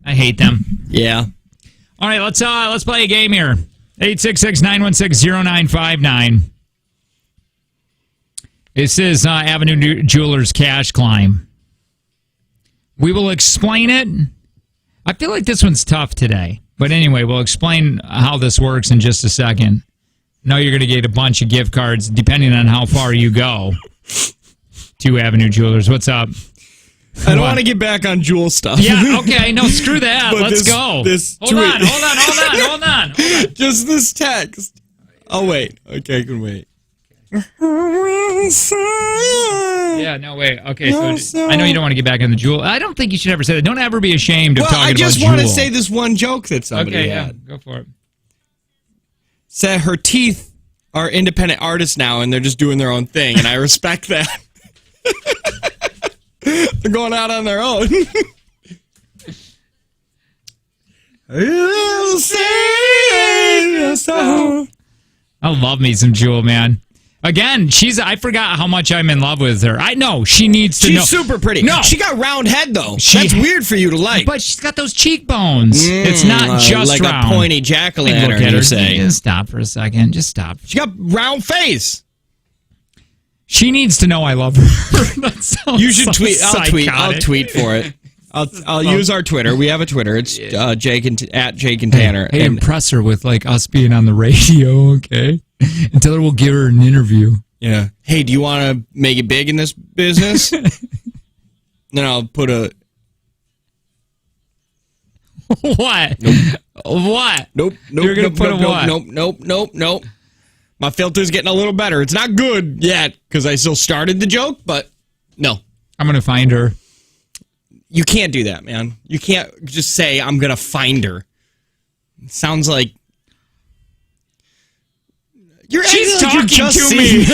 I hate them. Yeah. All right, let's play a game here. 866-916-0959. This is Avenue Jewelers Cash Climb. We will explain it. I feel like this one's tough today. But anyway, we'll explain how this works in just a second. No, you're going to get a bunch of gift cards depending on how far you go to Avenue Jewelers. What's up? I don't want to get back on Jewel stuff. Yeah, okay. No, screw that. Let's go. Hold on. Just this text. I'll wait. Okay, I can wait. Yeah, no, wait. Okay, so I know you don't want to get back on the Jewel. I don't think you should ever say that. Don't ever be ashamed of talking about Jewel. I just want to say this one joke that somebody had. Yeah, go for it. Said her teeth are independent artists now, and they're just doing their own thing, and I respect that. They're going out on their own. I love me some Jewel, man. Again, I forgot how much I'm in love with her. I know she needs to know. She's super pretty. No, she got round head though. That's weird for you to like. But she's got those cheekbones. It's not just like round. A pointy jack-o'-lantern. Look at her. Say. Just stop for a second. Just stop. She got round face. She needs to know I love her. You should tweet. I'll tweet for it. I'll use our Twitter. We have a Twitter. It's Jake and Tanner. Hey, impress her with like us being on the radio, okay? And tell her we'll give her an interview. Yeah. Hey, do you want to make it big in this business? Then I'll put a. What? Nope. What? Nope. You're gonna put a what? Nope. My filter's getting a little better. It's not good yet because I still started the joke, but no. I'm gonna find her. You can't do that, man. You can't just say, I'm going to find her. It sounds like... She's talking to me.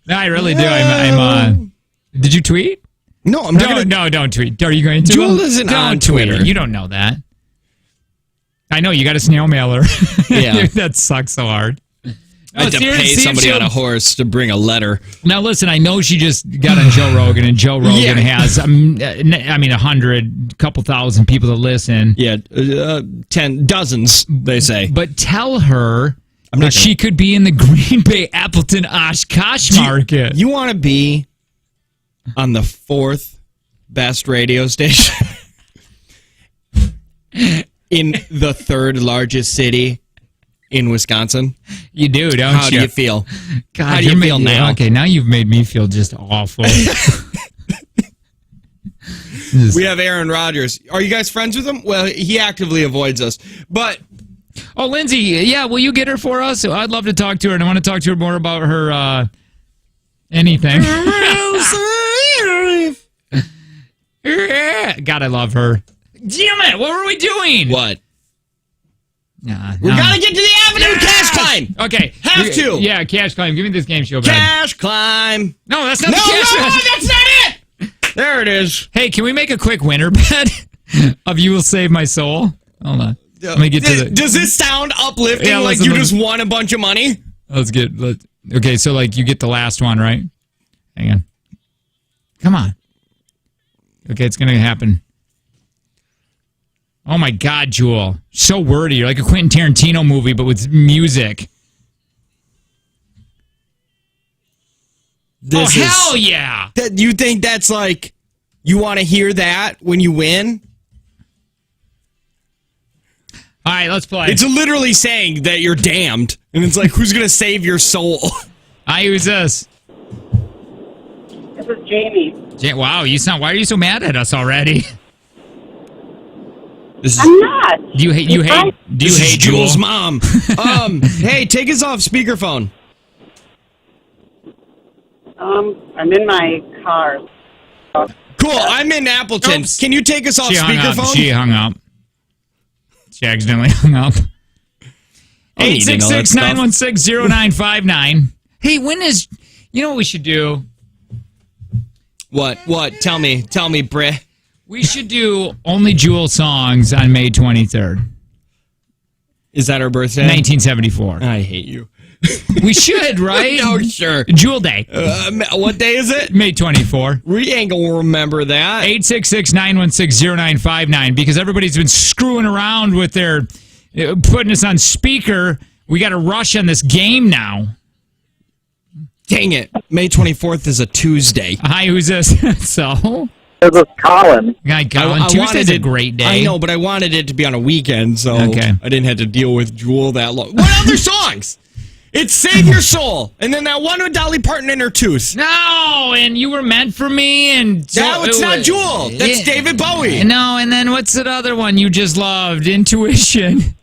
No, I really do. I'm did you tweet? No, I'm not going to... No, don't tweet. Are you going to? Jewel isn't on Twitter. You don't know that. I know, you got a snail mailer. Yeah. That sucks so hard. I had to pay somebody on a horse to bring a letter. Now, listen, I know she just got on Joe Rogan, and Joe Rogan has, 100, couple thousand people that listen. Yeah, 10, dozens, they say. But tell her that she could be in the Green Bay Appleton Oshkosh market. You want to be on the 4th best radio station in the 3rd largest city in Wisconsin? You do, don't you? How do you feel? God, how do you feel now? Okay, now you've made me feel just awful. We have Aaron Rodgers. Are you guys friends with him? Well, he actively avoids us. But oh, Lindsay, yeah, will you get her for us? I'd love to talk to her, and I want to talk to her more about her anything. God, I love her. Damn it! What were we doing? What? Nah, we gotta get to the Avenue Cash Climb. Okay, have to. Yeah, Cash Climb. Give me this game show back. Cash Climb. No, that's not the Cash Climb. No, that's not it. There it is. Hey, can we make a quick winner bet of "You Will Save My Soul"? Hold on. Let me get to the. Does this sound uplifting? Yeah, like you just won a bunch of money? Okay, so like you get the last one, right? Hang on. Come on. Okay, it's gonna happen. Oh my God, Jewel. So wordy. You're like a Quentin Tarantino movie, but with music. Hell yeah! You think that's like, you want to hear that when you win? All right, let's play. It's literally saying that you're damned. And it's like, who's going to save your soul? Who's this? This is Jamie. Wow, why are you so mad at us already? I'm not. Do you hate Jewel's mom? Hey, take us off speakerphone. I'm in my car. Cool, I'm in Appleton. Oops. Can you take us off speakerphone? She hung up. She accidentally hung up. 866-916-0959. Hey, when is... You know what we should do? What? Tell me, Bri. We should do only Jewel songs on May 23rd. Is that her birthday? 1974. I hate you. We should, right? No, sure. Jewel Day. What day is it? May 24. We ain't gonna remember that. 866-916-0959, because everybody's been screwing around with their putting us on speaker. We got to rush on this game now. Dang it. May 24th is a Tuesday. Hi, who's this? So? This is Colin. Hi, Colin. Tuesday's a great day. I know, but I wanted it to be on a weekend, so Okay. I didn't have to deal with Jewel that long. What other songs? It's Save Your Soul, and then that one with Dolly Parton in her tooth. No, and You Were Meant for Me, and No, it's not Jewel. That's David Bowie. No, and then what's that other one you just loved? Intuition.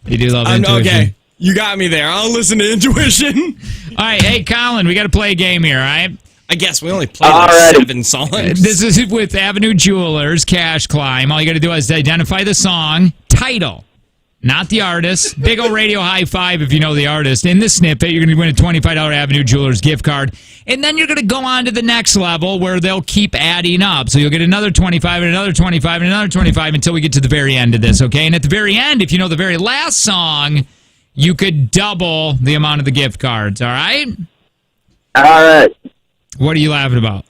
You do love Intuition. Okay, you got me there. I'll listen to Intuition. All right, hey, Colin, we got to play a game here, all right? I guess we only played like 7 songs. This is with Avenue Jewelers, Cash Climb. All you got to do is identify the song, title, not the artist. Big ol' radio high five if you know the artist. In the snippet, you're going to win a $25 Avenue Jewelers gift card. And then you're going to go on to the next level where they'll keep adding up. So you'll get another 25 and another 25 and another 25 until we get to the very end of this, okay? And at the very end, if you know the very last song, you could double the amount of the gift cards, all right? All right. What are you laughing about?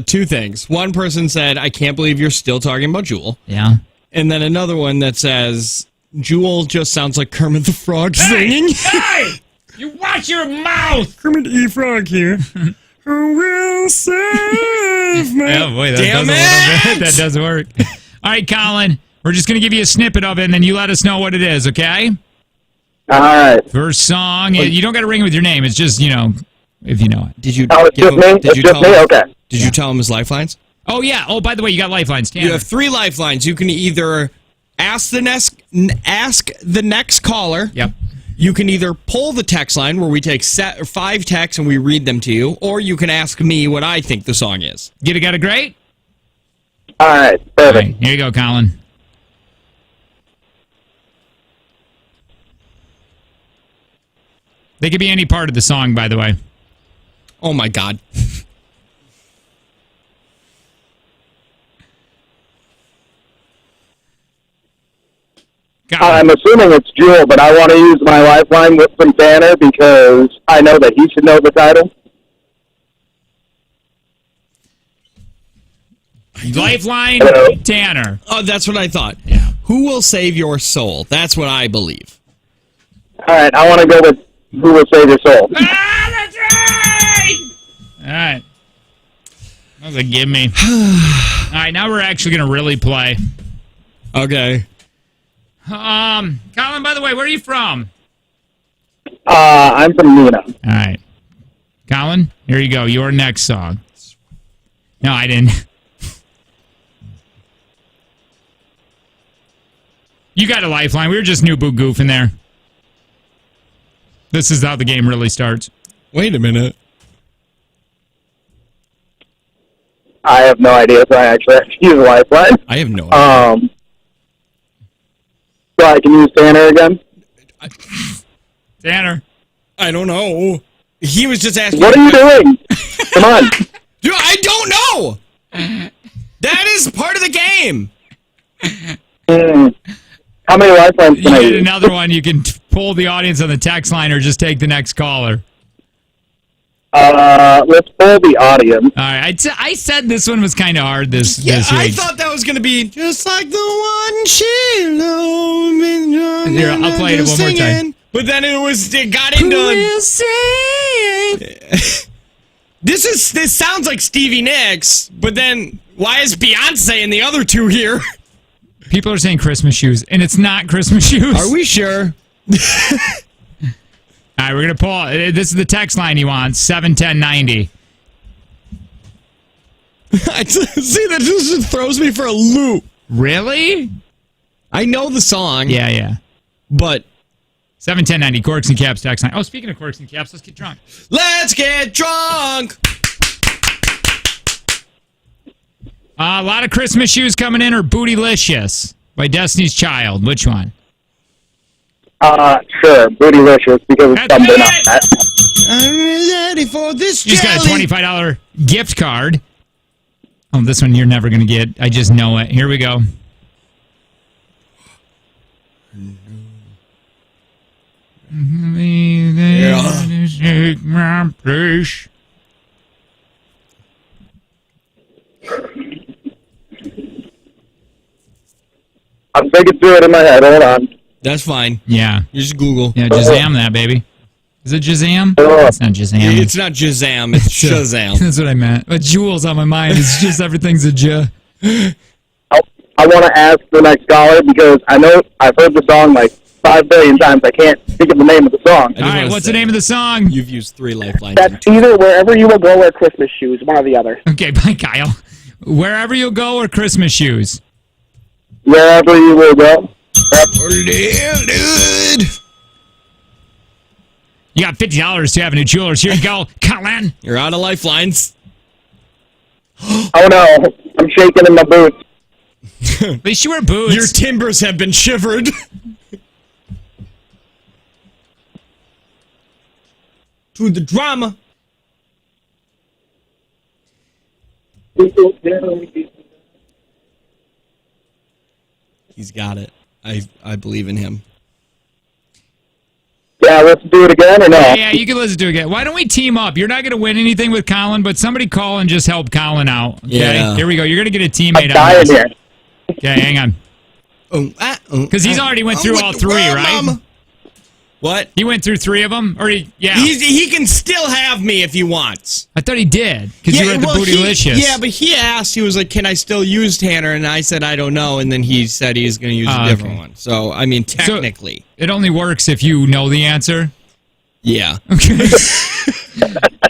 2 things. One person said, I can't believe you're still talking about Jewel. Yeah. And then another one that says, Jewel just sounds like Kermit the Frog singing. Hey! You watch your mouth! Kermit the Frog here. Who will save me? Oh, boy, that Damn does it! That does work. All right, Colin, we're just going to give you a snippet of it, and then you let us know what it is, okay? All right. First song. You don't got to ring with your name. It's just, if you know it. Did you? Oh, it's just me? It's just me? Okay. Did you tell him his lifelines? Oh, yeah. Oh, by the way, you got lifelines. Tanner. You have 3 lifelines. You can either ask the next caller. Yep. You can either pull the text line where we take 5 texts and we read them to you, or you can ask me what I think the song is. Got it great? All right. Perfect. All right, here you go, Colin. They could be any part of the song, by the way. Oh, my God. I'm assuming it's Jewel, but I want to use my lifeline from Tanner because I know that he should know the title. Lifeline, Hello? Tanner. Oh, that's what I thought. Yeah. Who will save your soul? That's what I believe. All right. I want to go with Who Will Save Your Soul. Ah, that's right! All right. That was a gimme. All right, now we're actually going to really play. Okay. Colin, by the way, where are you from? I'm from Nina. All right. Colin, here you go. Your next song. No, I didn't. You got a lifeline. We were just new boot goofing there. This is how the game really starts. Wait a minute. I have no idea, so I actually have to use a lifeline. I have no idea. So I can use Tanner again? Tanner. I don't know. He was just asking. What are you doing? Come on. Dude, I don't know. That is part of the game. How many lifelines You can I get use? another one. You can pull the audience on the text line or just take the next caller. Let's pull the audience. All right. I said this one was kind of hard this week. I thought that was going to be just like the one she loved. Here, I'll play it one more time. But then it got into. This sounds like Stevie Nicks, but then why is Beyonce and the other 2 here? People are saying Christmas shoes, and it's not Christmas shoes. Are we sure? All right, we're going to pull. This is the text line he wants, 71090. See, that just throws me for a loop. Really? I know the song. Yeah. But 71090, Corks and Caps text line. Oh, speaking of Corks and Caps, let's get drunk. Let's get drunk. A lot of Christmas shoes coming in, or Bootylicious by Destiny's Child. Which one? Sure, Bootylicious, because it's something on that. I'm ready for this You just got a $25 gift card. Oh, this one you're never going to get. I just know it. Here we go. take my place. I'm thinking through it in my head. Hold on. That's fine. Yeah. Just Google. Yeah, Shazam that, baby. Is it Shazam? Oh. It's not Shazam. It's not Shazam. It's Shazam. That's what I meant. But Jules on my mind. It's just everything's a J. I want to ask the next caller because I know I've heard the song like 5 billion times. I can't think of the name of the song. All right, what's the name of the song? You've used 3 lifelines. That's either Wherever You Will Go or Christmas Shoes, one or the other. Okay, bye, Kyle. Wherever You'll Go or Christmas Shoes? Wherever You Will Go. Damn, dude. You got $50 to Avenue Jewelers. Here you go, Colin. You're out of lifelines. Oh no, I'm shaking in my boots. At least you wear boots. Your timbers have been shivered. To the drama. He's got it. I believe in him. Yeah, let's do it again or no? Yeah, you can listen to it again. Why don't we team up? You're not going to win anything with Colin, but somebody call and just help Colin out. Okay? Yeah. Here we go. You're going to get a I'm teammate on dying this. here. Okay, hang on. Because he's already went through all 3, right? Mama. What? He went through 3 of them? Yeah. He can still have me if he wants. I thought he did, because you were at the Bootylicious. Yeah, but he asked, he was like, can I still use Tanner? And I said, I don't know. And then he said he's going to use a different one. So, I mean, technically. So it only works if you know the answer? Yeah. Okay.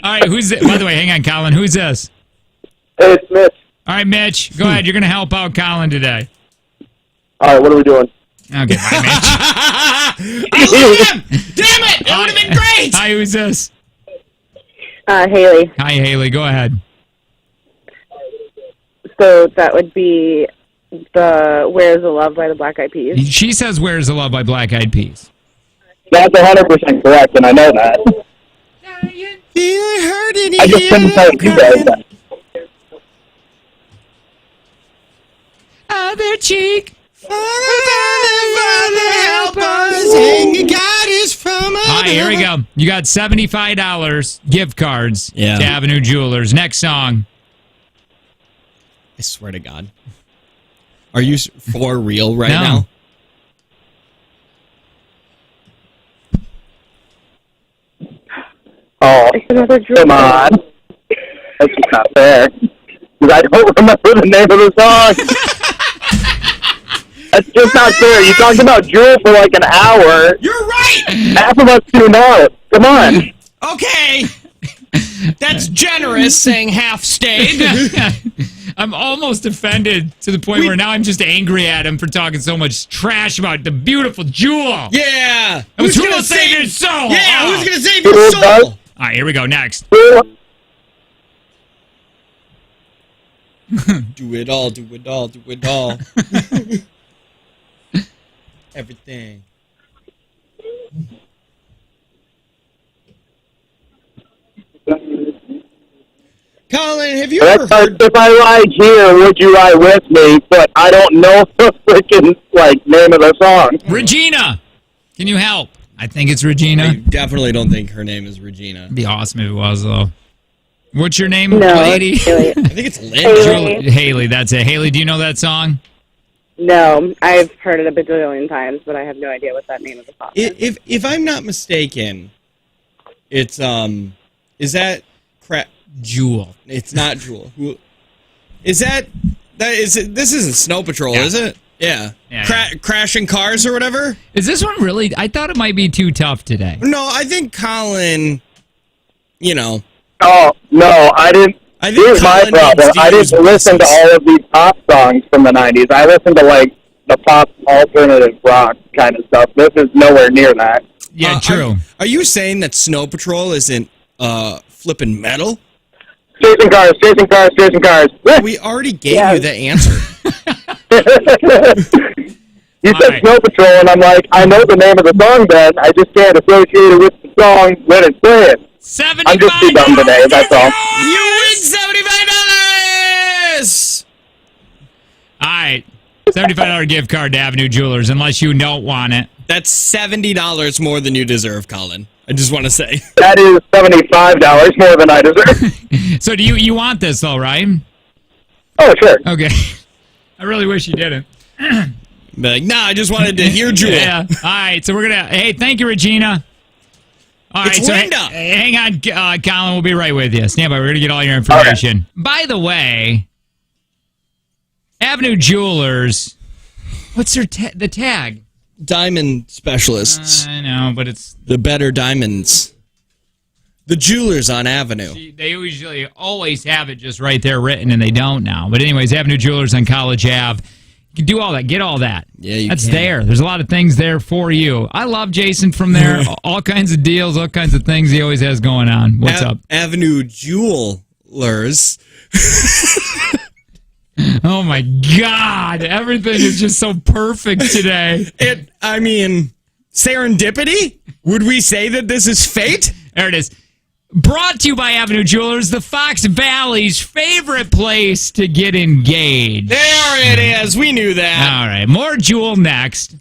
All right, who's this? By the way, hang on, Colin. Who's this? Hey, it's Mitch. All right, Mitch, go ahead. You're going to help out Colin today. All right, what are we doing? Okay, bye, Mitch. I love him! Damn it! That would have been great! Hi, who's this? Haley. Hi, Haley. Go ahead. So that would be the Where's the Love by the Black Eyed Peas. She says Where's the Love by Black Eyed Peas. That's 100% correct, and I know that. Feel hurt in I just couldn't tell you guys that. Other cheek. All right, here we go. You got $75 gift cards to Avenue Jewelers. Next song. I swear to God. Are you for real right No. now? Oh, come on. That's just not fair. Because I don't remember the name of the song. That's just not fair. You talked about Jewel for like an hour. You're right! Half of us tuned out. Come on. Okay. That's generous, saying half stayed. I'm almost offended to the point where now I'm just angry at him for talking so much trash about the beautiful Jewel. Yeah. Who's gonna save your soul? Yeah, Oh. who's going to save your soul? All right, here we go. Next. Do it all, do it all, do it all. Everything. Colin, have you ever heard... If I ride here, would you ride with me? But I don't know the freaking name of the song. Regina, can you help? I think it's Regina. I definitely don't think her name is Regina. It'd be awesome if it was, though. What's your name, No, lady? it's Haley. I think it's Lynn. Haley. Haley, that's it. Haley, do you know that song? No, I've heard it a bajillion times, but I have no idea what that name of the song is. If I'm not mistaken, it's is that Jewel. It's not Jewel. Who is that? That is it. This isn't Snow Patrol, is it? Yeah. Crashing cars or whatever. Is this one really? I thought it might be too tough today. No, I think Colin. You know. Oh no, I didn't. Here's my problem. I didn't listen to all of these pop songs from the '90s. I listened to the pop alternative rock kind of stuff. This is nowhere near that. Yeah, true. Are you saying that Snow Patrol isn't flipping metal? Chasing cars, chasing cars, chasing cars. We already gave you the answer. You said Snow Patrol, and I'm like, I know the name of the song, Ben. I just can't associate it with the song when it's playing. I'm just too dumb today, that's all. You win $75! All right. $75 gift card to Avenue Jewelers, unless you don't want it. That's $70 more than you deserve, Colin. I just want to say. That is $75 more than I deserve. So do you want this though, right? Oh, sure. Okay. I really wish you didn't. Be like, nah, I just wanted to hear Jewel. Yeah. All right. So we're gonna. Hey, thank you, Regina. All right. It's So Linda. hang on, Colin. We'll be right with you. Stand by. We're gonna get all your information. Okay. By the way, Avenue Jewelers. What's their the tag? Diamond specialists. I know, but it's the better diamonds. The jewelers on Avenue. They usually always have it just right there written, and they don't now. But anyways, Avenue Jewelers on College Ave. You can do all that. Get all that. Yeah, That's there. There's a lot of things there for you. I love Jason from there. All kinds of deals, all kinds of things he always has going on. What's up? Avenue Jewelers. Oh my God! Everything is just so perfect today. I mean, serendipity? Would we say that this is fate? There it is. Brought to you by Avenue Jewelers, the Fox Valley's favorite place to get engaged. There it is. We knew that. All right, more Jewel next.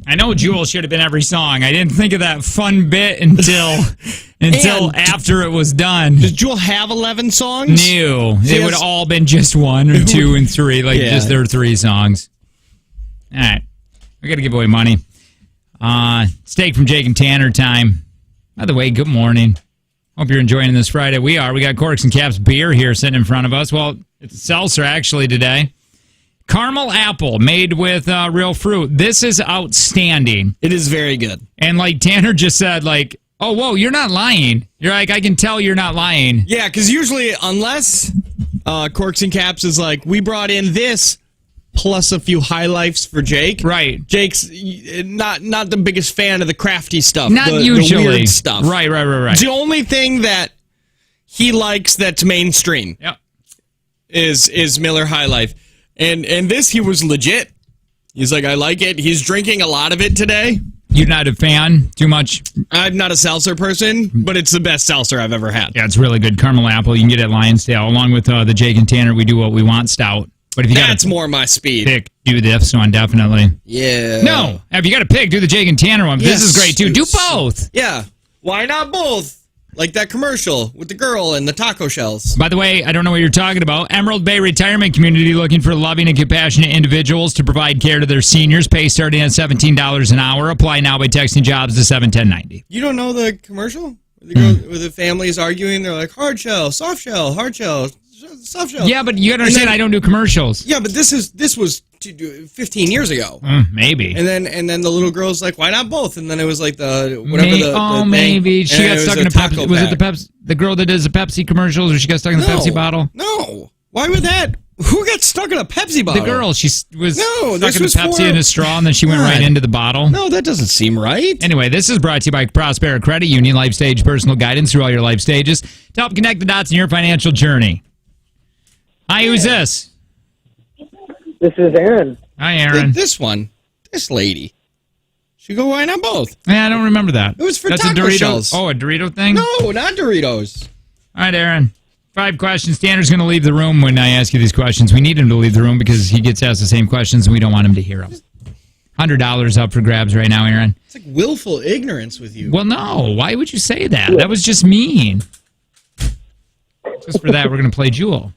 I know Jewel should have been every song. I didn't think of that fun bit until after it was done. Does Jewel have 11 songs? No. It would have all been just 1 or 2 and 3, just their 3 songs. All right. We got to give away money. Steak from Jake and Tanner time. By the way, good morning. Hope you're enjoying this Friday. We are. We got Corks and Caps beer here sitting in front of us. Well, it's a seltzer actually today. Caramel apple made with real fruit. This is outstanding. It is very good. And like Tanner just said, oh, whoa, you're not lying. You're like, I can tell you're not lying. Yeah, because usually, unless Corks and Caps is like, we brought in this plus a few high lifes for Jake. Right. Jake's not the biggest fan of the crafty stuff. Not usually. The weird stuff. Right. The only thing that he likes that's mainstream is Miller High Life. And this, he was legit. He's like, I like it. He's drinking a lot of it today. You're not a fan too much? I'm not a seltzer person, but it's the best seltzer I've ever had. Yeah, it's really good. Caramel apple, you can get it at Lionsdale, along with the Jake and Tanner We Do What We Want stout. But if you That's more my speed. Do this one, definitely. Yeah. No, if you got to pick, do the Jake and Tanner one. This is great, too. Do both. Yeah. Why not both? Like that commercial with the girl and the taco shells. By the way, I don't know what you're talking about. Emerald Bay Retirement Community looking for loving and compassionate individuals to provide care to their seniors. Pay starting at $17 an hour. Apply now by texting jobs to 71090. You don't know the commercial? The girl, where the family is arguing. They're like, hard shell, soft shell, hard shell, soft shell. Yeah, but you understand I don't do commercials. Yeah, but this was 15 years ago. Maybe. And then the little girl's like, why not both? And then it was like the thing. Maybe she got stuck in a Pepsi. Was it the Pepsi? The girl that does the Pepsi commercials, or she got stuck in the Pepsi bottle? No. Why would that? Who got stuck in a Pepsi bottle? The girl. She was stuck in the Pepsi in a straw, and then she went right into the bottle. No, that doesn't seem right. Anyway, this is brought to you by Prospera Credit Union. Life stage personal guidance through all your life stages to help connect the dots in your financial journey. Hi, who's this? This is Aaron. Hi, Aaron. This lady. She go, why not both? Yeah, I don't remember that. It was for That's taco a Dorito. shells. Oh, a Dorito thing? No, not Doritos. All right, Aaron. 5 questions. Tanner's going to leave the room when I ask you these questions. We need him to leave the room because he gets asked the same questions and we don't want him to hear them. $100 up for grabs right now, Aaron. It's like willful ignorance with you. Well, no. Why would you say that? That was just mean. Just for that, we're going to play Jewel.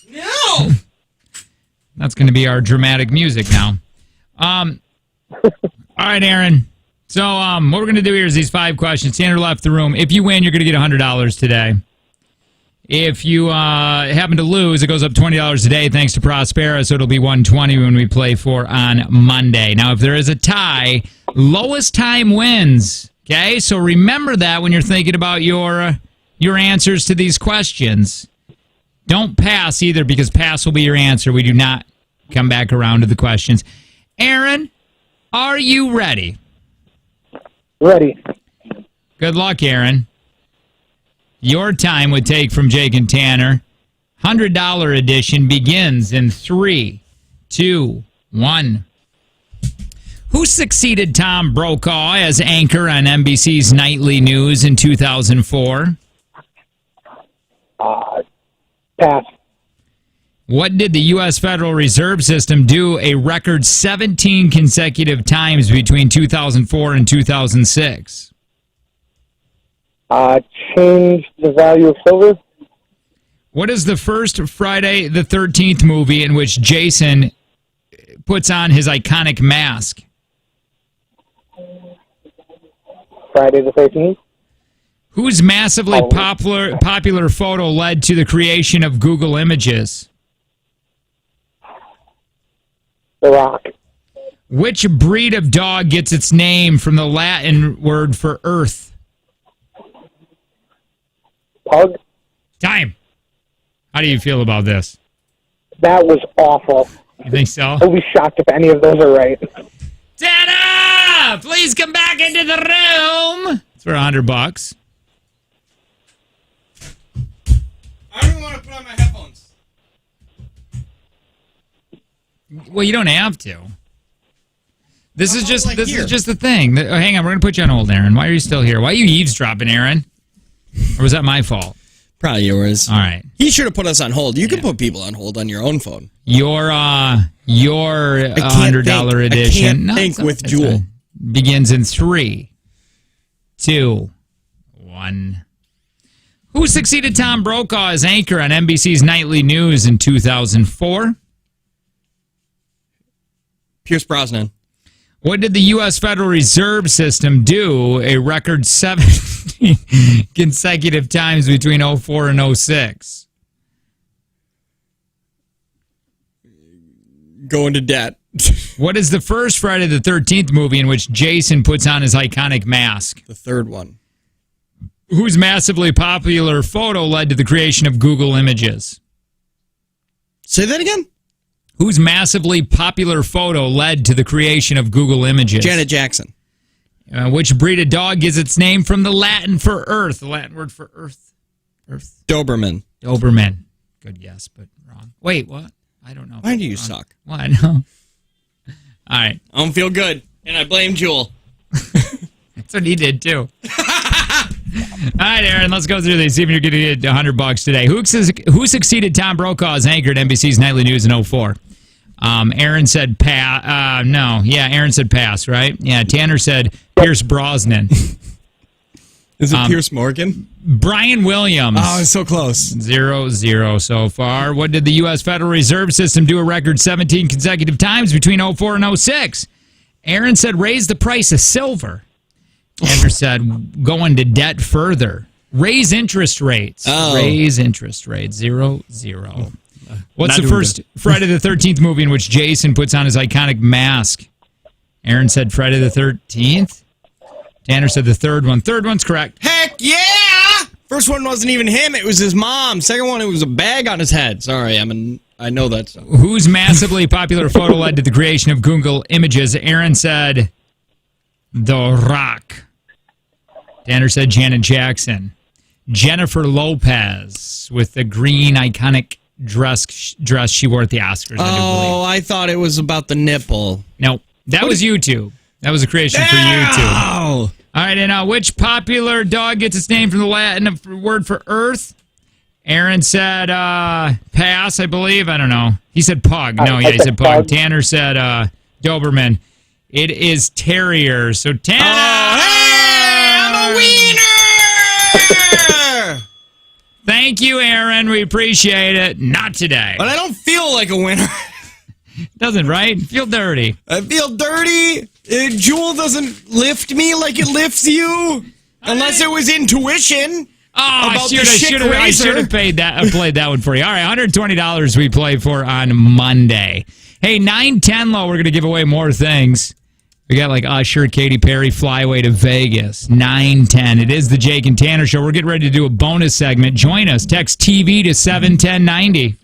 No! That's going to be our dramatic music now. All right, Aaron. So what we're going to do here is these 5 questions. Tanner left the room. If you win, you're going to get $100 today. If you happen to lose, it goes up $20 today thanks to Prospera, so it'll be $120 when we play for on Monday. Now, if there is a tie, lowest time wins. Okay, so remember that when you're thinking about your answers to these questions. Don't pass either, because pass will be your answer. We do not come back around to the questions. Aaron, are you ready? Ready. Good luck, Aaron. Your time would take from Jake and Tanner. $100 edition begins in 3, 2, 1. Who succeeded Tom Brokaw as anchor on NBC's Nightly News in 2004? Pass. What did the U.S. Federal Reserve System do a record 17 consecutive times between 2004 and 2006? Change the value of silver. What is the first Friday the 13th movie in which Jason puts on his iconic mask? Friday the 13th. Whose massively popular photo led to the creation of Google Images? The Rock. Which breed of dog gets its name from the Latin word for earth? Pug. Time. How do you feel about this? That was awful. You think so? I'll be shocked if any of those are right. Tanner! Please come back into the room! It's for $100. I don't even want to put on my headphones. Well, you don't have to. This is just the thing. Hang on, we're going to put you on hold, Aaron. Why are you still here? Why are you eavesdropping, Aaron? Or was that my fault? Probably yours. All right. He should have put us on hold. You can put people on hold on your own phone. Your $100 edition. I can't think with Jewel. begins in 3, 2, 1. Who succeeded Tom Brokaw as anchor on NBC's Nightly News in 2004? Pierce Brosnan. What did the U.S. Federal Reserve System do a record 17 consecutive times between 04 and 06? Go into debt. What is the first Friday the 13th movie in which Jason puts on his iconic mask? The third one. Whose massively popular photo led to the creation of Google Images? Say that again? Whose massively popular photo led to the creation of Google Images? Janet Jackson. Which breed of dog is its name from the Latin for earth? The Latin word for earth. Earth. Doberman. Doberman. Good guess, but wrong. Wait, what? I don't know. Why do you suck? Well, I know. All right. I don't feel good, and I blame Jewel. That's what he did, too. All right, Aaron, let's go through these. See if you're going to get $100 today. Who succeeded Tom Brokaw as anchor at NBC's Nightly News in 04? Aaron said pass. No. Yeah, Aaron said pass, right? Yeah, Tanner said Pierce Brosnan. Is it Pierce Morgan? Brian Williams. Oh, it's so close. 0-0 so far. What did the U.S. Federal Reserve System do a record 17 consecutive times between 04 and 06? Aaron said raise the price of silver. Andrew said go into debt further. Raise interest rates. Oh. Raise interest rates. 0-0. What's the first Friday the 13th movie in which Jason puts on his iconic mask? Aaron said Friday the 13th. Tanner said the third one. Third one's correct. Heck yeah! First one wasn't even him. It was his mom. Second one, it was a bag on his head. Sorry, I know that stuff. Whose massively popular photo led to the creation of Google Images? Aaron said The Rock. Tanner said Janet Jackson. Jennifer Lopez with the green iconic dress she wore at the Oscars. I thought it was about the nipple. No, that was YouTube. That was a creation for YouTube. All right, and which popular dog gets its name from the Latin word for earth? Aaron said pass, I believe. I don't know. He said pug. No, yeah, he said pug. Tanner said Doberman. It is terrier. So Tanner. Oh, hey, I'm a wiener! Thank you, Aaron. We appreciate it. Not today. But I don't feel like a winner. Doesn't, right? Feel dirty. I feel dirty. Jewel doesn't lift me like it lifts you. Unless it was intuition. Oh, I should have played that one for you. All right, $120 we play for on Monday. Hey, 9-10 low, we're going to give away more things. We got like Usher, Katy Perry, fly away to Vegas. 9-10. It is the Jake and Tanner Show. We're getting ready to do a bonus segment. Join us. Text TV to 71090.